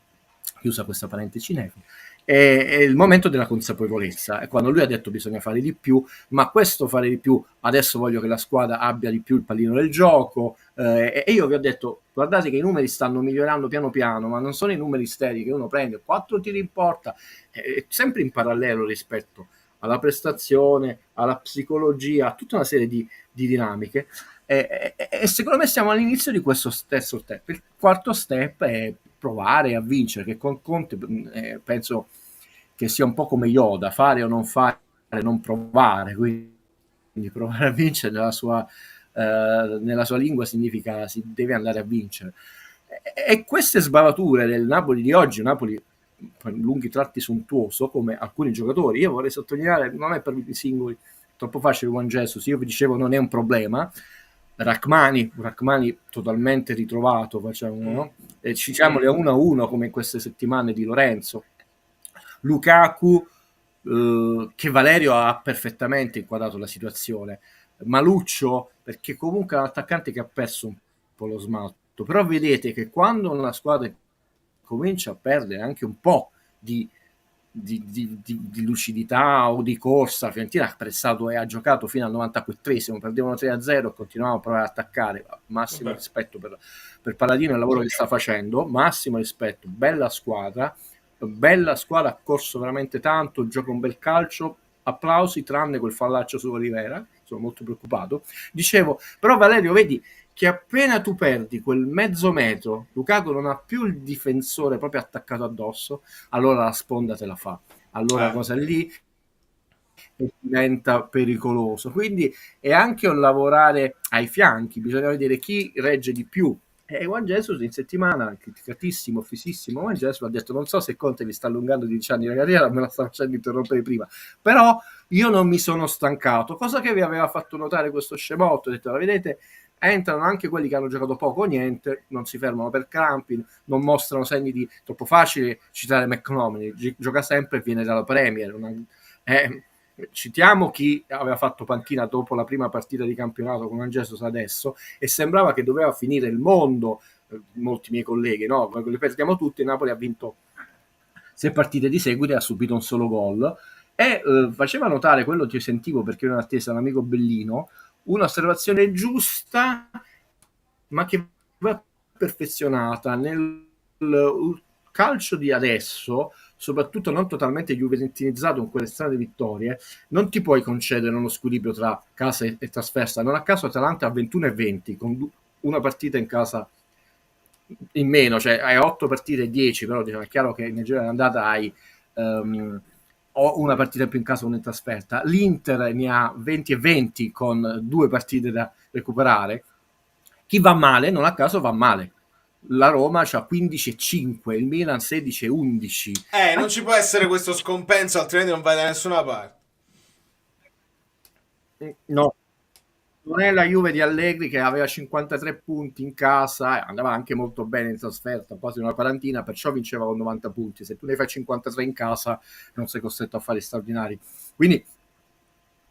chiusa questa parentesi cinefila. È il momento della consapevolezza, è quando lui ha detto bisogna fare di più, ma questo fare di più, adesso voglio che la squadra abbia di più il pallino del gioco, e io vi ho detto guardate che i numeri stanno migliorando piano piano, ma non sono i numeri steri che uno prende 4 tiri in porta, sempre in parallelo rispetto alla prestazione, alla psicologia, a tutta una serie di dinamiche, e secondo me siamo all'inizio di questo terzo step. Il quarto step è provare a vincere, che con Conte penso che sia un po' come Yoda, fare o non fare, non provare, quindi provare a vincere nella sua lingua significa si deve andare a vincere, e queste sbavature del Napoli di oggi, Napoli per lunghi tratti sontuoso, come alcuni giocatori, io vorrei sottolineare, non è per i singoli, troppo facile Juan Jesus, io vi dicevo non è un problema, Rachmani totalmente ritrovato, facciamo, no? E citiamoli a 1-1 come in queste settimane di Lorenzo, Lukaku, che Valerio ha perfettamente inquadrato la situazione, Maluccio, perché comunque è un attaccante che ha perso un po' lo smalto, però vedete che quando una squadra comincia a perdere anche un po' di lucidità o di corsa, Fiorentina ha pressato e ha giocato fino al 94esimo, perdevano 3-0 e continuavano a provare ad attaccare. Massimo rispetto per Paladino e il lavoro che sta facendo, massimo rispetto, bella squadra, ha corso veramente tanto, gioca un bel calcio, applausi, tranne quel fallaccio su Olivera, sono molto preoccupato. Dicevo, però Valerio, vedi che appena tu perdi quel mezzo metro, Lukaku non ha più il difensore proprio attaccato addosso, allora la sponda te la fa, allora la cosa lì diventa pericoloso, quindi è anche un lavorare ai fianchi, bisogna vedere chi regge di più. E Juan Jesus in settimana, criticatissimo, fisissimo, Juan Jesus ha detto non so se Conte vi sta allungando 10 anni la carriera, me la sta facendo interrompere prima, però io non mi sono stancato, cosa che vi aveva fatto notare questo scemotto, ha detto la vedete, entrano anche quelli che hanno giocato poco o niente, non si fermano per crampi, non mostrano segni di... Troppo facile citare McTominay, gioca sempre e viene dalla Premier. Citiamo chi aveva fatto panchina dopo la prima partita di campionato con Jesus adesso, e sembrava che doveva finire il mondo, molti miei colleghi, no? Le perdiamo tutti, Napoli ha vinto 6 partite di seguito e ha subito un solo gol, e faceva notare, quello ti sentivo perché ero in attesa l'amico Bellino, un'osservazione giusta ma che va perfezionata nel calcio di adesso, soprattutto non totalmente juventinizzato con quelle strane vittorie, non ti puoi concedere uno squilibrio tra casa e trasferta. Non a caso Atalanta a 21-20 con una partita in casa in meno, cioè hai 8 partite e 10, però diciamo, è chiaro che nel giro dell'andata hai o una partita più in casa o una in trasferta. L'Inter ne ha 20-20 con 2 partite da recuperare. Chi va male, non a caso va male. La Roma c'ha 15-5, il Milan 16-11.
Non ci può essere questo scompenso, altrimenti non vai da nessuna parte.
No, non è la Juve di Allegri che aveva 53 punti in casa, andava anche molto bene in trasferta, quasi una quarantina, perciò vinceva con 90 punti. Se tu ne fai 53 in casa non sei costretto a fare straordinari. Quindi,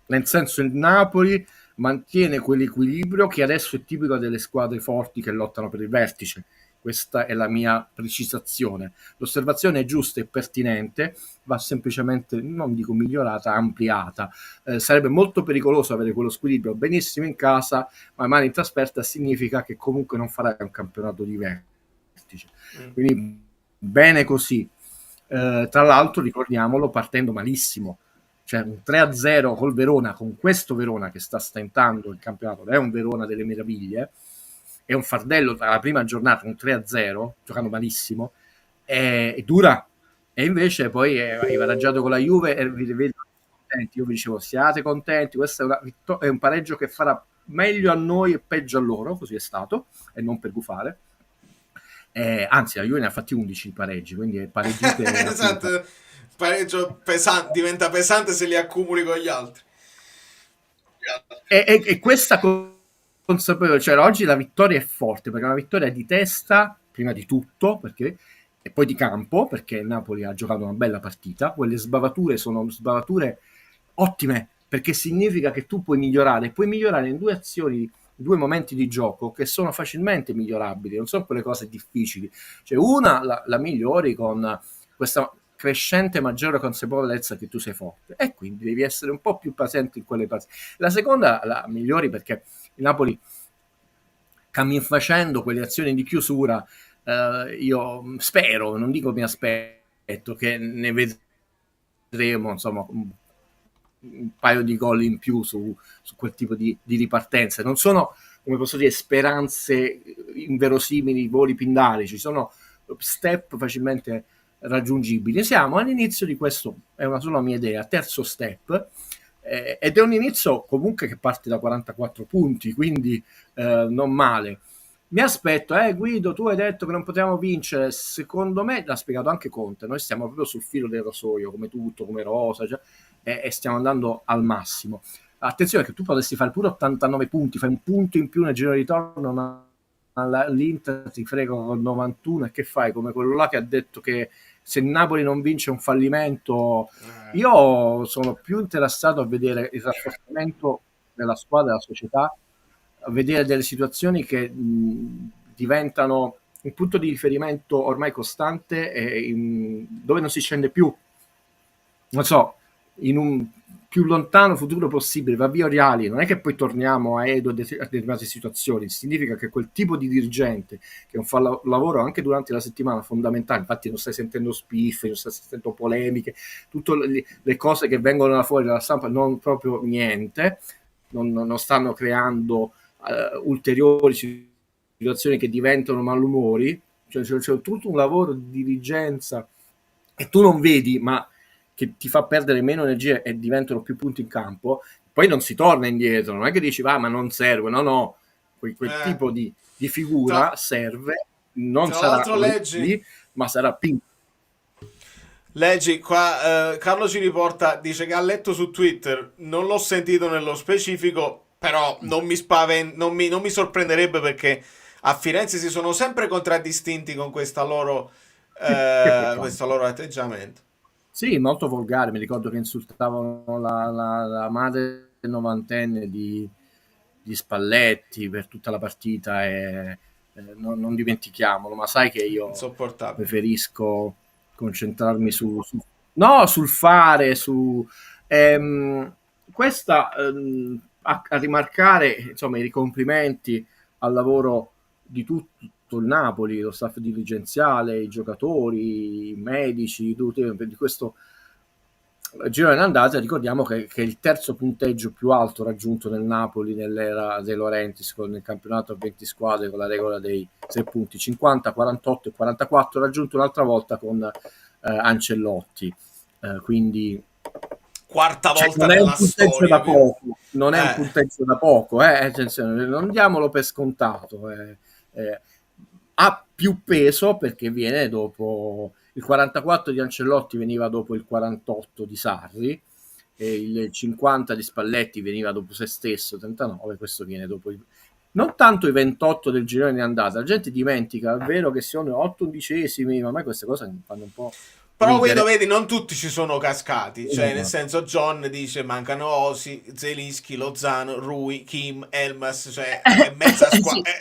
nel senso, il Napoli mantiene quell'equilibrio che adesso è tipico delle squadre forti che lottano per il vertice. Questa è la mia precisazione. L'osservazione è giusta e pertinente, va semplicemente, non dico migliorata, ampliata. Sarebbe molto pericoloso avere quello squilibrio benissimo in casa, ma male in trasferta significa che comunque non farai un campionato di vertice. Quindi bene così. Tra l'altro, ricordiamolo, partendo malissimo. Cioè un 3-0 col Verona, con questo Verona che sta stentando il campionato, è un Verona delle meraviglie, è un fardello dalla prima giornata, un 3-0, giocando malissimo, è dura, e invece poi hai pareggiato con la Juve e vi vedo contenti. Io vi dicevo siate contenti, questo è un pareggio che farà meglio a noi e peggio a loro, così è stato, e non per gufare. Anzi, la Juve ne ha fatti 11 pareggi, quindi è pareggite.
Esatto, pareggio diventa pesante se li accumuli con gli altri.
E questa consapevole, cioè oggi la vittoria è forte, perché è una vittoria di testa, prima di tutto, perché, e poi di campo, perché il Napoli ha giocato una bella partita. Quelle sbavature sono sbavature ottime, perché significa che tu puoi migliorare in due azioni, due momenti di gioco che sono facilmente migliorabili, non sono quelle cose difficili. Cioè una la migliori con questa crescente maggiore consapevolezza che tu sei forte, e quindi devi essere un po' più paziente in quelle parti. La seconda la migliori perché il Napoli cammin facendo quelle azioni di chiusura, io spero, non dico mi aspetto, che ne vedremo insomma un paio di gol in più su quel tipo di ripartenze. Non sono, come posso dire, speranze inverosimili, voli pindarici, sono step facilmente raggiungibili. Siamo all'inizio di questo, è una sola mia idea, terzo step, ed è un inizio comunque che parte da 44 punti, quindi non male. Mi aspetto, Guido, tu hai detto che non potevamo vincere, secondo me l'ha spiegato anche Conte, noi stiamo proprio sul filo del rasoio, come tutto, come rosa, cioè, e stiamo andando al massimo. Attenzione che tu potresti fare pure 89 punti, fai un punto in più nel giro di ritorno, ma l'Inter ti frega con 91, e che fai? Come quello là che ha detto che se il Napoli non vince è un fallimento. Io sono più interessato a vedere il rafforzamento della squadra, della società, a vedere delle situazioni che diventano un punto di riferimento ormai costante, dove non si scende più, non so, in un più lontano futuro possibile. Va via Oriali, non è che poi torniamo a Edo a determinate situazioni, significa che quel tipo di dirigente che non fa lavoro anche durante la settimana fondamentale, infatti non stai sentendo spiffe, non stai sentendo polemiche, tutte le cose che vengono da fuori dalla stampa, non proprio niente, non stanno creando ulteriori situazioni che diventano malumori, cioè c'è tutto un lavoro di dirigenza e tu non vedi, ma che ti fa perdere meno energia e diventano più punti in campo. Poi non si torna indietro, non è che dici ma non serve, no, quel tipo di figura serve, non sarà lì, ma sarà più.
Leggi qua, Carlo ci riporta, dice che ha letto su Twitter, non l'ho sentito nello specifico, però non mi sorprenderebbe, perché a Firenze si sono sempre contraddistinti con questo loro atteggiamento.
Sì, molto volgare. Mi ricordo che insultavano la madre novantenne di Spalletti per tutta la partita, e non dimentichiamolo, ma sai che io preferisco concentrarmi sul fare, questa a rimarcare insomma i ricomplimenti al lavoro di tutto il Napoli, lo staff dirigenziale, i giocatori, i medici, di questo girone d'andata. Ricordiamo che è il terzo punteggio più alto raggiunto nel Napoli nell'era De Laurentiis, nel campionato a 20 squadre con la regola dei 6 punti, 50, 48 e 44, raggiunto un'altra volta con Ancelotti, quindi
quarta volta
non è
nella
un punteggio
storia,
da poco, non è un punteggio da poco, attenzione, non diamolo per scontato, ha più peso perché viene dopo il 44 di Ancelotti, veniva dopo il 48 di Sarri, e il 50 di Spalletti veniva dopo se stesso, 39, questo viene dopo non tanto i 28 del girone di andata. La gente dimentica, è vero che sono 8 undicesimi, ma a me queste cose mi fanno un po'.
Però Guido, vedi, non tutti ci sono cascati, cioè nel senso John dice mancano Osi, Zelinski, Lozano, Rui, Kim, Elmas, cioè è mezza squadra.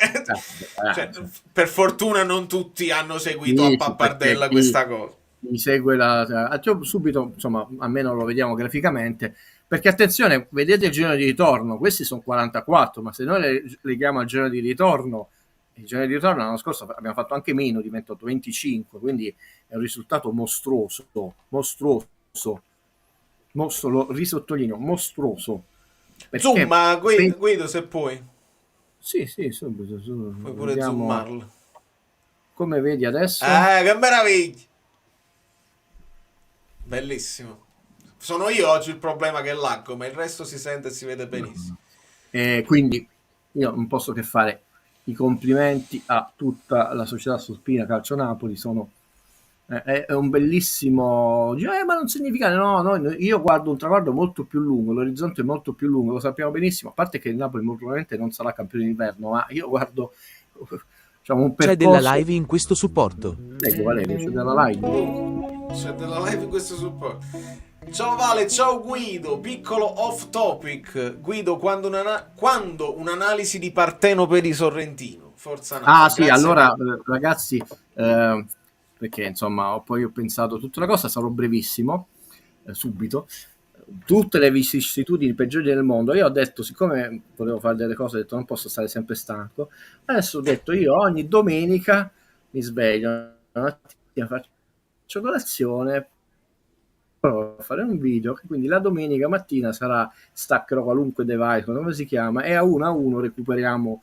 Cioè, per fortuna non tutti hanno seguito a pappardella questa cosa.
Mi segue subito, insomma, almeno lo vediamo graficamente, perché attenzione, vedete il girone di ritorno, questi sono 44, ma se noi le leghiamo al girone di ritorno, il girone di ritorno l'anno scorso abbiamo fatto anche meno di 28, 25, quindi è un risultato mostruoso, lo risottolineo, mostruoso.
Zoom, Guido, se puoi.
Sì, subito.
Puoi pure zoomarlo.
come vedi adesso?
Che meraviglia! Bellissimo. Sono io oggi il problema che laggo, ma il resto si sente e si vede benissimo.
Quindi io non posso che fare i complimenti a tutta la società Sospina Calcio Napoli. È un bellissimo, ma non significa no, io guardo un traguardo molto più lungo, l'orizzonte è molto più lungo, lo sappiamo benissimo, a parte che il Napoli molto probabilmente non sarà campione d'inverno, ma io guardo, diciamo, un percorso.
C'è della live in questo supporto.
Ecco Valerio, c'è della live.
C'è della live in questo supporto. Ciao Vale, ciao Guido, piccolo off topic. Guido, quando un'analisi di Partenope di Sorrentino? Forza Napoli.
Sì, allora ragazzi, perché insomma poi ho pensato tutta una cosa, sarò brevissimo, subito. Tutte le vicissitudini peggiori del mondo, io ho detto, siccome volevo fare delle cose, ho detto non posso stare sempre stanco, adesso ho detto io ogni domenica mi sveglio una mattina, faccio colazione, provo a fare un video, quindi la domenica mattina staccherò qualunque device, come si chiama, e a uno recuperiamo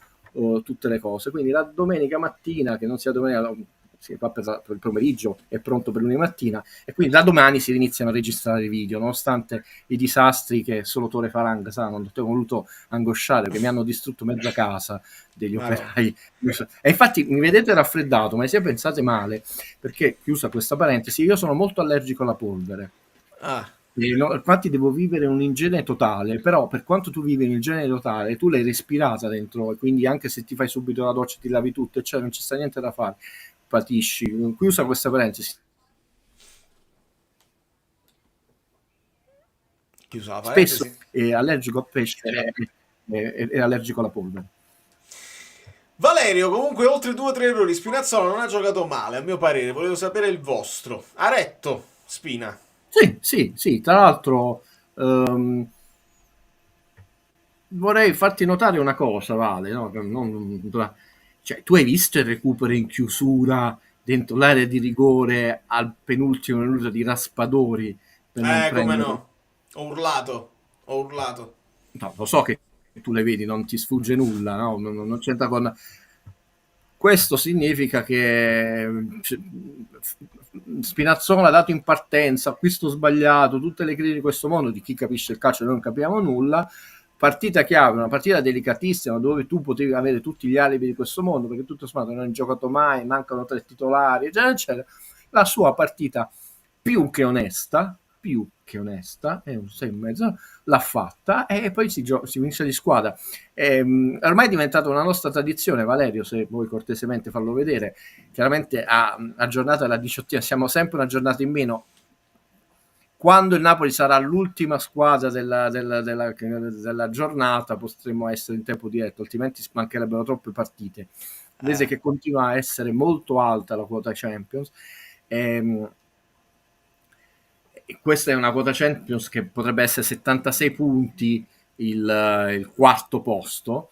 tutte le cose, quindi la domenica mattina, che non sia domenica, si fa per il pomeriggio, è pronto per lunedì mattina, e quindi da domani si iniziano a registrare i video, nonostante i disastri che solo Tore Farang sa, non ti ho voluto angosciare, perché mi hanno distrutto mezza casa degli operai, e infatti mi vedete raffreddato, ma se pensate male, perché, chiusa questa parentesi, io sono molto allergico alla polvere. Infatti devo vivere un'igiene totale, però per quanto tu vivi un'igiene totale, tu l'hai respirata dentro, e quindi anche se ti fai subito la doccia, ti lavi tutto, cioè non ci sta niente da fare, patisci. Chiusa questa parentesi. Spesso è allergico a pesce e allergico alla polvere.
Valerio, comunque oltre 2 o 3 errori, Spinazzola non ha giocato male, a mio parere. Volevo sapere il vostro. Ha retto Spina?
Sì, tra l'altro vorrei farti notare una cosa, Vale, no? Cioè, tu hai visto il recupero in chiusura dentro l'area di rigore al penultimo minuto di Raspadori?
Come no? Ho urlato.
No, lo so che tu le vedi, non ti sfugge nulla, no? Non c'entra con... Questo significa che Spinazzola ha dato in partenza, acquisto sbagliato, tutte le critiche di questo mondo, di chi capisce il calcio, noi non capiamo nulla, partita chiave, una partita delicatissima dove tu potevi avere tutti gli alibi di questo mondo, perché tutto sommato non hai giocato mai, mancano 3 titolari, eccetera, eccetera. La sua partita più che onesta, è un 6,5, l'ha fatta, e poi si finisce di squadra. Ormai è diventata una nostra tradizione, Valerio, se vuoi cortesemente farlo vedere. Chiaramente a giornata della 18ª siamo sempre una giornata in meno. Quando il Napoli sarà l'ultima squadra della giornata potremmo essere in tempo diretto, altrimenti mancherebbero troppe partite. Vedete che continua a essere molto alta la quota Champions. Questa è una quota Champions che potrebbe essere 76 punti il quarto posto,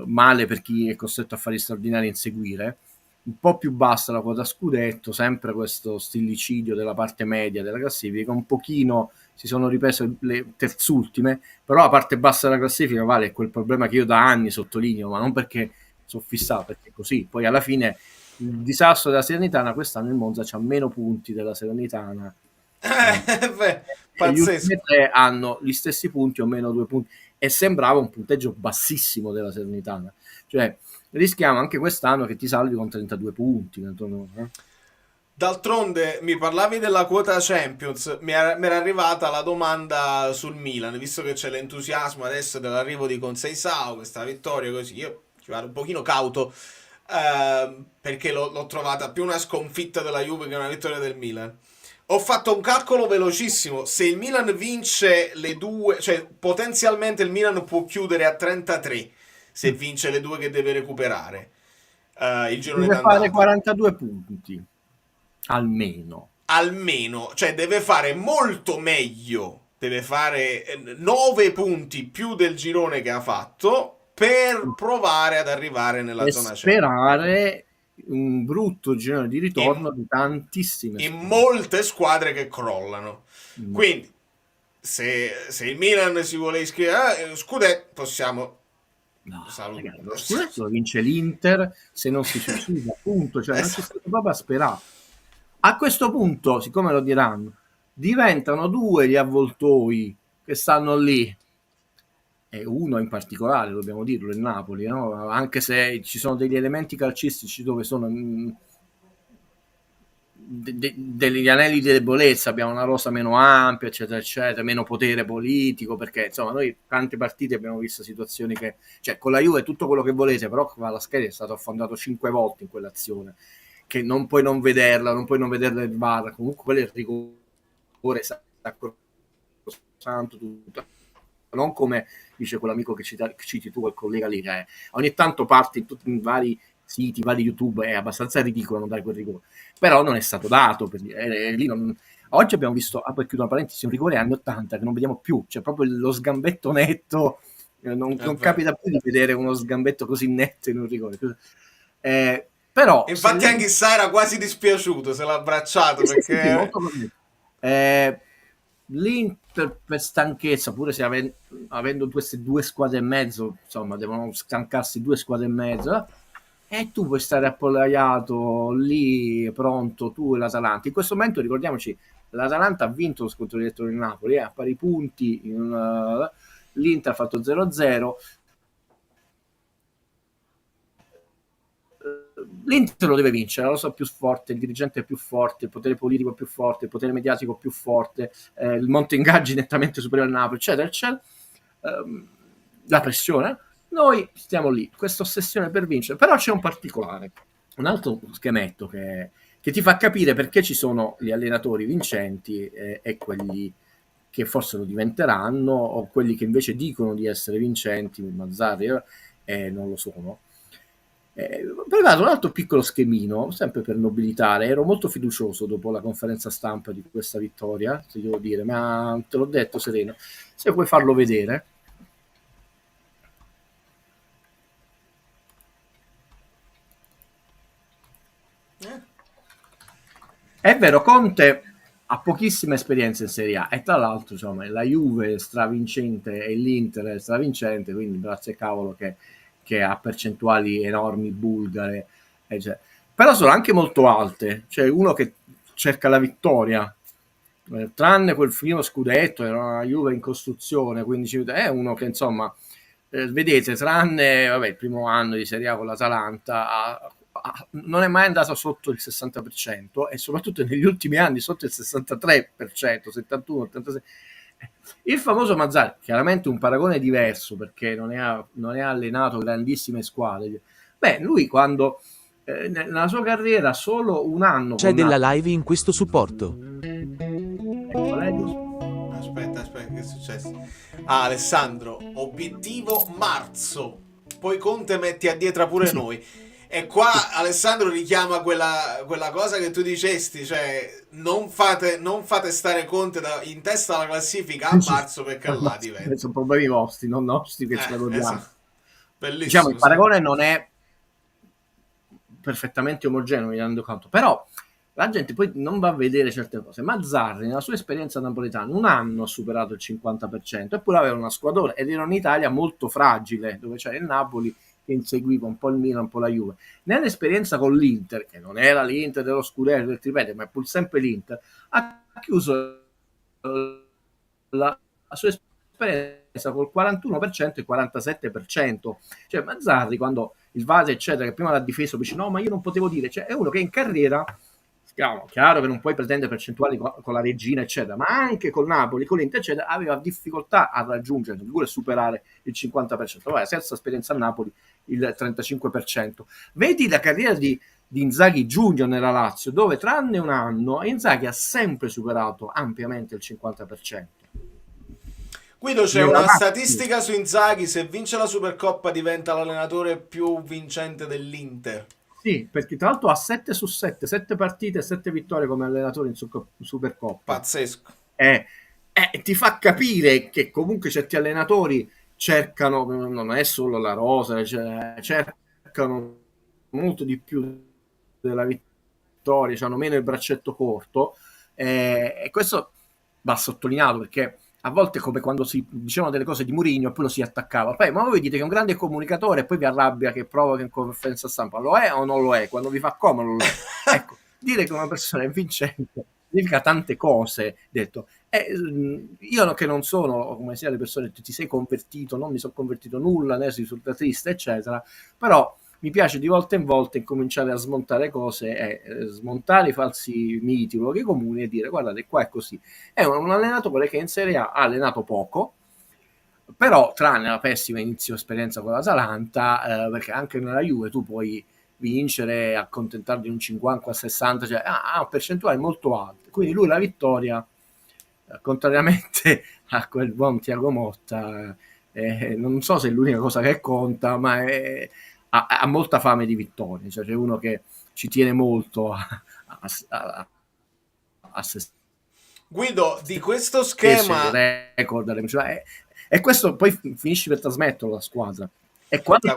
male per chi è costretto a fare straordinari a inseguire, un po' più bassa la quota scudetto, sempre questo stillicidio della parte media della classifica, un pochino si sono riprese le terzultime, però la parte bassa della classifica vale quel problema che io da anni sottolineo, ma non perché sono fissato, perché così, poi alla fine il disastro della Salernitana, quest'anno il Monza c'ha meno punti della Salernitana, gli ultimi 3 hanno gli stessi punti o meno 2 punti, e sembrava un punteggio bassissimo della Salernitana, cioè rischiamo anche quest'anno che ti salvi con 32 punti.
D'altronde mi parlavi della quota Champions, mi era arrivata la domanda sul Milan, visto che c'è l'entusiasmo adesso dell'arrivo di Conceição, questa vittoria così, io ci vado un pochino cauto, perché l'ho trovata più una sconfitta della Juve che una vittoria del Milan. Ho fatto un calcolo velocissimo, se il Milan vince le 2, cioè potenzialmente il Milan può chiudere a 33 se vince le 2 che deve recuperare, il girone
deve fare 42 punti almeno,
cioè deve fare molto meglio, deve fare 9 punti più del girone che ha fatto per provare ad arrivare nella zona
sperare un brutto girone di ritorno di tantissime
squadre. Molte squadre che crollano. Quindi se il Milan si vuole iscrivere scudetto, possiamo
Ragazzi, lo scudetto lo vince l'Inter se non si suicida, appunto, cioè non c'è stato proprio a sperare. A questo punto, siccome lo diranno, diventano 2 gli avvoltoi che stanno lì, e uno in particolare, dobbiamo dirlo, il Napoli, no? Anche se ci sono degli elementi calcistici dove sono degli anelli di debolezza, abbiamo una rosa meno ampia, eccetera, eccetera, meno potere politico, perché insomma noi tante partite abbiamo visto situazioni che, cioè con la Juve tutto quello che volete, però Kvaratskhelia è stato affondato 5 volte in quell'azione, che non puoi non vederla, non puoi non vederla il VAR, comunque quello è il rigore sacrosanto, tutto. Non come dice quell'amico che citi tu, quel collega lì, che ogni tanto parte in vari siti, vari YouTube, è abbastanza ridicolo non dare quel rigore, però non è stato dato lì oggi abbiamo visto, per chiudere una parentesi, un rigore anni 80 che non vediamo più, cioè proprio lo sgambetto netto, non capita più di vedere uno sgambetto così netto in un rigore, però
infatti anche Issa era quasi dispiaciuto, se l'ha abbracciato, perché
molto l'Inter per stanchezza, pure se avendo queste 2 squadre e mezzo, insomma devono stancarsi 2 squadre e mezzo, e tu puoi stare appollaiato lì pronto, tu e l'Atalanta. In questo momento ricordiamoci, l'Atalanta ha vinto lo scontro diretto del Napoli, a pari punti, l'Inter ha fatto 0-0. L'Inter lo deve vincere, la rosa più forte, il dirigente è più forte, il potere politico è più forte, il potere mediatico è più forte, il monte ingaggi nettamente superiore al Napoli, eccetera, eccetera. La pressione, noi stiamo lì, questa ossessione per vincere, però c'è un particolare, un altro schemetto che ti fa capire perché ci sono gli allenatori vincenti e quelli che forse lo diventeranno, o quelli che invece dicono di essere vincenti, Mazzarri, non lo sono. Preparato un altro piccolo schemino, sempre per nobilitare. Ero molto fiducioso dopo la conferenza stampa di questa vittoria, se devo dire, ma te l'ho detto, Sereno, se puoi farlo vedere. È vero, Conte ha pochissima esperienza in Serie A e tra l'altro insomma la Juve è stravincente e l'Inter è stravincente, quindi grazie a cavolo che ha percentuali enormi bulgare, cioè. Però sono anche molto alte, cioè uno che cerca la vittoria, tranne quel primo scudetto, era una Juve in costruzione, quindi è uno che insomma, vedete, tranne il primo anno di Serie A con l'Atalanta, non è mai andato sotto il 60% e soprattutto negli ultimi anni sotto il 63%, 71, 86%. Il famoso Mazzarri, chiaramente un paragone diverso perché non è allenato grandissime squadre. Lui quando nella sua carriera solo un anno
c'è della live in questo supporto.
Aspetta, che è successo? Alessandro, obiettivo marzo, poi Conte metti a dietro pure noi. E qua Alessandro richiama quella cosa che tu dicesti, cioè non fate stare Conte in testa alla classifica a marzo, perché là diventa.
Sono problemi vostri, non nostri, che ce la godiamo.
Esatto. Bellissimo.
Diciamo, il paragone non è perfettamente omogeneo, mi rendo conto, però la gente poi non va a vedere certe cose. Mazzarri, nella sua esperienza napoletana, un anno ha superato il 50%, eppure aveva una squadra ed era un'Italia molto fragile, dove c'era il Napoli che inseguiva un po' il Milan, un po' la Juve. Nell'esperienza con l'Inter, che non era l'Inter dello scudetto, del tripete, ma è pur sempre l'Inter, ha chiuso la sua esperienza col 41% e 47%. Cioè Mazzarri, quando il Vase, eccetera, che prima l'ha difeso, dice no, ma io non potevo dire, cioè è uno che in carriera, chiaro che non puoi pretendere percentuali con la Regina, eccetera, ma anche col Napoli, con l'Inter, eccetera, aveva difficoltà a raggiungere, pure superare il 50%, senza esperienza a Napoli il 35%. Vedi la carriera di Inzaghi Junior nella Lazio, dove tranne un anno Inzaghi ha sempre superato ampiamente il 50%.
Guido, c'è una statistica su Inzaghi: se vince la Supercoppa diventa l'allenatore più vincente dell'Inter.
Sì, perché tra l'altro ha 7 su 7, 7 partite e 7 vittorie come allenatore in Supercoppa.
Pazzesco.
Ti fa capire che comunque certi allenatori cercano, non è solo la rosa, cioè, cercano molto di più della vittoria, hanno meno il braccetto corto, e questo va sottolineato perché a volte come quando si dicevano delle cose di Mourinho e poi lo si attaccava. Poi, ma voi dite che è un grande comunicatore e poi vi arrabbia che provoca in conferenza stampa. Lo è o non lo è? Quando vi fa comodo lo è. Ecco, dire che una persona è vincente significa tante cose. Detto, io che non sono come sia le persone, ti sei convertito, non mi sono convertito nulla, né risultatista, eccetera, però mi piace di volta in volta incominciare a smontare cose e smontare i falsi miti, luoghi comuni e dire guardate qua è così. È un allenatore che in Serie A ha allenato poco, però tranne la pessima inizio esperienza con l'Atalanta, perché anche nella Juve tu puoi vincere, accontentarti di un 50-60, cioè ha percentuali molto alte. Quindi lui la vittoria, contrariamente a quel buon Thiago Motta, non so se è l'unica cosa che conta, ma ha molta fame di vittorie, cioè c'è uno che ci tiene molto a se
Guido, di questo schema
record, e questo poi finisci per trasmetterlo la squadra, e quando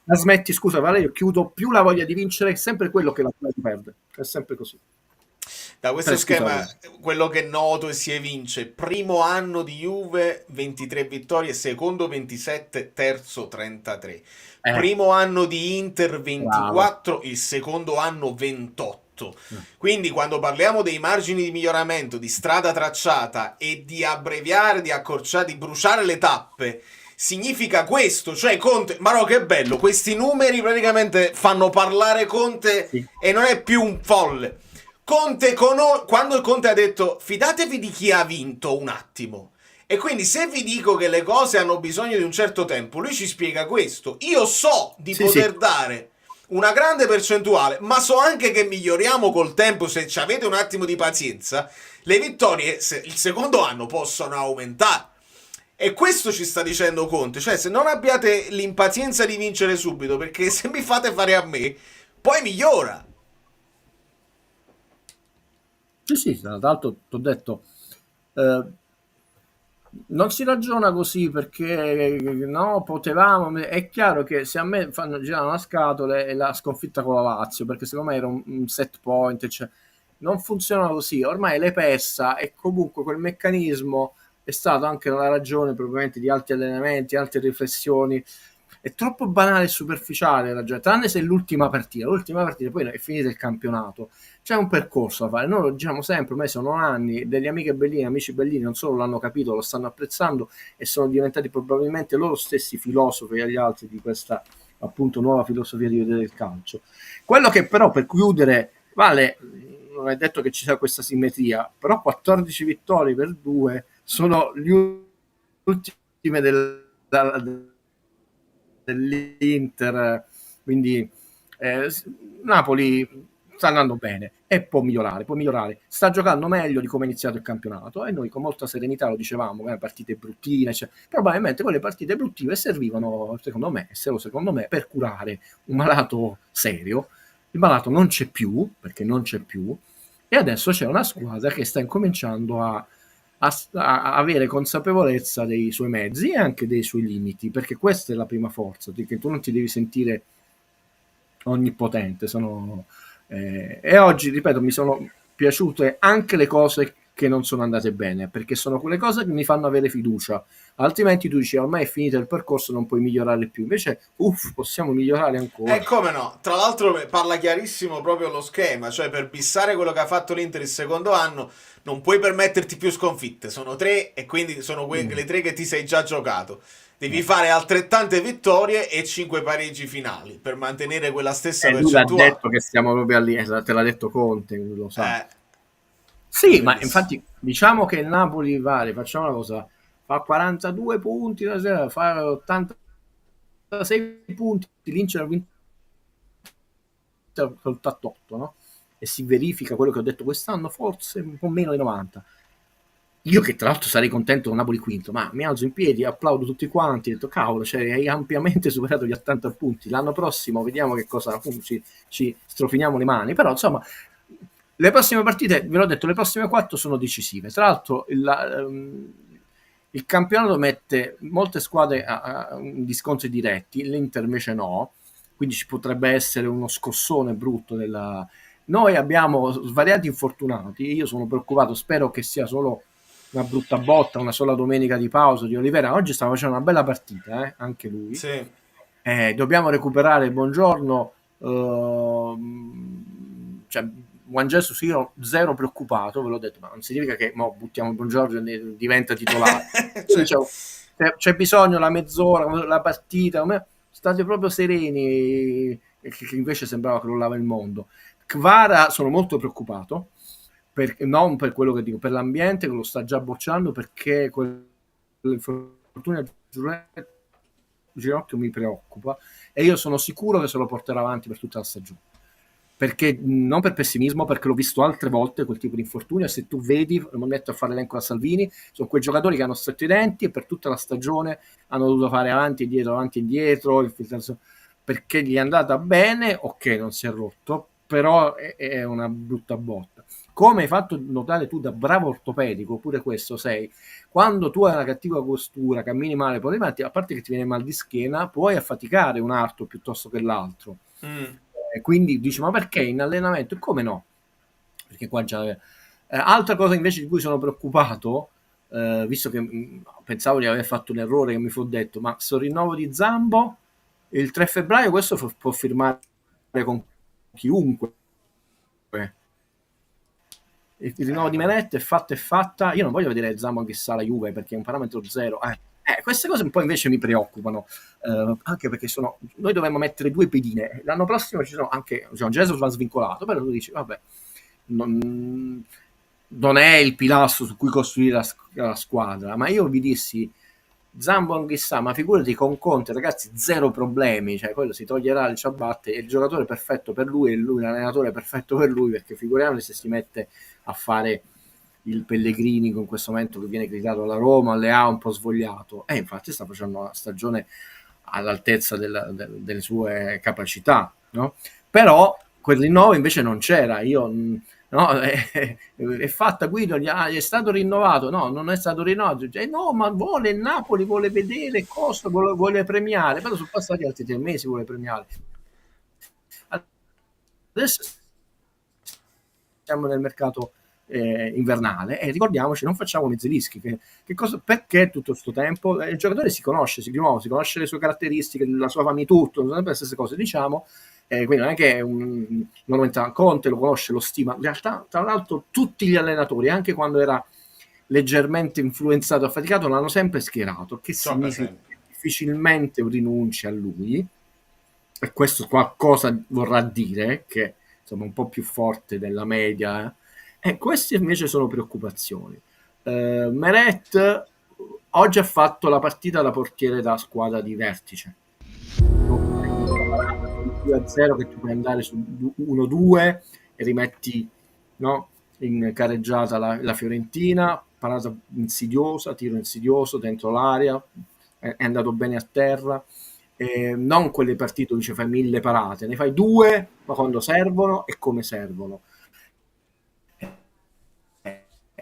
trasmetti, scusa Valerio, chiudo, più la voglia di vincere è sempre quello che la perde, è sempre così.
Da questo schema, quello che noto e si evince: primo anno di Juve 23 vittorie, secondo 27, terzo 33. Primo anno di Inter 24, bravo. Il secondo anno 28. Quindi quando parliamo dei margini di miglioramento, di strada tracciata e di abbreviare, di accorciare, di bruciare le tappe, significa questo, cioè Conte, ma no, che bello, questi numeri praticamente fanno parlare Conte, sì. E non è più un folle. Conte, quando Conte ha detto fidatevi di chi ha vinto un attimo, e quindi se vi dico che le cose hanno bisogno di un certo tempo, lui ci spiega questo. Io so di poter dare una grande percentuale, ma so anche che miglioriamo col tempo, se ci avete un attimo di pazienza, le vittorie il secondo anno possono aumentare. E questo ci sta dicendo Conte, cioè se non abbiate l'impazienza di vincere subito, perché se mi fate fare a me, poi migliora.
Sì, tra l'altro ti ho detto, non si ragiona così perché no, potevamo, è chiaro che se a me fanno girare una scatola è la sconfitta con la Lazio, perché secondo me era un set point, cioè, non funziona così, ormai l'hai persa, e comunque quel meccanismo è stato anche una ragione probabilmente di altri allenamenti, altre riflessioni. È troppo banale e superficiale la ragione, tranne se è l'ultima partita poi è finito il campionato, c'è un percorso da fare, noi lo diciamo sempre, ormai sono anni, degli amici bellini non solo l'hanno capito, lo stanno apprezzando e sono diventati probabilmente loro stessi filosofi agli altri di questa appunto nuova filosofia di vedere il calcio. Quello che però, per chiudere, Vale, non è detto che ci sia questa simmetria, però 14 vittorie per 2 sono le ultime dell'Inter, quindi Napoli sta andando bene e può migliorare, sta giocando meglio di come è iniziato il campionato, e noi con molta serenità lo dicevamo, partite bruttine, cioè, probabilmente quelle partite bruttive servivano secondo me per curare un malato serio. Il malato non c'è più, perché non c'è più, e adesso c'è una squadra che sta incominciando a avere consapevolezza dei suoi mezzi e anche dei suoi limiti, perché questa è la prima forza, perché tu non ti devi sentire onnipotente. E oggi, ripeto, mi sono piaciute anche le cose che non sono andate bene, perché sono quelle cose che mi fanno avere fiducia, altrimenti tu dici ormai è finito il percorso, non puoi migliorare più, invece possiamo migliorare ancora.
E come no, tra l'altro parla chiarissimo proprio lo schema, cioè per bissare quello che ha fatto l'Inter il secondo anno non puoi permetterti più sconfitte, sono 3 e quindi sono le 3 che ti sei già giocato, devi fare altrettante vittorie e 5 pareggi finali per mantenere quella stessa percentuale.
Lui ha detto che stiamo proprio lì, te l'ha detto Conte, lo sa. Sì, ma infatti diciamo che il Napoli facciamo una cosa, fa 42 punti la sera, fa 86 punti, l'Inter ha vinto col 88, no? E si verifica quello che ho detto quest'anno, forse un po' meno di 90. Io che tra l'altro sarei contento con Napoli quinto, ma mi alzo in piedi, applaudo tutti quanti, ho detto cavolo, cioè hai ampiamente superato gli 80 punti, l'anno prossimo vediamo che cosa, ci strofiniamo le mani, però insomma le prossime partite, ve l'ho detto, le prossime 4 sono decisive. Tra l'altro il campionato mette molte squadre di scontri diretti, l'Inter invece no, quindi ci potrebbe essere uno scossone brutto Noi abbiamo svariati infortunati, io sono preoccupato, spero che sia solo una brutta botta, una sola domenica di pausa di Olivera. Oggi stava facendo una bella partita, anche lui.
Sì.
Dobbiamo recuperare Buongiorno, cioè Juan Jesus, io zero preoccupato, ve l'ho detto, ma non significa che buttiamo Buongiorno e diventa titolare. C'è bisogno la mezz'ora, la partita, state proprio sereni, che invece sembrava che crollava il mondo. Kvara sono molto preoccupato, non per quello che dico, per l'ambiente che lo sta già bocciando, perché quell'infortunio al ginocchio mi preoccupa e io sono sicuro che se lo porterà avanti per tutta la stagione, perché non per pessimismo, perché l'ho visto altre volte quel tipo di infortunio, e se tu vedi, non metto a fare l'elenco a Salvini, sono quei giocatori che hanno stretto i denti e per tutta la stagione hanno dovuto fare avanti e indietro, perché gli è andata bene, ok, non si è rotto, però è una brutta botta. Come hai fatto notare tu da bravo ortopedico, pure questo sei, quando tu hai una cattiva postura, cammini male, poi a parte che ti viene mal di schiena, puoi affaticare un arto piuttosto che l'altro. Quindi dici, ma perché in allenamento? E come no? Perché qua già... altra cosa invece di cui sono preoccupato, visto che pensavo di aver fatto un errore che mi fu detto, ma sto rinnovo di Zambo, il 3 febbraio questo può firmare con chiunque. Il rinnovo di Meret è fatta. Io non voglio vedere Zambo chissà la Juve, perché è un parametro zero. Queste cose un po' invece mi preoccupano, anche perché noi dovremmo mettere 2 pedine. L'anno prossimo ci sono anche Jesus va svincolato, però tu dici vabbè, non è il pilastro su cui costruire la squadra, ma io vi dissi Zambo Anghissà, ma figurati con Conte, ragazzi, zero problemi, cioè quello si toglierà il ciabatte, è il giocatore perfetto per lui e lui l'allenatore perfetto per lui, perché figuriamoci se si mette a fare il Pellegrini con questo momento che viene criticato alla Roma, le ha un po' svogliato, e infatti sta facendo una stagione all'altezza delle sue capacità, no? Però quel rinnovo invece non c'era, è fatta Guido, gli è stato rinnovato, no, non è stato rinnovato, no, ma vuole Napoli, vuole vedere cosa, vuole premiare, però sono passati altri 3 mesi, vuole premiare. Adesso siamo nel mercato invernale e ricordiamoci, non facciamo mezzi rischi, perché tutto questo tempo il giocatore si conosce le sue caratteristiche, la sua famiglia, tutto, sono sempre le stesse cose, diciamo. Quindi non è che Conte lo conosce, lo stima. In realtà, tra l'altro, tutti gli allenatori, anche quando era leggermente influenzato, affaticato, l'hanno sempre schierato, che significa che difficilmente rinunci a lui, e questo qualcosa vorrà dire che insomma un po' più forte della media. Queste invece sono preoccupazioni. Meret oggi ha fatto la partita da portiere da squadra di vertice. 2-0 che tu puoi andare su 1-2 e rimetti, no, in careggiata la Fiorentina, parata insidiosa, tiro insidioso dentro l'area, è andato bene a terra, non quelle partite dove ci fai 1000 parate, ne fai 2 ma quando servono e come servono.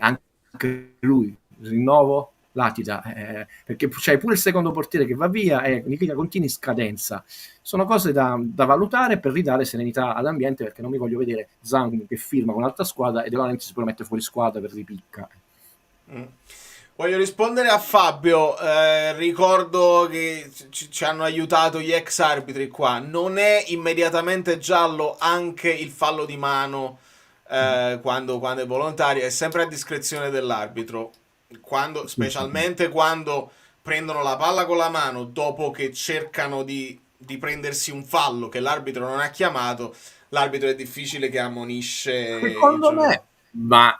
Anche lui rinnovo latita, perché c'hai pure il secondo portiere che va via e continui in scadenza. Sono cose da valutare per ridare serenità all'ambiente, perché non mi voglio vedere Zang che firma con un'altra squadra e De Laurentiis si può mettere fuori squadra per ripicca.
Voglio rispondere a Fabio, ricordo che ci hanno aiutato gli ex arbitri qua, non è immediatamente giallo anche il fallo di mano quando è volontario, è sempre a discrezione dell'arbitro, specialmente quando prendono la palla con la mano dopo che cercano di prendersi un fallo che l'arbitro non ha chiamato, l'arbitro è difficile che ammonisce.
Secondo me, ma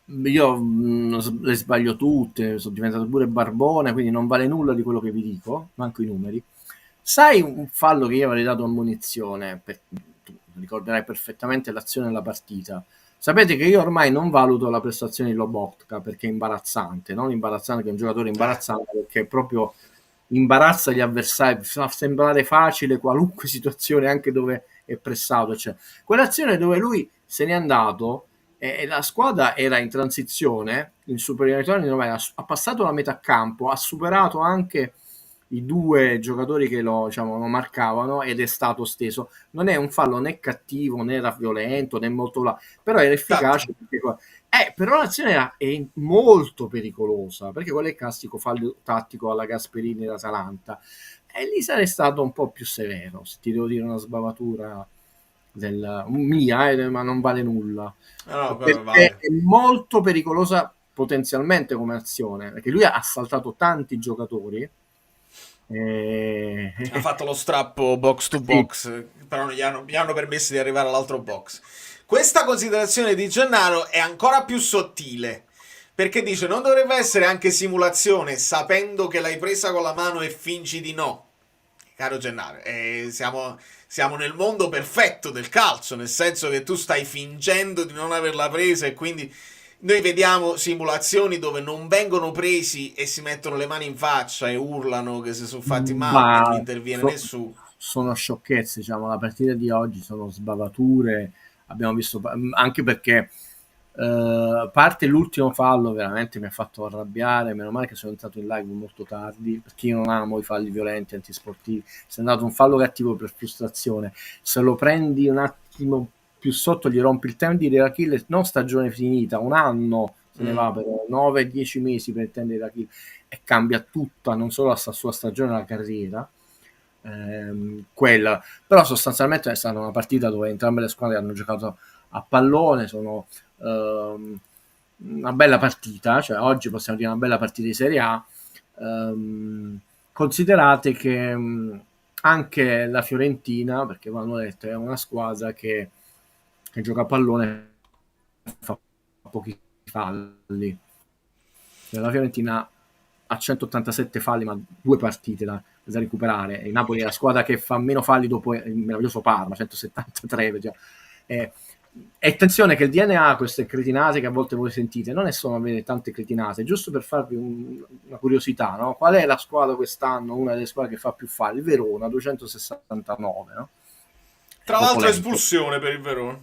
io le sbaglio tutte, sono diventato pure barbone, quindi non vale nulla di quello che vi dico, manco i numeri. Sai un fallo che io avrei dato ammonizione, tu ricorderai perfettamente l'azione della partita. Sapete che io ormai non valuto la prestazione di Lobotka perché è imbarazzante, non imbarazzante che è un giocatore imbarazzante, perché proprio imbarazza gli avversari, fa sembrare facile qualunque situazione, anche dove è pressato, cioè. Quell'azione dove lui se n'è andato e la squadra era in transizione, in superiorità, ha passato la metà campo, ha superato anche i 2 giocatori che lo marcavano ed è stato steso. Non è un fallo né cattivo né era violento né molto però era efficace, Però l'azione è molto pericolosa, perché quello è il classico fallo tattico alla Gasperini d'Atalanta. E lì sarei stato un po' più severo, se ti devo dire una sbavatura mia, ma non vale nulla.
No,
perché
vale.
è molto pericolosa potenzialmente come azione, perché lui ha saltato tanti giocatori.
Ha fatto lo strappo box to box, però non gli hanno permesso di arrivare all'altro box. Questa considerazione di Gennaro è ancora più sottile, perché dice non dovrebbe essere anche simulazione sapendo che l'hai presa con la mano e fingi di no. Caro Gennaro, siamo nel mondo perfetto del calcio, nel senso che tu stai fingendo di non averla presa e quindi noi vediamo simulazioni dove non vengono presi e si mettono le mani in faccia e urlano che si sono fatti male e non interviene nessuno.
Sono sciocchezze, diciamo, la partita di oggi sono sbavature, abbiamo visto, anche perché parte l'ultimo fallo veramente mi ha fatto arrabbiare, meno male che sono entrato in live molto tardi, perché io non amo i falli violenti, antisportivi. Se è andato un fallo cattivo per frustrazione, se lo prendi un attimo più sotto gli rompi il tendine dell'Achille, non stagione finita, un anno se ne va per 9-10 mesi per il tendine dell'Achille, e cambia tutta, non solo la sua stagione, la carriera. Quella però sostanzialmente è stata una partita dove entrambe le squadre hanno giocato a pallone, sono una bella partita, cioè oggi possiamo dire una bella partita di Serie A. Considerate che anche la Fiorentina, perché vanno detto, è una squadra che gioca a pallone, fa pochi falli. La Fiorentina ha 187 falli, ma 2 partite da recuperare. Il Napoli è la squadra che fa meno falli dopo il meraviglioso Parma, 173. E attenzione che il DNA, queste cretinate che a volte voi sentite, non è solo avere tante cretinate, giusto per farvi una curiosità, no? Qual è la squadra quest'anno, una delle squadre che fa più falli? Il Verona, 269, no?
Tra l'altro espulsione per il Verona.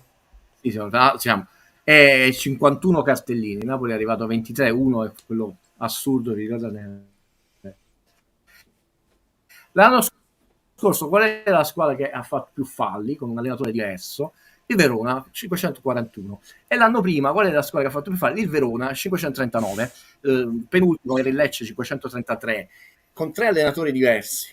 Sì, siamo e 51 cartellini. Napoli è arrivato a 23, uno è quello assurdo, vi ricordate? L'anno scorso qual è la squadra che ha fatto più falli con un allenatore diverso? Il Verona, 541. E l'anno prima qual è la squadra che ha fatto più falli? Il Verona, 539. Penultimo era il Lecce, 533, con 3 allenatori diversi.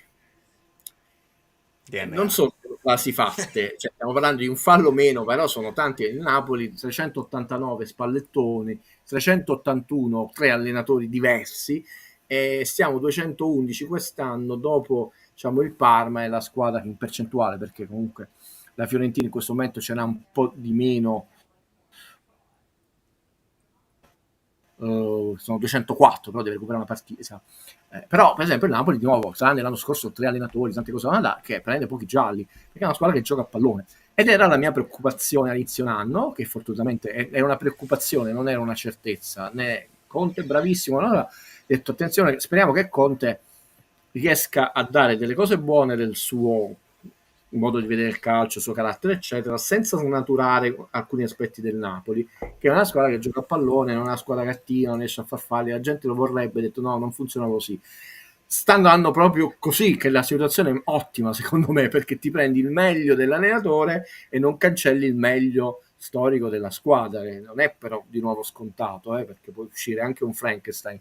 Non sono quasi fatte, cioè, stiamo parlando di un fallo meno, però sono tanti. Il Napoli 389 Spallettoni, 381 3 allenatori diversi, e stiamo 211 quest'anno, dopo diciamo il Parma è la squadra in percentuale, perché comunque la Fiorentina in questo momento ce n'ha un po' di meno, sono 204, però deve recuperare una partita. Però per esempio il Napoli di nuovo, tranne l'anno scorso 3 allenatori, tante cose da che prende pochi gialli, perché è una squadra che gioca a pallone, ed era la mia preoccupazione all'inizio anno, che fortunatamente era una preoccupazione, non era una certezza. Conte è bravissimo, allora ho detto attenzione, speriamo che Conte riesca a dare delle cose buone del suo modo di vedere il calcio, il suo carattere eccetera, senza snaturare alcuni aspetti del Napoli, che è una squadra che gioca a pallone, non è una squadra cattiva, non riesce a far falli, la gente lo vorrebbe, ha detto no, non funziona così. Sta andando proprio così, che la situazione è ottima secondo me, perché ti prendi il meglio dell'allenatore e non cancelli il meglio storico della squadra, che non è però di nuovo scontato, perché può uscire anche un Frankenstein.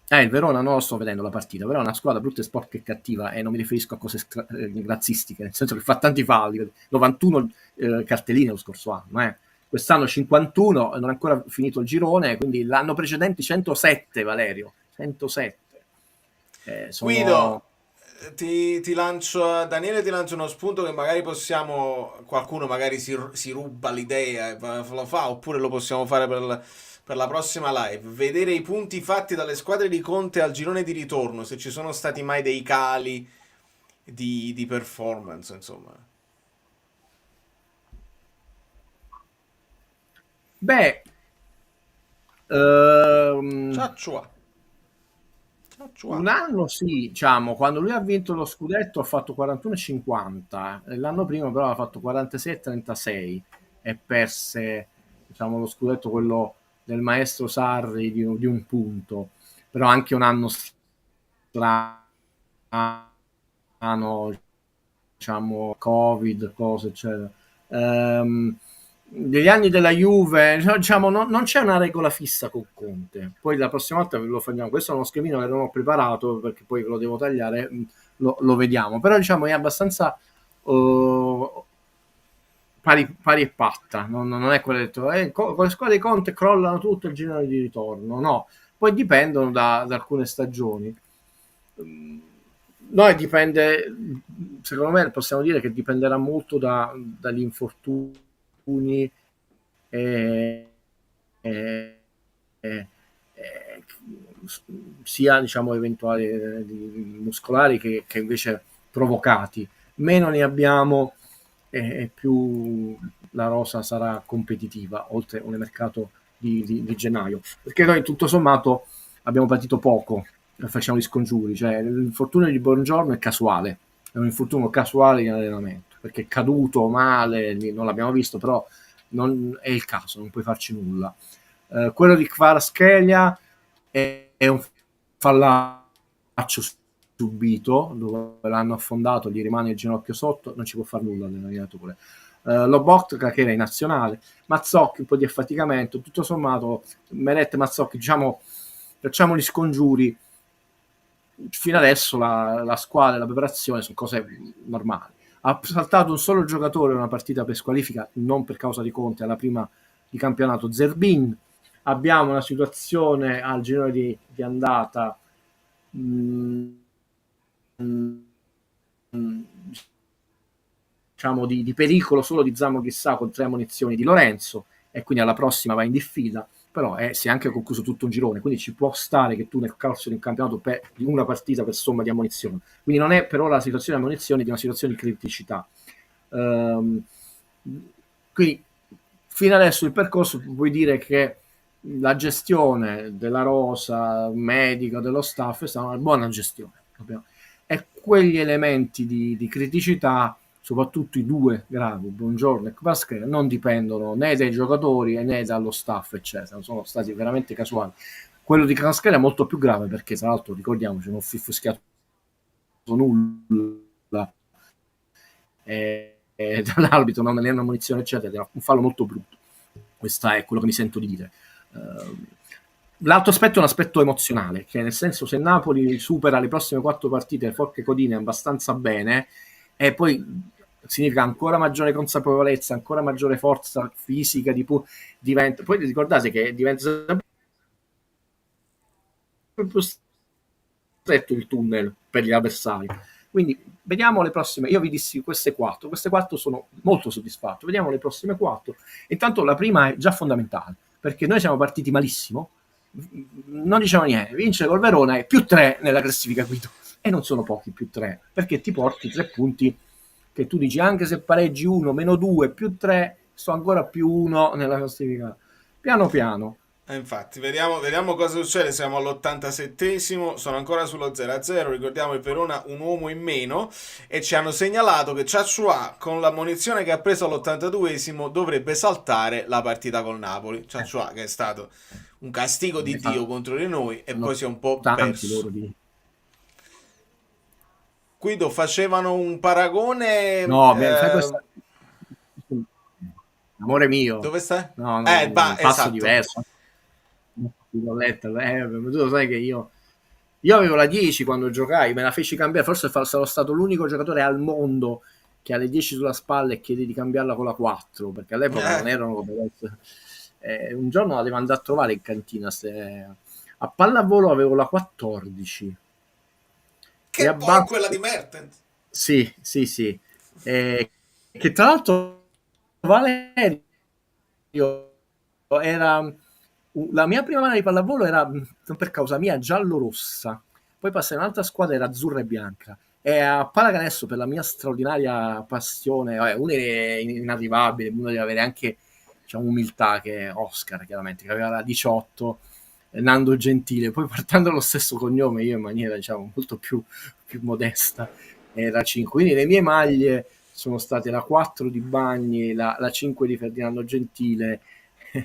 Il Verona non lo sto vedendo la partita, però è una squadra brutta e sporca e cattiva, e non mi riferisco a cose razzistiche, nel senso che fa tanti falli, 91 cartellini lo scorso anno, quest'anno 51, non è ancora finito il girone, quindi l'anno precedente 107, Valerio, 107.
Guido, ti lancio, Daniele ti lancio uno spunto che magari qualcuno magari si ruba l'idea e lo fa, oppure lo possiamo fare per la prossima live, vedere i punti fatti dalle squadre di Conte al girone di ritorno, se ci sono stati mai dei cali di performance, insomma.
Beh, un anno sì, diciamo, quando lui ha vinto lo scudetto ha fatto 41,50, l'anno prima però ha fatto 46,36 e perse, diciamo, lo scudetto quello del maestro Sarri di un punto, però anche un anno strano, diciamo Covid, cose eccetera. Negli anni della Juve, diciamo, non c'è una regola fissa con Conte. Poi la prossima volta ve lo facciamo. Questo è uno schemino che non ho preparato perché poi lo devo tagliare, lo vediamo. Però diciamo è abbastanza pari e patta. Non è quello detto con le squadre di Conte crollano tutto il girone di ritorno. No, poi dipendono da alcune stagioni. Noi dipende, secondo me possiamo dire che dipenderà molto dagli infortuni sia diciamo eventuali muscolari che invece provocati. Meno ne abbiamo e più la rosa sarà competitiva oltre un mercato di gennaio, perché noi tutto sommato abbiamo partito poco, facciamo gli scongiuri, cioè l'infortunio di Buongiorno è casuale, è un infortunio casuale in allenamento, perché è caduto male, non l'abbiamo visto, però non è il caso, non puoi farci nulla. Quello di Kvaratskhelia è un fallaccio subito, dove l'hanno affondato, gli rimane il ginocchio sotto, non ci può fare nulla l'allenatore. Lobotka che era in nazionale, Mazzocchi un po' di affaticamento, tutto sommato Meret e Mazzocchi, diciamo, facciamo gli scongiuri, fino adesso la squadra e la preparazione sono cose normali. Ha saltato un solo giocatore in una partita per squalifica, non per causa di Conte, alla prima di campionato, Zerbin. Abbiamo una situazione al girone di andata diciamo di pericolo solo di Zamo Ghissà con 3 ammonizioni di Lorenzo, e quindi alla prossima va in diffida, però si è anche concluso tutto un girone, quindi ci può stare che tu nel corso di un campionato di una partita per somma di ammonizioni, quindi non è per ora la situazione di ammonizioni, di una situazione di criticità. Quindi fino adesso il percorso vuol dire che la gestione della rosa medica, dello staff è stata una buona gestione, e quegli elementi di criticità, soprattutto i 2 gravi, Buongiorno e Kvaratskhelia, non dipendono né dai giocatori né dallo staff eccetera, sono stati veramente casuali. Quello di Kvaratskhelia è molto più grave perché tra l'altro ricordiamoci non fu fischiato nulla dall'arbitro, non ne hanno munizione eccetera, era un fallo molto brutto. Questo è quello che mi sento di dire. L'altro aspetto è un aspetto emozionale, che nel senso, se Napoli supera le prossime 4 partite forche codine abbastanza bene, e poi significa ancora maggiore consapevolezza, ancora maggiore forza fisica, diventa, poi ricordate che diventa sempre più stretto il tunnel per gli avversari. Quindi vediamo le prossime. Io vi dissi queste 4 sono molto soddisfatto. Vediamo le prossime 4. Intanto la prima è già fondamentale, perché noi siamo partiti malissimo, non diciamo niente, vince col Verona è +3 nella classifica Guido, e non sono pochi +3, perché ti porti 3 punti che tu dici anche se pareggi 1, -2, +3, sto ancora +1 nella classifica. Piano piano.
Infatti, vediamo cosa succede. Siamo all'87esimo, sono ancora sullo 0-0. Ricordiamo il Verona un uomo in meno, e ci hanno segnalato che Ciacciuà, con la munizione che ha preso all'82esimo, dovrebbe saltare la partita col Napoli. Ciacciuà, che è stato un castigo di Dio contro di noi, e poi si è un po' perso. Guido, facevano un paragone.
No, sai questa... Amore mio.
Dove stai?
No, un passo
esatto.
diverso. Tu lo sai che io avevo la 10 quando giocai, me la feci cambiare, forse sarò stato l'unico giocatore al mondo che ha le 10 sulla spalla e chiede di cambiarla con la 4, perché all'epoca non erano come adesso. Un giorno la devo andare a trovare in cantina, a pallavolo avevo la 14,
che
e
poi quella di Mertens.
Sì, che tra l'altro Valerio era... La mia prima mano di pallavolo era, per causa mia, giallo-rossa. Poi passai in un'altra squadra, era azzurra e bianca. E a pallacanestro, per la mia straordinaria passione, uno è inarrivabile, uno deve avere anche, diciamo, umiltà, che è Oscar, chiaramente, che aveva la 18, Nando Gentile. Poi portando lo stesso cognome, io in maniera, diciamo, molto più modesta, era 5. Quindi le mie maglie sono state la 4 di Bagni, la 5 di Ferdinando Gentile,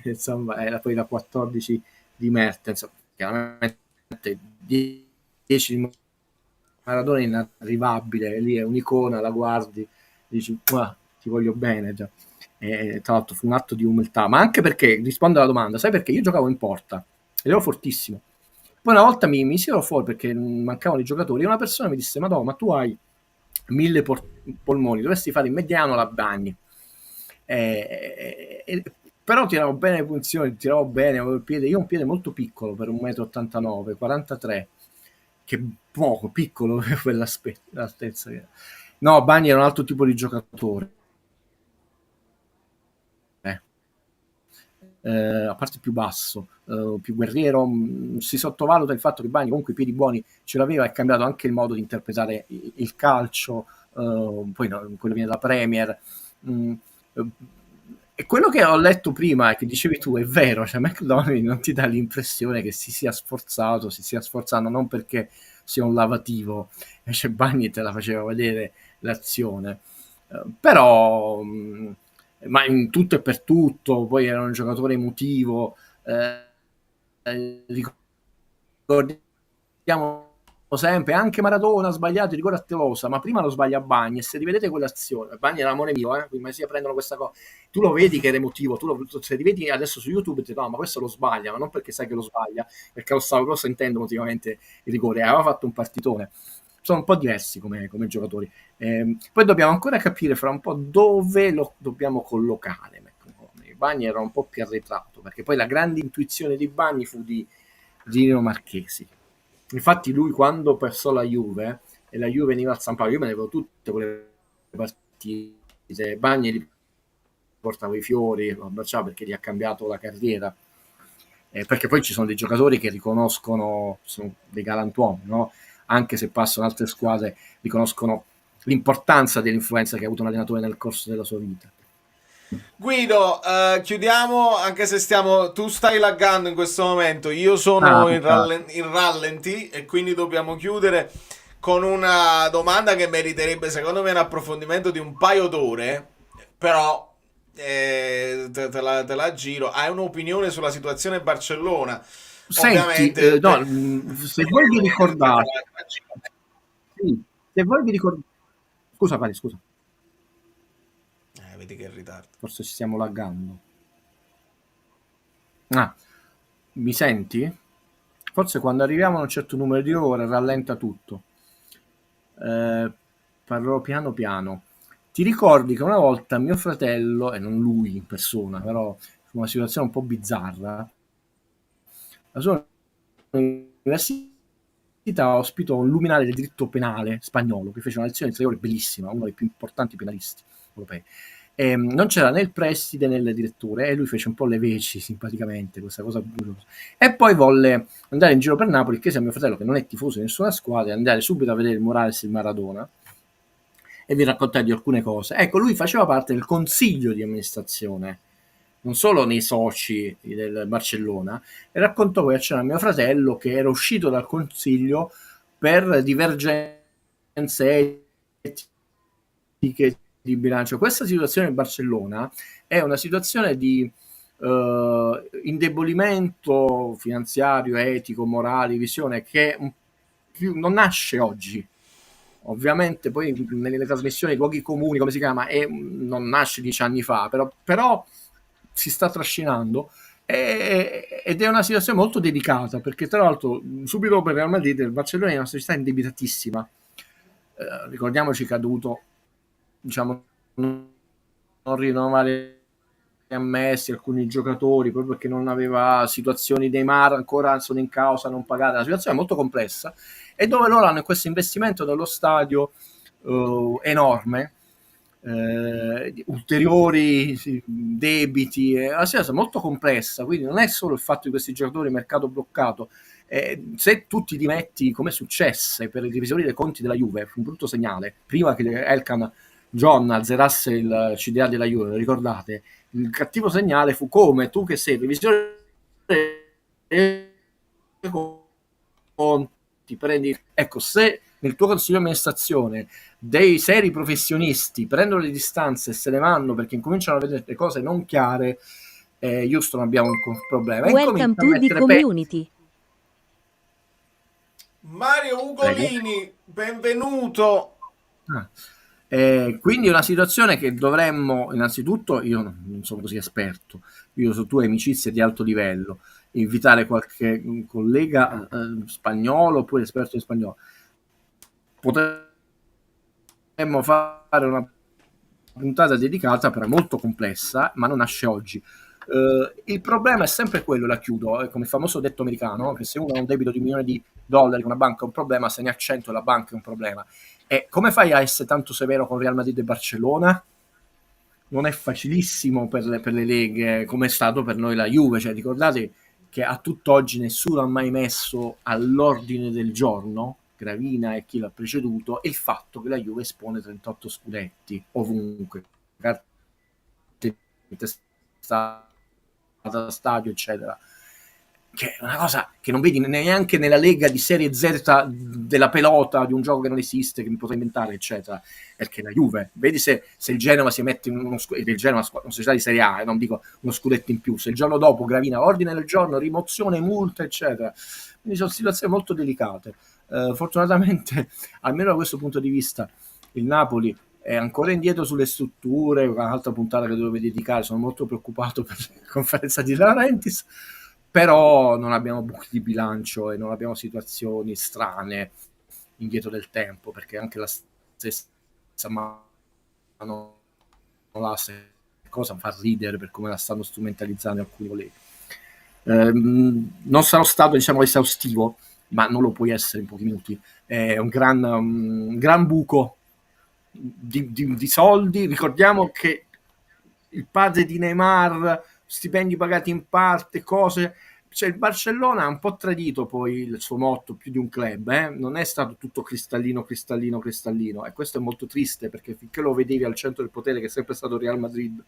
insomma era poi la 14 di Mertens, chiaramente 10 di Maradona è inarrivabile, lì è un'icona, la guardi, dici ti voglio bene già. E, tra l'altro fu un atto di umiltà, ma anche perché, rispondo alla domanda, sai perché io giocavo in porta ed ero fortissimo. Poi una volta mi ero fuori perché mancavano i giocatori e una persona mi disse: Madonna, ma tu hai 1000 polmoni, dovresti fare in mediano la Bagni. Però tiravo bene le punizioni, tiravo bene, avevo il piede, io ho un piede molto piccolo per 1,89 m, 43, che poco, piccolo per quell'altezza. No, Bagni era un altro tipo di giocatore. A parte più basso, più guerriero, si sottovaluta il fatto che Bagni comunque i piedi buoni ce l'aveva, è cambiato anche il modo di interpretare il calcio, poi no, quello viene da Premier. E quello che ho letto prima e che dicevi tu è vero, cioè McDonald's non ti dà l'impressione che si sia sforzando, non perché sia un lavativo, invece Bagni te la faceva vedere l'azione, però ma in tutto e per tutto, poi era un giocatore emotivo, ricordiamo sempre, anche Maradona ha sbagliato, rigore a Telosa, ma prima lo sbaglia Bagni, e se rivedete quell'azione, Bagni era amore mio, ma si prendono questa cosa, tu lo vedi che era emotivo, se rivedi adesso su YouTube ti dici, no, ma questo lo sbaglia, ma non perché sai che lo sbaglia, perché lo stavo sentendo emotivamente il rigore, aveva fatto un partitone. Sono un po' diversi come giocatori. Poi dobbiamo ancora capire fra un po' dove lo dobbiamo collocare. Bagni era un po' più arretrato, perché poi la grande intuizione di Bagni fu di Nino Marchesi. Infatti lui quando perso la Juve e la Juve veniva al San Paolo, io me ne avevo tutte quelle partite, Bagni gli portavo i fiori, lo abbracciavo perché gli ha cambiato la carriera, perché poi ci sono dei giocatori che riconoscono, sono dei galantuomini, no? Anche se passano altre squadre, riconoscono l'importanza dell'influenza che ha avuto un allenatore nel corso della sua vita.
Guido, chiudiamo, anche se tu stai laggando in questo momento, io sono in rallenti e quindi dobbiamo chiudere con una domanda che meriterebbe secondo me un approfondimento di un paio d'ore, però te la giro. Hai un'opinione sulla situazione Barcellona?
Senti, se voi vi ricordate, scusa Pari, scusa.
Vedi che è in ritardo.
Forse ci stiamo laggando. Mi senti? Forse quando arriviamo a un certo numero di ore rallenta tutto. Parlerò piano piano. Ti ricordi che una volta mio fratello, e non lui in persona, però fu una situazione un po' bizzarra, la sua università ospitò un luminare del diritto penale spagnolo che fece una lezione di 3 ore bellissima, uno dei più importanti penalisti europei. Non c'era né il preside né il direttore e lui fece un po' le veci simpaticamente, questa cosa curiosa, e poi volle andare in giro per Napoli, chiese a mio fratello, che non è tifoso di nessuna squadra, andare subito a vedere il Morales e il Maradona e vi raccontai di alcune cose. Ecco, lui faceva parte del consiglio di amministrazione, non solo nei soci del Barcellona, e raccontò poi a cena a mio fratello che era uscito dal consiglio per divergenze etiche di bilancio. Questa situazione in Barcellona è una situazione di indebolimento finanziario, etico, morale, visione che non nasce oggi. Ovviamente poi nelle trasmissioni luoghi comuni, come si chiama, non nasce 10 anni fa, però si sta trascinando ed è una situazione molto delicata, perché tra l'altro subito dopo il Real Madrid il Barcellona è una società indebitatissima, ricordiamoci che ha dovuto, diciamo, non rinnovare a Messi alcuni giocatori proprio perché non aveva situazioni dei Mar ancora sono in causa, non pagate, una situazione molto complessa, e dove loro hanno questo investimento dello stadio enorme, ulteriori debiti, è una situazione molto complessa, quindi non è solo il fatto di questi giocatori, mercato bloccato, se tu ti dimetti come successe per i revisori dei conti della Juve, fu un brutto segnale, prima che Elkan John azzerasse il CDA della Juve, ricordate? Il cattivo segnale fu come tu che sei revisore conti prendi, ecco, se nel tuo consiglio di amministrazione dei seri professionisti prendono le distanze e se ne vanno perché incominciano a vedere le cose non chiare, Houston abbiamo un problema.
Welcome to the community.
Mario Ugolini, benvenuto.
Quindi è una situazione che dovremmo, innanzitutto, io non sono così esperto, io so tu hai amicizie di alto livello, invitare qualche collega spagnolo oppure esperto di spagnolo. Potremmo fare una puntata dedicata, però è molto complessa, ma non nasce oggi. Il problema è sempre quello, la chiudo, come il famoso detto americano, che se uno ha un debito di $1 milione con una banca è un problema, se ne ha 100 la banca è un problema. E come fai a essere tanto severo con Real Madrid e Barcellona? Non è facilissimo per le leghe, come è stato per noi la Juve. Cioè, ricordate che a tutt'oggi nessuno ha mai messo all'ordine del giorno, Gravina e chi l'ha preceduto, il fatto che la Juve espone 38 scudetti ovunque, stadio, eccetera. Che è una cosa che non vedi neanche nella lega di serie Z della pelota, di un gioco che non esiste, che mi potrei inventare, eccetera. Perché la Juve, vedi se il Genova si mette in uno scudetto, il Genova è una società di serie A, non dico uno scudetto in più, se il giorno dopo Gravina ordine del giorno, rimozione, multa, eccetera. Quindi sono situazioni molto delicate. Fortunatamente, almeno da questo punto di vista, il Napoli è ancora indietro sulle strutture, un'altra puntata che dovevo dedicare, sono molto preoccupato per la conferenza di De Laurentiis, però non abbiamo buchi di bilancio e non abbiamo situazioni strane indietro del tempo, perché anche la stessa mano la cosa fa ridere per come la stanno strumentalizzando alcuni colleghi. Non sarò stato, diciamo, esaustivo, ma non lo puoi essere in pochi minuti. È un gran buco di soldi. Ricordiamo che il padre di Neymar, stipendi pagati in parte, cose, cioè il Barcellona ha un po' tradito poi il suo motto, più di un club, non è stato tutto cristallino, e questo è molto triste, perché finché lo vedevi al centro del potere, che è sempre stato Real Madrid,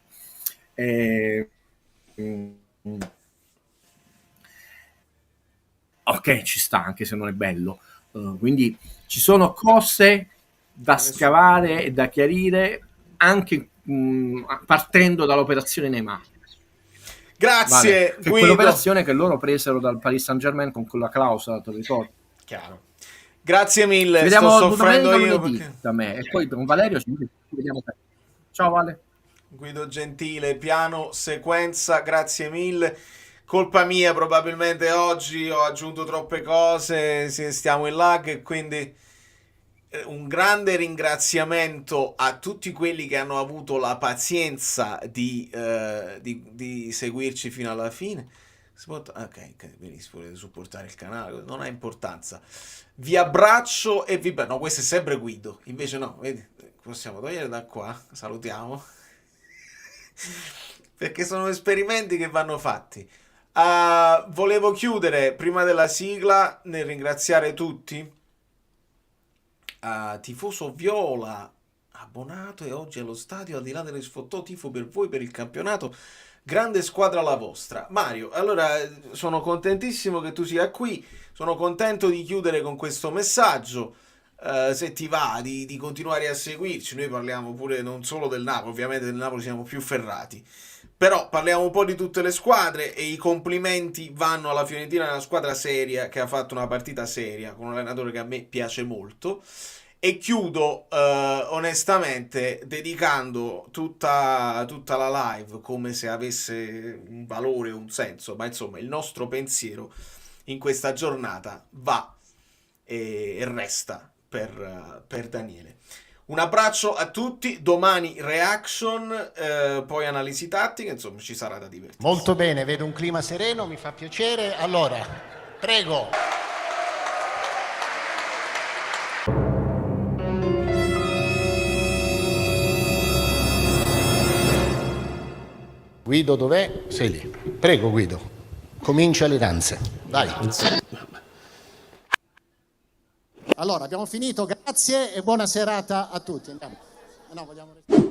ok, ci sta, anche se non è bello. Quindi ci sono cose da scavare e da chiarire, anche partendo dall'operazione Neymar.
Grazie,
Guido. Quell'operazione che loro presero dal Paris Saint-Germain con quella clausola, te lo ricordi?
Chiaro. Grazie mille.
Ci vediamo
sto soffrendo io
perché... da me. E poi con Valerio ci vediamo. Ciao Vale.
Guido Gentile, piano sequenza, grazie mille. Colpa mia, probabilmente oggi ho aggiunto troppe cose, stiamo in lag, e quindi un grande ringraziamento a tutti quelli che hanno avuto la pazienza di seguirci fino alla fine. Ok, benissimo, potete supportare il canale, non ha importanza. Vi abbraccio e vi... No, questo è sempre Guido, invece no, vedi, possiamo togliere da qua, salutiamo. Perché sono esperimenti che vanno fatti. Volevo chiudere prima della sigla nel ringraziare tutti. Tifoso Viola, abbonato e oggi allo stadio, al di là delle sfottò, tifo per voi, per il campionato, grande squadra la vostra. Mario, allora sono contentissimo che tu sia qui, sono contento di chiudere con questo messaggio. Se ti va di continuare a seguirci, noi parliamo pure non solo del Napoli, ovviamente del Napoli siamo più ferrati, però parliamo un po' di tutte le squadre, e i complimenti vanno alla Fiorentina, una squadra seria che ha fatto una partita seria con un allenatore che a me piace molto. E chiudo onestamente dedicando tutta la live, come se avesse un valore, un senso, ma insomma il nostro pensiero in questa giornata va e resta per Daniele. Un abbraccio a tutti, domani reaction, poi analisi tattica, insomma ci sarà da divertirsi.
Molto bene, vedo un clima sereno, mi fa piacere. Allora, prego. Guido dov'è? Sei lì. Prego Guido, comincia le danze. Vai. Allora, abbiamo finito, grazie e buona serata a tutti. Andiamo. No, vogliamo...